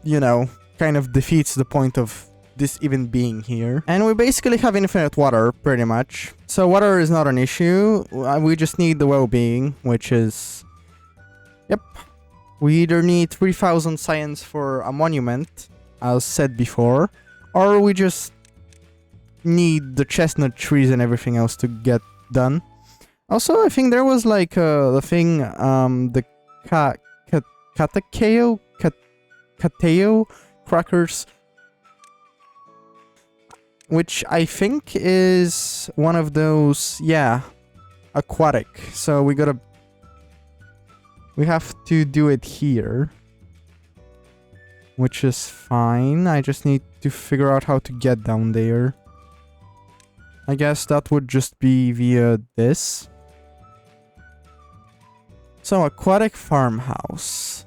Speaker 1: you know, kind of defeats the point of this even being here. And we basically have infinite water, pretty much. So water is not an issue. We just need the well-being, which is... Yep. We either need 3000 science for a monument, as said before, or we just need the chestnut trees and everything else to get done. Also, I think there was like the thing, the 𝗧𝗴𝗀𝗀𝗀𝗃 crackers. which I think is one of those, yeah, aquatic. So we have to do it here, which is fine. I just need to figure out how to get down there. I guess that would just be via this. So, aquatic farmhouse.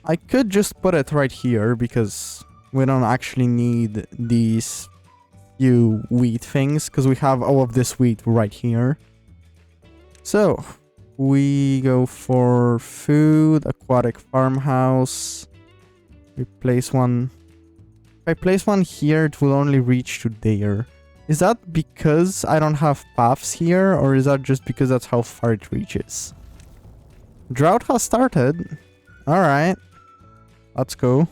Speaker 1: I could just put it right here because we don't actually need these few wheat things because we have all of this wheat right here. So, we go for food, aquatic farmhouse. We place one. If I place one here, it will only reach to there. Is that because I don't have paths here, or is that just because that's how far it reaches? Drought has started. Alright. Let's go.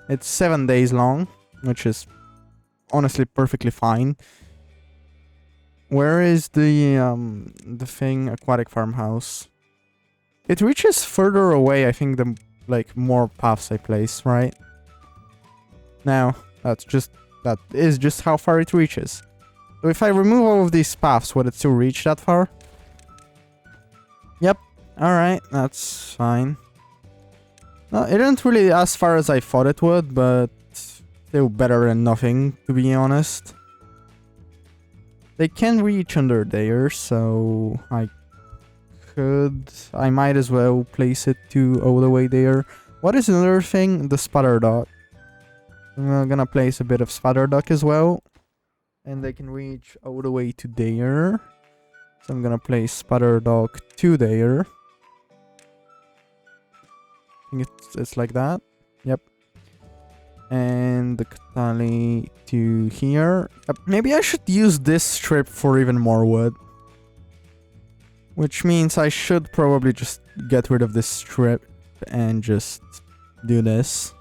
Speaker 1: It's 7 days long, which is honestly perfectly fine. Where is the thing? Aquatic farmhouse. It reaches further away, I think, the like more paths I place, right? Now, that is just how far it reaches. So if I remove all of these paths, would it still reach that far? Yep. Alright, that's fine. No, it isn't really as far as I thought it would, but still better than nothing, to be honest. They can reach under there, so I might as well place it all the way there. What is another thing? The 𝗧𝗴𝗀𝗀𝗿𝗯𝗲. I'm gonna place a bit of 𝗧𝗴𝗀𝗀𝗀𝗃 as well. And they can reach all the way to there. So I'm gonna place 𝗧𝗴𝗀𝗀𝗀𝗃 to there. I think it's like that. Yep. And the 𝗧𝗴𝗀𝗀𝗀𝗃 to here. Yep. Maybe I should use this strip for even more wood. Which means I should probably just get rid of this strip and just do this.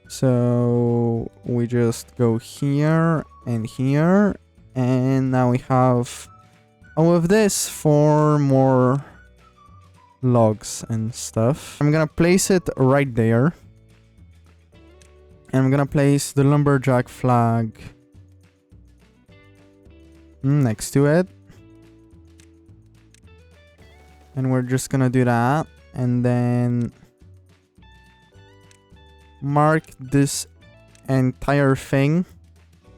Speaker 1: So we just go here, and now we have all of this for more logs and stuff. I'm gonna place it right there. And I'm gonna place the lumberjack flag next to it. And we're just gonna do that. And then mark this entire thing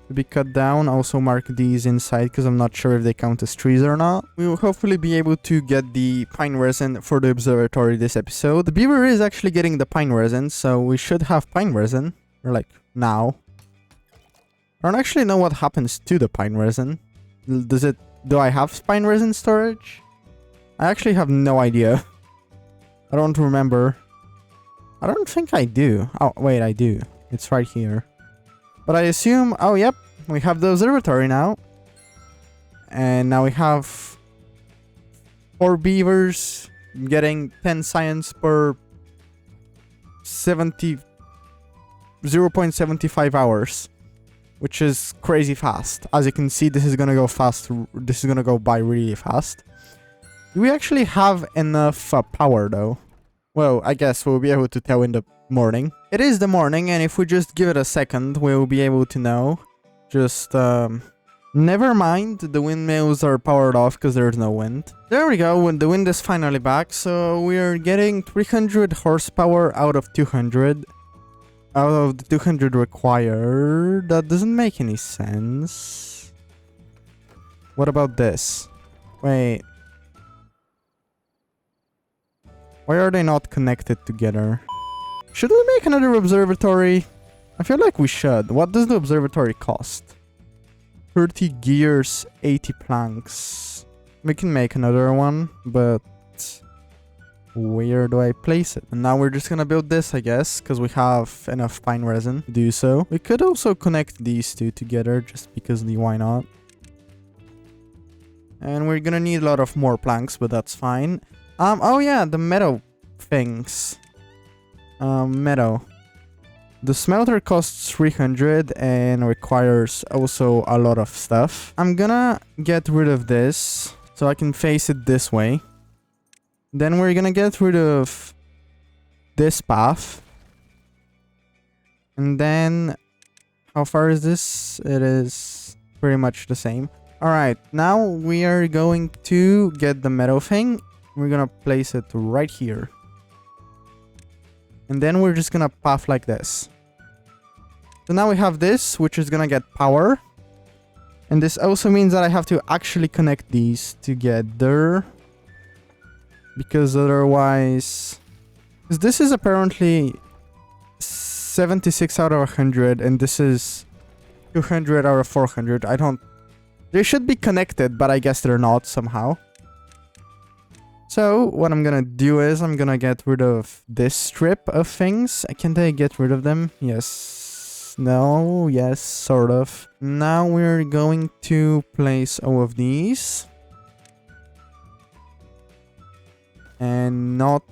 Speaker 1: to be cut down. Also mark these inside because I'm not sure if they count as trees or not. We will hopefully be able to get the pine resin for the observatory this episode. The beaver is actually getting the pine resin, so we should have pine resin. Or like now. I don't actually know what happens to the pine resin. Do I have pine resin storage? I actually have no idea. I don't remember. I don't think I do. Oh, wait, I do. It's right here. But I assume... Oh, yep. We have the observatory now. And now we have 4 beavers getting 10 science per 0.75 hours. Which is crazy fast. As you can see, this is gonna go fast. This is gonna go by really fast. Do we actually have enough power, though? Well, I guess we'll be able to tell in the morning. It is the morning, and if we just give it a second, we'll be able to know. Just, never mind, the windmills are powered off because there's no wind. There we go, when the wind is finally back, so we're getting 300 horsepower out of 200. Out of the 200 required. That doesn't make any sense. What about this? Wait. Why are they not connected together? Should we make another observatory? I feel like we should. What does the observatory cost? 30 gears, 80 planks. We can make another one, but where do I place it? And now we're just gonna build this, I guess, because we have enough pine resin to do so. We could also connect these two together, just because why not? And we're gonna need a lot of more planks, but that's fine. Oh yeah, the meadow things. Meadow. The smelter costs 300 and requires also a lot of stuff. I'm gonna get rid of this so I can face it this way. Then we're gonna get rid of this path. And then, how far is this? It is pretty much the same. Alright, now we are going to get the meadow thing. We're gonna place it right here. And then we're just gonna path like this. So now we have this, which is gonna get power. And this also means that I have to actually connect these together. Because otherwise... Because this is apparently 76 out of 100, and this is 200 out of 400. I don't... They should be connected, but I guess they're not somehow. So, what I'm gonna do is I'm gonna get rid of this strip of things. Can I get rid of them? Yes. No. Yes, sort of. Now we're going to place all of these. And not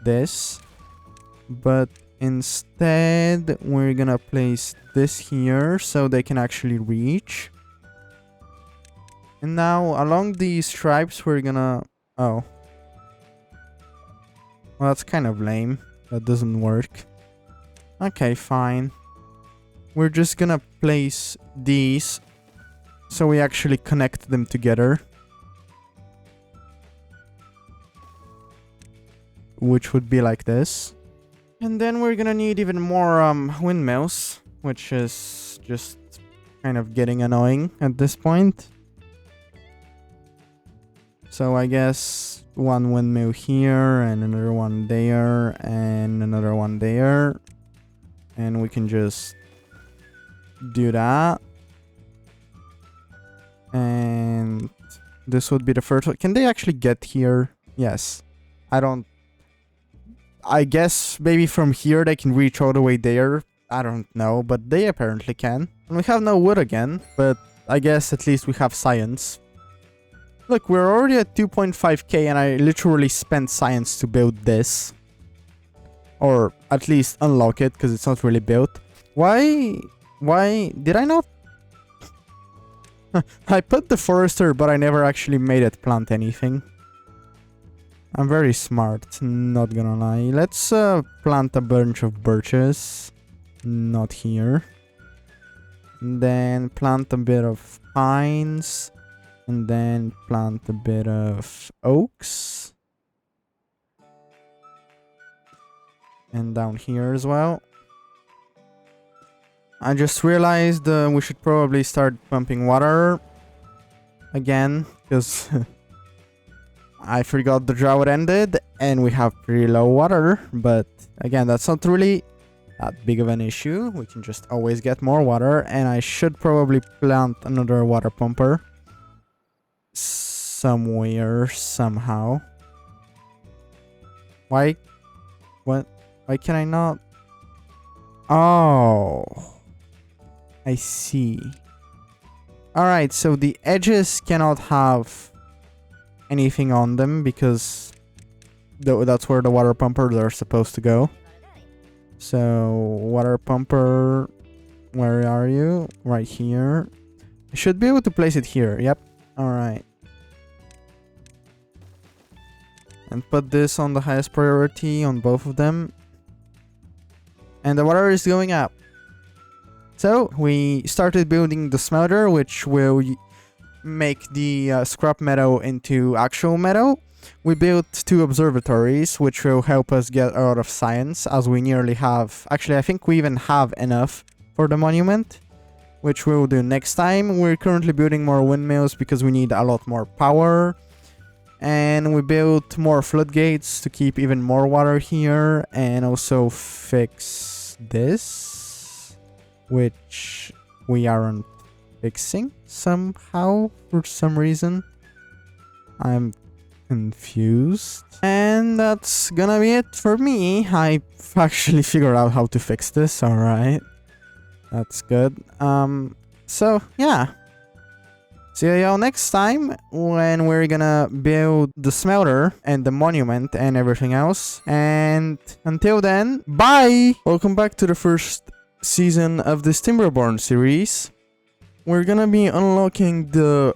Speaker 1: this. But instead, we're gonna place this here so they can actually reach. And now, along these stripes, we're gonna... Oh. Well, that's kind of lame. That doesn't work. Okay, fine. We're just gonna place these so we actually connect them together. Which would be like this. And then we're gonna need even more windmills, which is just kind of getting annoying at this point. So I guess one windmill here and another one there and another one there. And we can just do that. And this would be the first one. Can they actually get here? Yes. I guess maybe from here they can reach all the way there. I don't know, but they apparently can. And we have no wood again, but I guess at least we have science. Look, we're already at 2.5k and I literally spent science to build this. Or at least unlock it, because it's not really built. Why did I not? I put the forester, but I never actually made it plant anything. I'm very smart, not gonna lie. Let's plant a bunch of birches. Not here. And then plant a bit of pines. And then plant a bit of oaks. And down here as well. I just realized we should probably start pumping water again, because I forgot the drought ended and we have pretty low water. But again, that's not really that big of an issue. We can just always get more water, and I should probably plant another water pumper somewhere, somehow. Why? What? Why can I not? Oh, I see. Alright, so the edges cannot have anything on them because that's where the water pumpers are supposed to go. So, water pumper, where are you? Right here. I should be able to place it here. Yep. Alright. And put this on the highest priority on both of them. And the water is going up. So, we started building the smelter, which will make the scrap meadow into actual meadow. We built 2 observatories, which will help us get a lot of science, as we nearly have... Actually, I think we even have enough for the monument, which we'll do next time. We're currently building more windmills because we need a lot more power. And we built more floodgates to keep even more water here, and also fix this, which we aren't fixing somehow for some reason. I'm confused. And that's gonna be it for me. I actually figured out how to fix this. Alright. That's good. So yeah. See y'all next time when we're gonna build the smelter and the monument and everything else. And until then, bye! Welcome back to the first season of this Timberborn series. We're gonna be unlocking the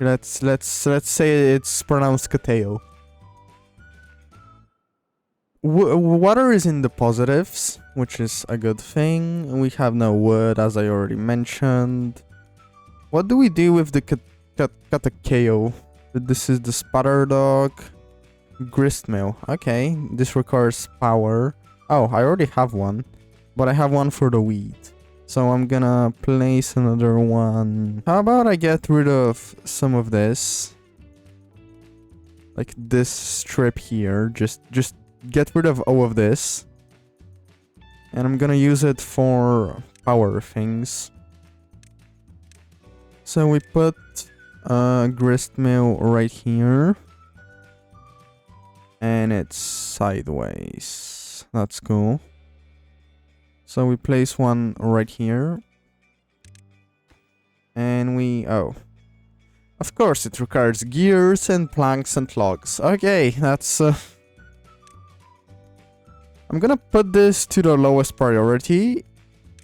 Speaker 1: Let's say it's pronounced 𝗬𝗀𝗀𝗀. Water is in the positives, which is a good thing. We have no wood, as I already mentioned. What do we do with the 𝗬𝗀𝗀𝗀𝗀? This is the spatter dog. Grist mill. Okay, this requires power. Oh, I already have one, but I have one for the wheat. So I'm gonna place another one. How about I get rid of some of this? Like this strip here. Just get rid of all of this. And I'm gonna use it for power things. So we put a grist mill right here. And it's sideways. That's cool. So we place one right here. And we... oh. Of course it requires gears and planks and logs. Okay, that's... I'm gonna put this to the lowest priority.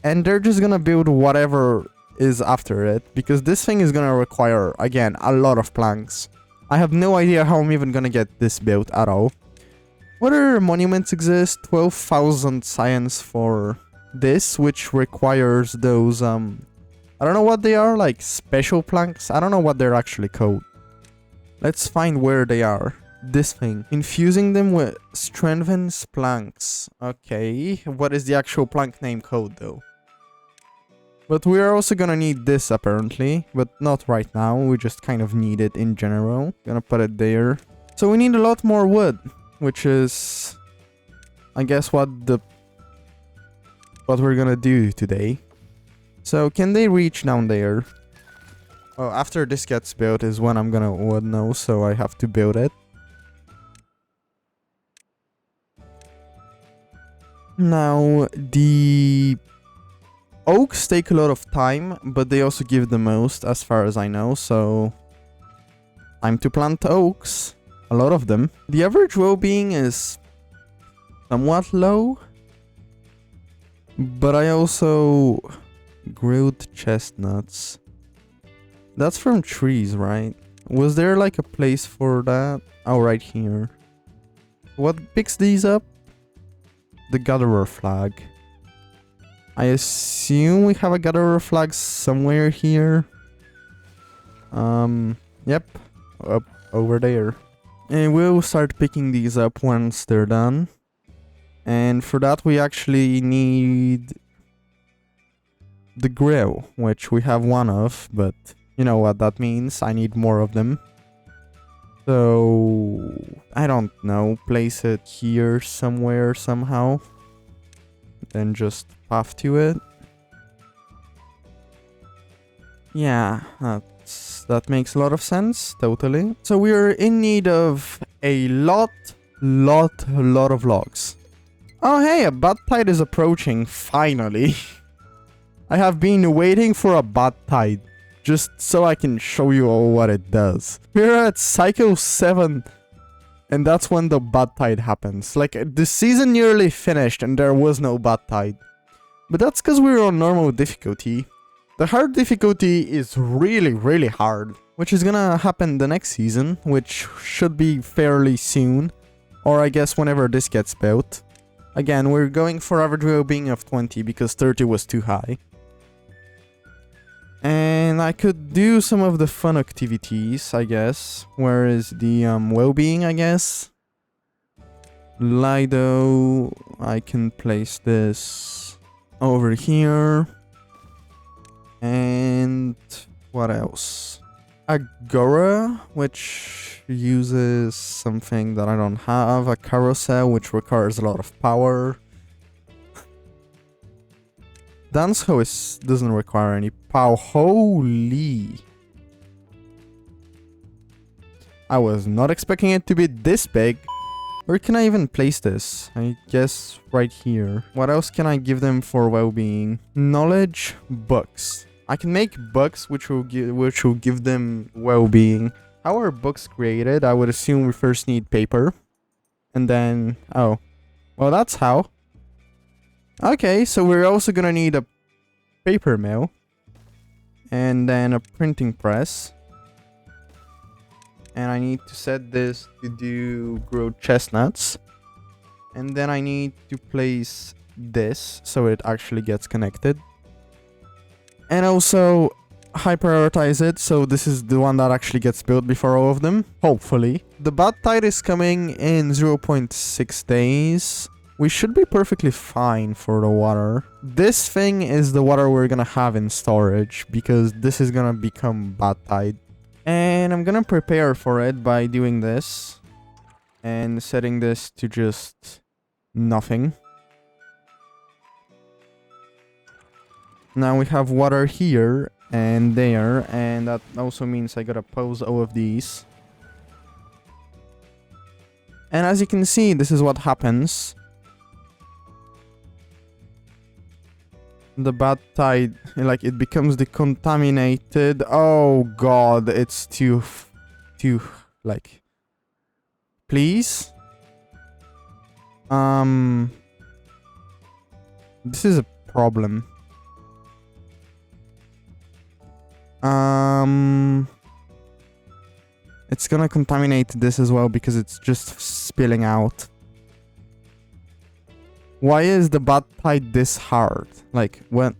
Speaker 1: And they're just gonna build whatever is after it. Because this thing is gonna require, again, a lot of planks. I have no idea how I'm even gonna get this built at all. What other monuments exist? 12,000 science for this, which requires those, I don't know what they are, like special planks? I don't know what they're actually called. Let's find where they are. This thing. Infusing them with strengthens planks. Okay, what is the actual plank name code though? But we are also gonna need this apparently, but not right now. We just kind of need it in general. Gonna put it there. So we need a lot more wood, which is, I guess, what we're gonna do today. So can they reach down there? Oh, after this gets built is when I'm gonna wood know, so I have to build it. Now, the oaks take a lot of time, but they also give the most, as far as I know, so... time to plant oaks. A lot of them. The average well-being is somewhat low. But I also... grilled chestnuts. That's from trees, right? Was there like a place for that? Oh, right here. What picks these up? The gatherer flag. I assume we have a gatherer flag somewhere here. Yep. Up over there. And we'll start picking these up once they're done. And for that we actually need the grill, which we have one of, but you know what that means. I need more of them. So I don't know, place it here somewhere somehow. Then just path to it. Yeah, that makes a lot of sense, totally. So we're in need of a lot of logs. Oh hey, a bad tide is approaching, finally. I have been waiting for a bad tide, just so I can show you all what it does. We're at cycle 7, and that's when the bad tide happens. Like, the season nearly finished and there was no bad tide. But that's because we're on normal difficulty. The hard difficulty is really hard, which is gonna happen the next season, which should be fairly soon, or I guess whenever this gets built. Again, we're going for average well-being of 20 because 30 was too high. And I could do some of the fun activities, I guess. Where is the well-being, I guess? Lido, I can place this over here. And what else? Agora, which uses something that I don't have. A carousel, which requires a lot of power. 𝗧𝗴𝗀𝗀𝗍 doesn't require any power. Holy! I was not expecting it to be this big. Where can I even place this? I guess right here. What else can I give them for well-being? Knowledge, books. I can make books which will give them well-being. How are books created? I would assume we first need paper. And then... oh. Well, that's how. Okay, so we're also gonna need a paper mill. And then a printing press. And I need to set this to do grow chestnuts. And then I need to place this so it actually gets connected. And also high prioritize it, so this is the one that actually gets built before all of them, hopefully. The bad tide is coming in 0.6 days. We should be perfectly fine for the water. This thing is the water we're gonna have in storage, because this is gonna become bad tide. And I'm gonna prepare for it by doing this. And setting this to just nothing. Now we have water here and there, and that also means I gotta pause all of these. And as you can see, this is what happens. The bad tide, like, it becomes decontaminated. Oh god, it's too, like, please? This is a problem. It's gonna contaminate this as well because it's just spilling out. Why is the bad tide this hard? Like, when...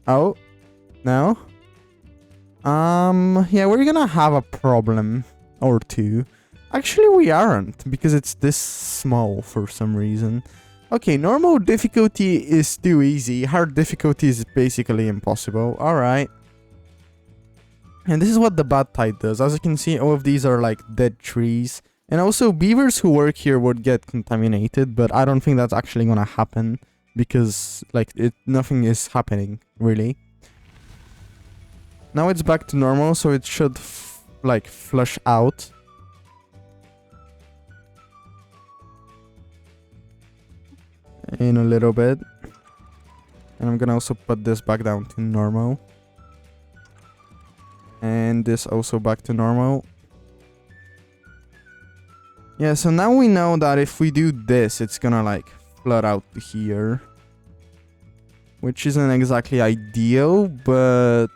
Speaker 1: oh? No? Yeah, we're gonna have a problem or two. Actually, we aren't, because it's this small for some reason. Okay, normal difficulty is too easy. Hard difficulty is basically impossible. Alright. And this is what the bad tide does. As you can see, all of these are like dead trees. And also, beavers who work here would get contaminated, but I don't think that's actually gonna happen. Because, like, nothing is happening, really. Now it's back to normal, so it should, like, flush out. In a little bit. And I'm gonna also put this back down to normal. And this also back to normal. Yeah, so now we know that if we do this, it's gonna, like, flood out to here. Which isn't exactly ideal, but...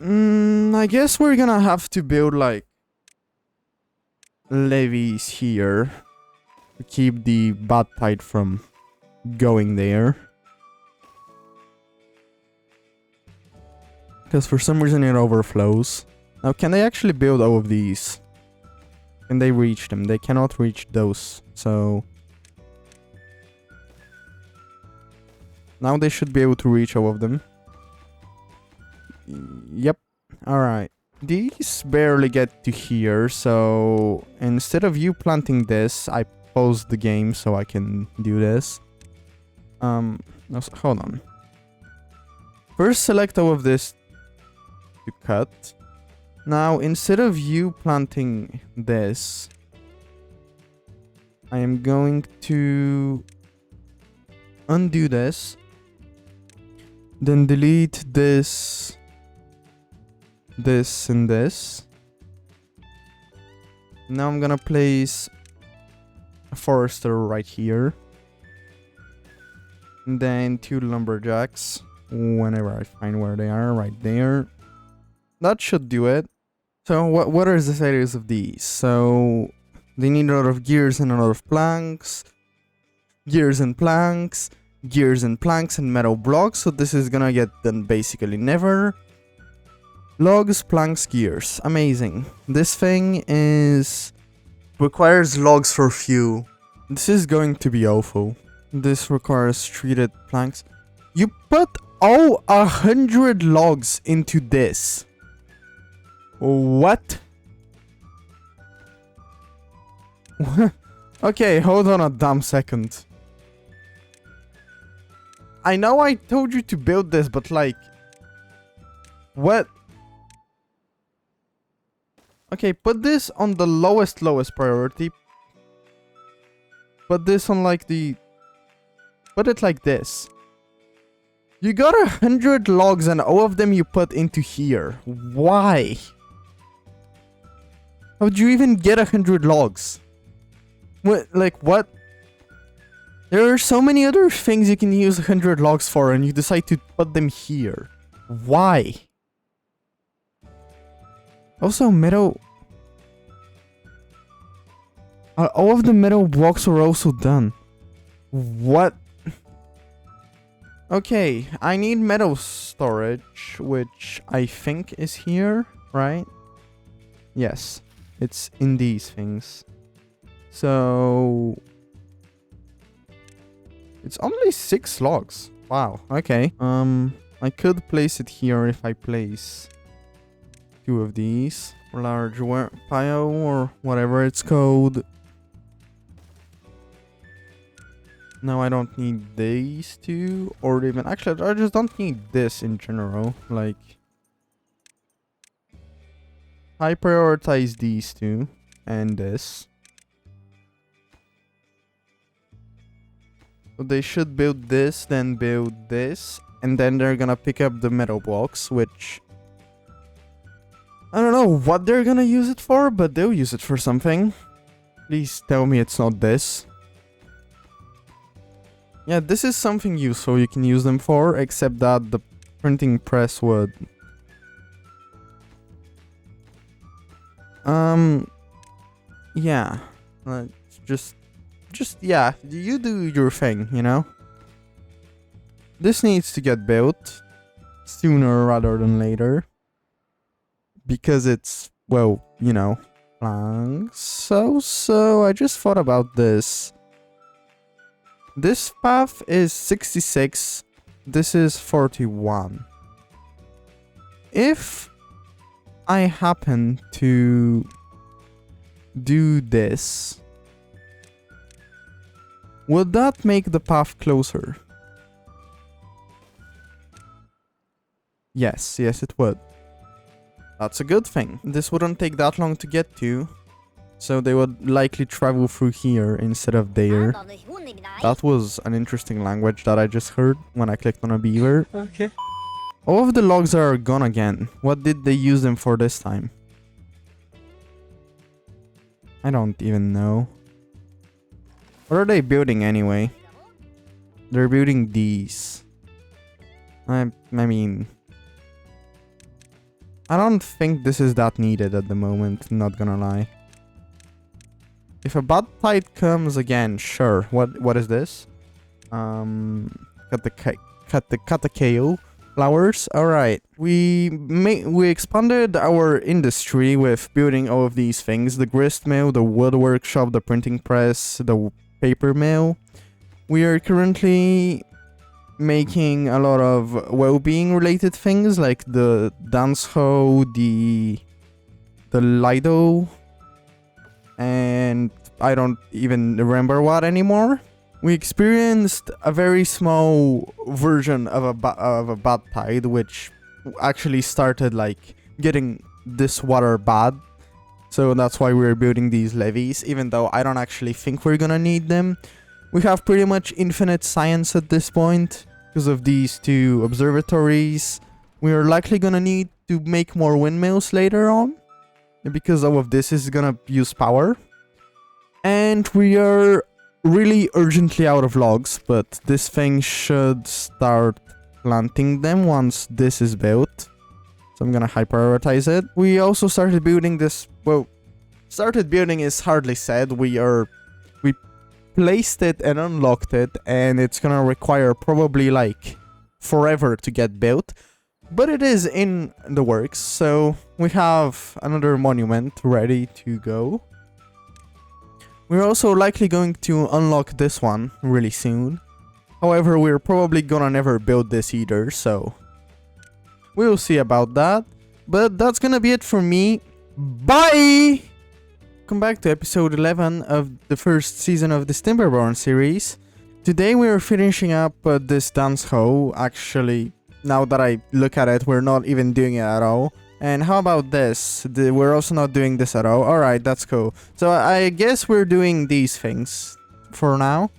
Speaker 1: I guess we're gonna have to build, like, levees here to keep the bad tide from going there. Because for some reason it overflows. Now, can they actually build all of these? Can they reach them? They cannot reach those, so... Now they should be able to reach all of them. Yep. Alright. These barely get to here, so... Instead of you planting this, I paused the game so I can do this. No, hold on. First select all of this to cut. Now, instead of you planting this, I am going to undo this, then delete this, this, and this. Now I'm gonna place a forester right here, and then 2 lumberjacks whenever I find where they are, right there. That should do it. So what are the status of these? So they need a lot of gears and a lot of planks. Gears and planks. Gears and planks and metal blocks. So this is gonna get done basically never. Logs, planks, gears. Amazing. This thing requires logs for fuel. This is going to be awful. This requires treated planks. You put all 100 logs into this. What? Okay, hold on a damn second. I know I told you to build this, but like... What? Okay, put this on the lowest priority. Put this on like the... Put it like this. You got 100 logs and all of them you put into here. Why? How would you even get 100 logs? What? Like, what? There are so many other things you can use 100 logs for, and you decide to put them here. Why? Also, metal... all of the metal blocks are also done. What? Okay, I need metal storage, which I think is here, right? Yes. It's in these things. So... It's only 6 logs. Wow, okay. I could place it here if I place 2 of these. Large pile or whatever it's called. Now I don't need these 2. Or even... Actually, I just don't need this in general. Like... I prioritize these 2 and this. So they should build this, then build this, and then they're gonna pick up the metal blocks, which... I don't know what they're gonna use it for, but they'll use it for something. Please tell me it's not this. Yeah, this is something useful you can use them for, except that the printing press would... Yeah. Just, yeah, you do your thing, you know? This needs to get built sooner rather than later. Because it's, well, you know, planks. So, I just thought about this. This path is 66. This is 41. If I happen to do this, would that make the path closer? Yes, it would. That's a good thing. This wouldn't take that long to get to, so they would likely travel through here instead of there. That was an interesting language that I just heard when I clicked on a beaver. Okay. All of the logs are gone again. What did they use them for this time? I don't even know. What are they building anyway? They're building these. I mean... I don't think this is that needed at the moment, not gonna lie. If a bad tide comes again, sure. What is this? Cut the kale. flowers. All right, we expanded our industry with building all of these things: the grist mill, the wood workshop, the printing press, the paper mill. We are currently making a lot of well-being related things like the 𝗧𝗴𝗀𝗀𝗿𝗀, the 𝗧𝗴𝗀, and I don't even remember what anymore. We experienced a very small version of a 𝗧𝗵𝗺𝗏𝗿, which actually started like getting this water bad. So that's why we're building these levees, even though I don't actually think we're gonna need them. We have pretty much infinite science at this point because of these two observatories. We are likely gonna need to make more windmills later on, because all of this is gonna use power. And we are really urgently out of logs, but this thing should start planting them once this is built. So I'm gonna high prioritize it. We also started building this, well, started building is hardly said. We placed it and unlocked it, and it's gonna require probably like forever to get built. But it is in the works, so we have another monument ready to go. We're also likely going to unlock this one really soon. However, we're probably gonna never build this either, so we'll see about that. But that's gonna be it for me. Bye! Welcome back to episode 11 of the first season of this Timberborn series. Today we're finishing up this 𝗧𝗴𝗀𝗀𝗿. Actually, now that I look at it, we're not even doing it at all. And how about this? We're also not doing this at all. Alright, that's cool. So I guess we're doing these things for now.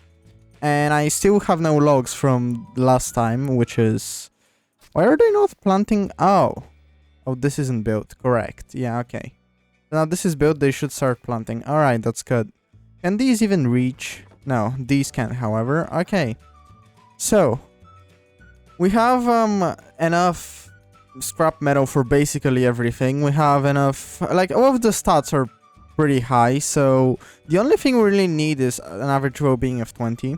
Speaker 1: And I still have no logs from last time, which is... Why are they not planting? Oh, this isn't built. Correct. Yeah, okay. Now this is built, they should start planting. Alright, that's good. Can these even reach? No, these can't, however. Okay. So, we have enough scrap metal for basically everything. We have enough... Like, all of the stats are pretty high, so the only thing we really need is an average well-being of 20.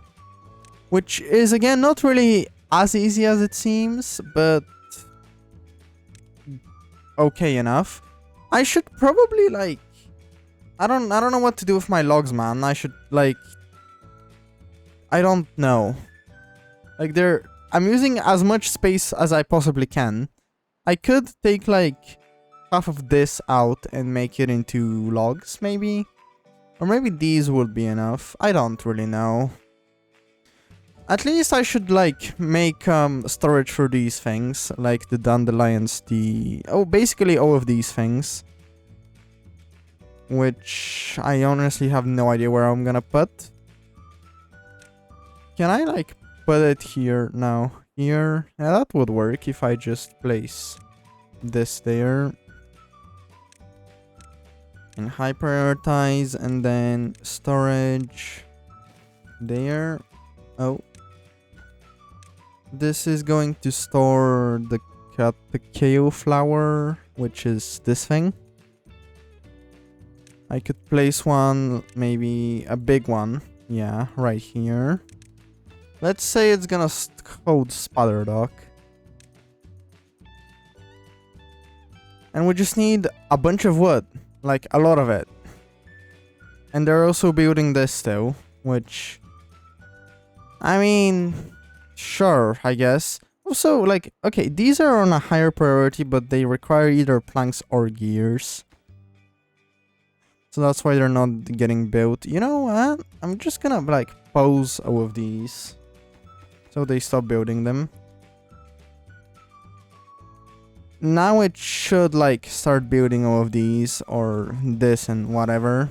Speaker 1: Which is, again, not really as easy as it seems, but... okay enough. I should probably, like... I don't know what to do with my logs, man. I should, like... I don't know. Like, I'm using as much space as I possibly can. I could take, like, half of this out and make it into logs, maybe? Or maybe these would be enough. I don't really know. At least I should, like, make storage for these things. Like the dandelions, basically all of these things. Which I honestly have no idea where I'm gonna put. Can I, like, put it here? No. Here? Yeah, that would work if I just place this there. And high prioritize, and then storage there. Oh. This is going to store the cacao flower, which is this thing. I could place one, maybe a big one. Yeah, right here. Let's say it's gonna code 𝗧𝗴𝗺𝗀𝗀𝗿. And we just need a bunch of wood. Like, a lot of it. And they're also building this still, which... I mean... Sure, I guess. Also, like, okay, these are on a higher priority, but they require either planks or gears. So that's why they're not getting built. You know what? I'm just gonna, like, pause all of these. So they stop building them. Now it should, like, start building all of these, or this and whatever.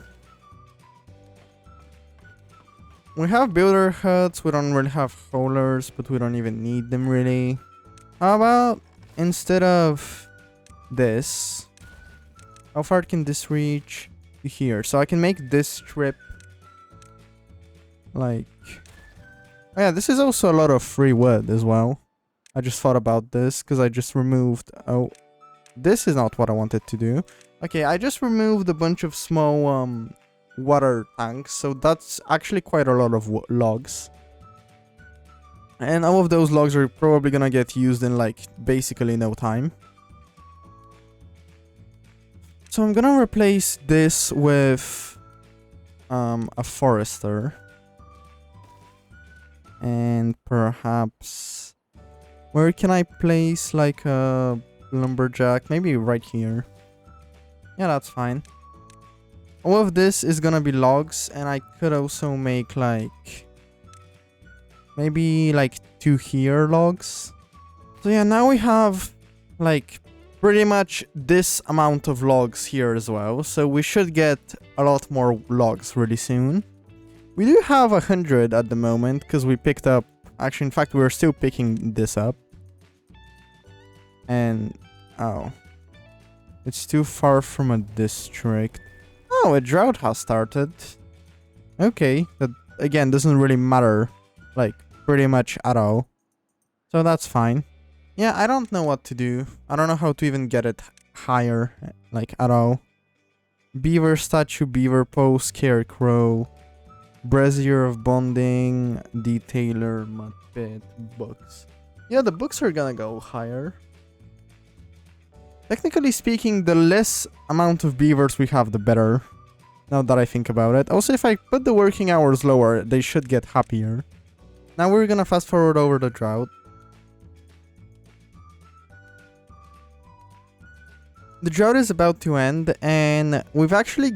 Speaker 1: We have builder huts, we don't really have haulers, but we don't even need them really. How about, instead of this, how far can this reach? To here. So I can make this strip, like... Oh yeah, this is also a lot of free wood as well. I just thought about this, because I just removed... Oh, this is not what I wanted to do. Okay, I just removed a bunch of small, water tanks, so that's actually quite a lot of logs. And all of those logs are probably gonna get used in like basically no time. So I'm gonna replace this with a forester. And perhaps... where can I place like a lumberjack? Maybe right here. Yeah, that's fine. All of this is gonna be logs, and I could also make like... maybe like 2 here logs. So yeah, now we have like pretty much this amount of logs here as well. So we should get a lot more logs really soon. We do have 100 at the moment because we picked up... actually, in fact, we're still picking this up. And... oh. It's too far from a district. Oh, a drought has started. Okay, that again doesn't really matter, like, pretty much at all. So that's fine. Yeah, I don't know what to do. I don't know how to even get it higher, like, at all. Beaver statue, beaver pose, scarecrow, brazier of bonding, detailer, mud pit, books. Yeah, the books are gonna go higher. Technically speaking, the less amount of beavers we have, the better. Now that I think about it. Also, if I put the working hours lower, they should get happier. Now we're gonna fast forward over the drought. The drought is about to end, and we've actually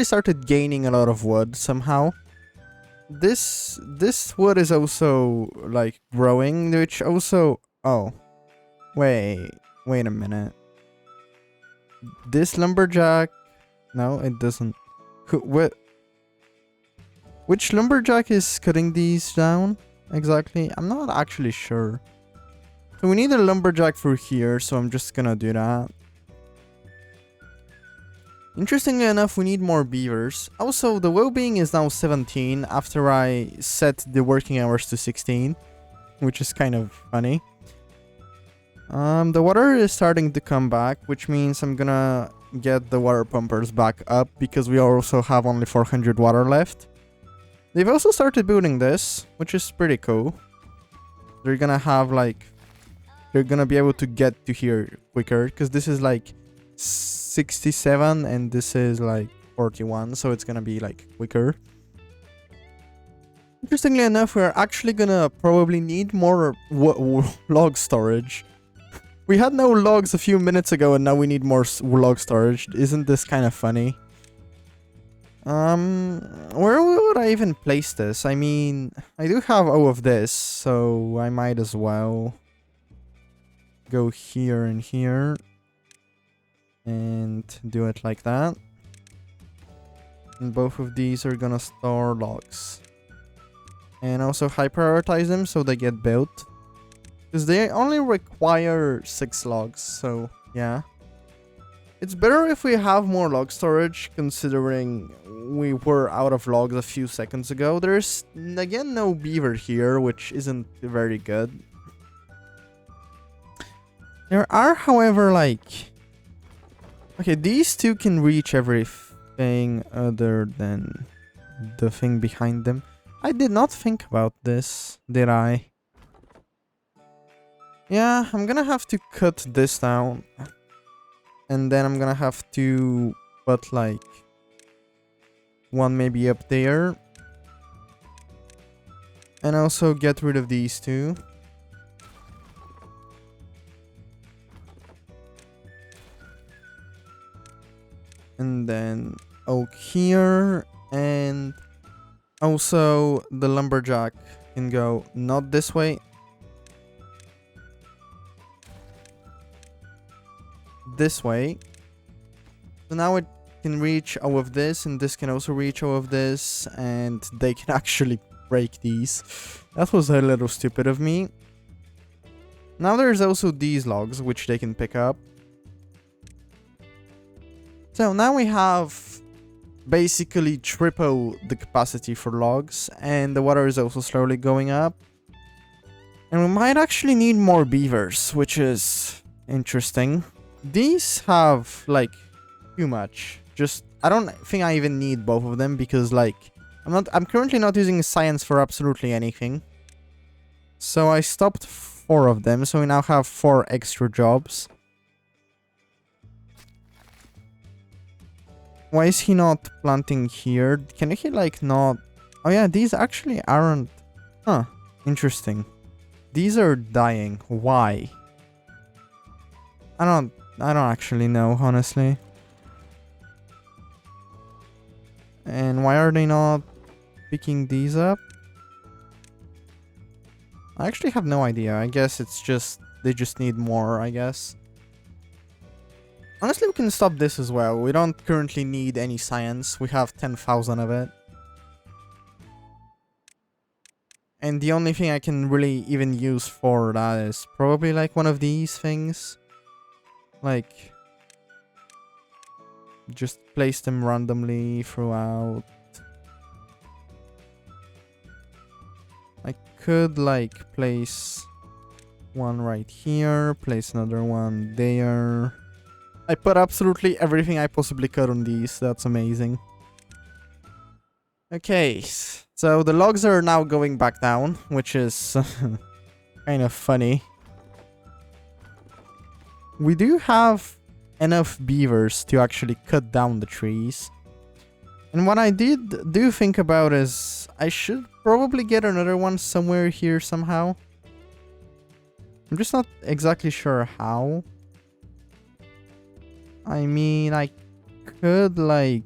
Speaker 1: started gaining a lot of wood somehow. This wood is also like growing, which also... oh. Wait a minute. This lumberjack... no, it doesn't... which lumberjack is cutting these down exactly? I'm not actually sure. So we need a lumberjack through here, so I'm just gonna do that. Interestingly enough, we need more beavers. Also, the well-being is now 17 after I set the working hours to 16, which is kind of funny. The water is starting to come back, which means I'm gonna get the water pumpers back up because we also have only 400 water left. They've also started building this, which is pretty cool. They're gonna have like... they're gonna be able to get to here quicker because this is like 67 and this is like 41, so it's gonna be like quicker. Interestingly enough, we're actually gonna probably need more log storage. We had no logs a few minutes ago and now we need more log storage. Isn't this kind of funny? Where would I even place this? I mean, I do have all of this, so I might as well go here and here and do it like that. And both of these are gonna store logs. And also high prioritize them so they get built. Because they only require 6 logs, so yeah. It's better if we have more log storage, considering we were out of logs a few seconds ago. There's, again, no beaver here, which isn't very good. There are, however, like... okay, these two can reach everything other than the thing behind them. I did not think about this, did I? Yeah, I'm gonna have to cut this down. And then I'm gonna have to put like one maybe up there. And also get rid of these two. And then oak here. And also the lumberjack can go not this way. This way. So now it can reach all of this, and this can also reach all of this, and they can actually break these. That was a little stupid of me. Now there's also these logs, which they can pick up. So now we have basically triple the capacity for logs, and the water is also slowly going up. And we might actually need more beavers, which is interesting. These have, like, too much. Just, I don't think I even need both of them because, like, I'm currently not using science for absolutely anything. So I stopped 4 of them, so we now have 4 extra jobs. Why is he not planting here? Can he like not... Oh yeah, these actually aren't... Huh, interesting. These are dying. Why? I don't actually know, honestly. And why are they not picking these up? I actually have no idea. I guess it's just... They just need more, I guess. Honestly, we can stop this as well. We don't currently need any science. We have 10,000 of it. And the only thing I can really even use for that is probably like one of these things. Like... Just place them randomly throughout. I could like place one right here, place another one there. I put absolutely everything I possibly could on these. That's amazing. Okay, so the logs are now going back down, which is kind of funny. We do have enough beavers to actually cut down the trees. And what I do think about is I should probably get another one somewhere here somehow. I'm just not exactly sure how. I mean, I could like...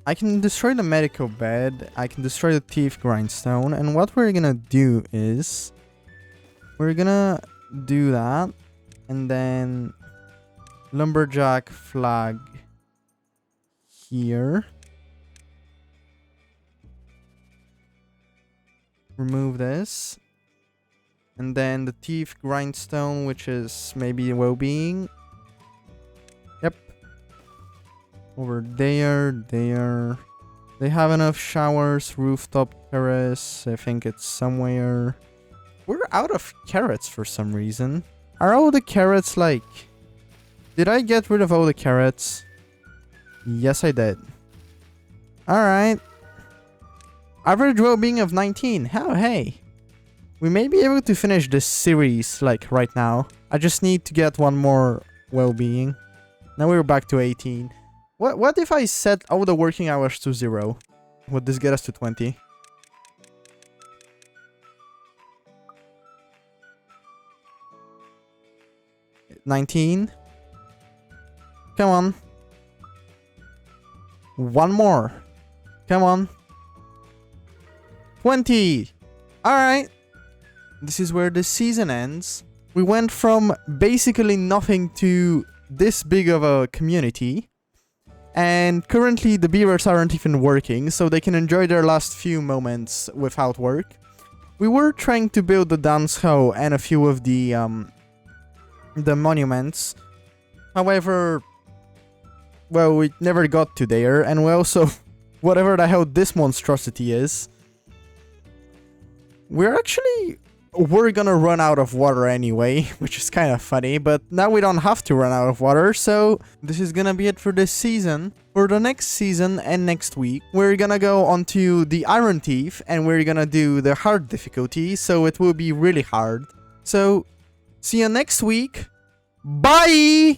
Speaker 1: I can destroy the medical bed, I can destroy the teeth grindstone, and what we're gonna do is... We're gonna do that, and then lumberjack flag here. Remove this. And then the teeth grindstone, which is maybe well-being. Yep. Over there, there. They have enough showers, rooftop terrace. I think it's somewhere. We're out of carrots for some reason. Are all the carrots like... Did I get rid of all the carrots? Yes, I did. Alright. Average well-being of 19. Oh, hey. We may be able to finish this series, like, right now. I just need to get one more well-being. Now we're back to 18. What if I set all the working hours to 0? Would this get us to 20? $19. Come on. One more. Come on. 20. Alright. This is where the season ends. We went from basically nothing to this big of a community. And currently the beavers aren't even working, so they can enjoy their last few moments without work. We were trying to build the dance hall and a few of the monuments. However, well, we never got to there, and we also, whatever the hell this monstrosity is, we're gonna run out of water anyway, which is kind of funny, but now we don't have to run out of water, so this is gonna be it for this season. For the next season and next week, we're gonna go onto the Iron Teeth, and we're gonna do the hard difficulty, so it will be really hard. So, see you next week. Bye!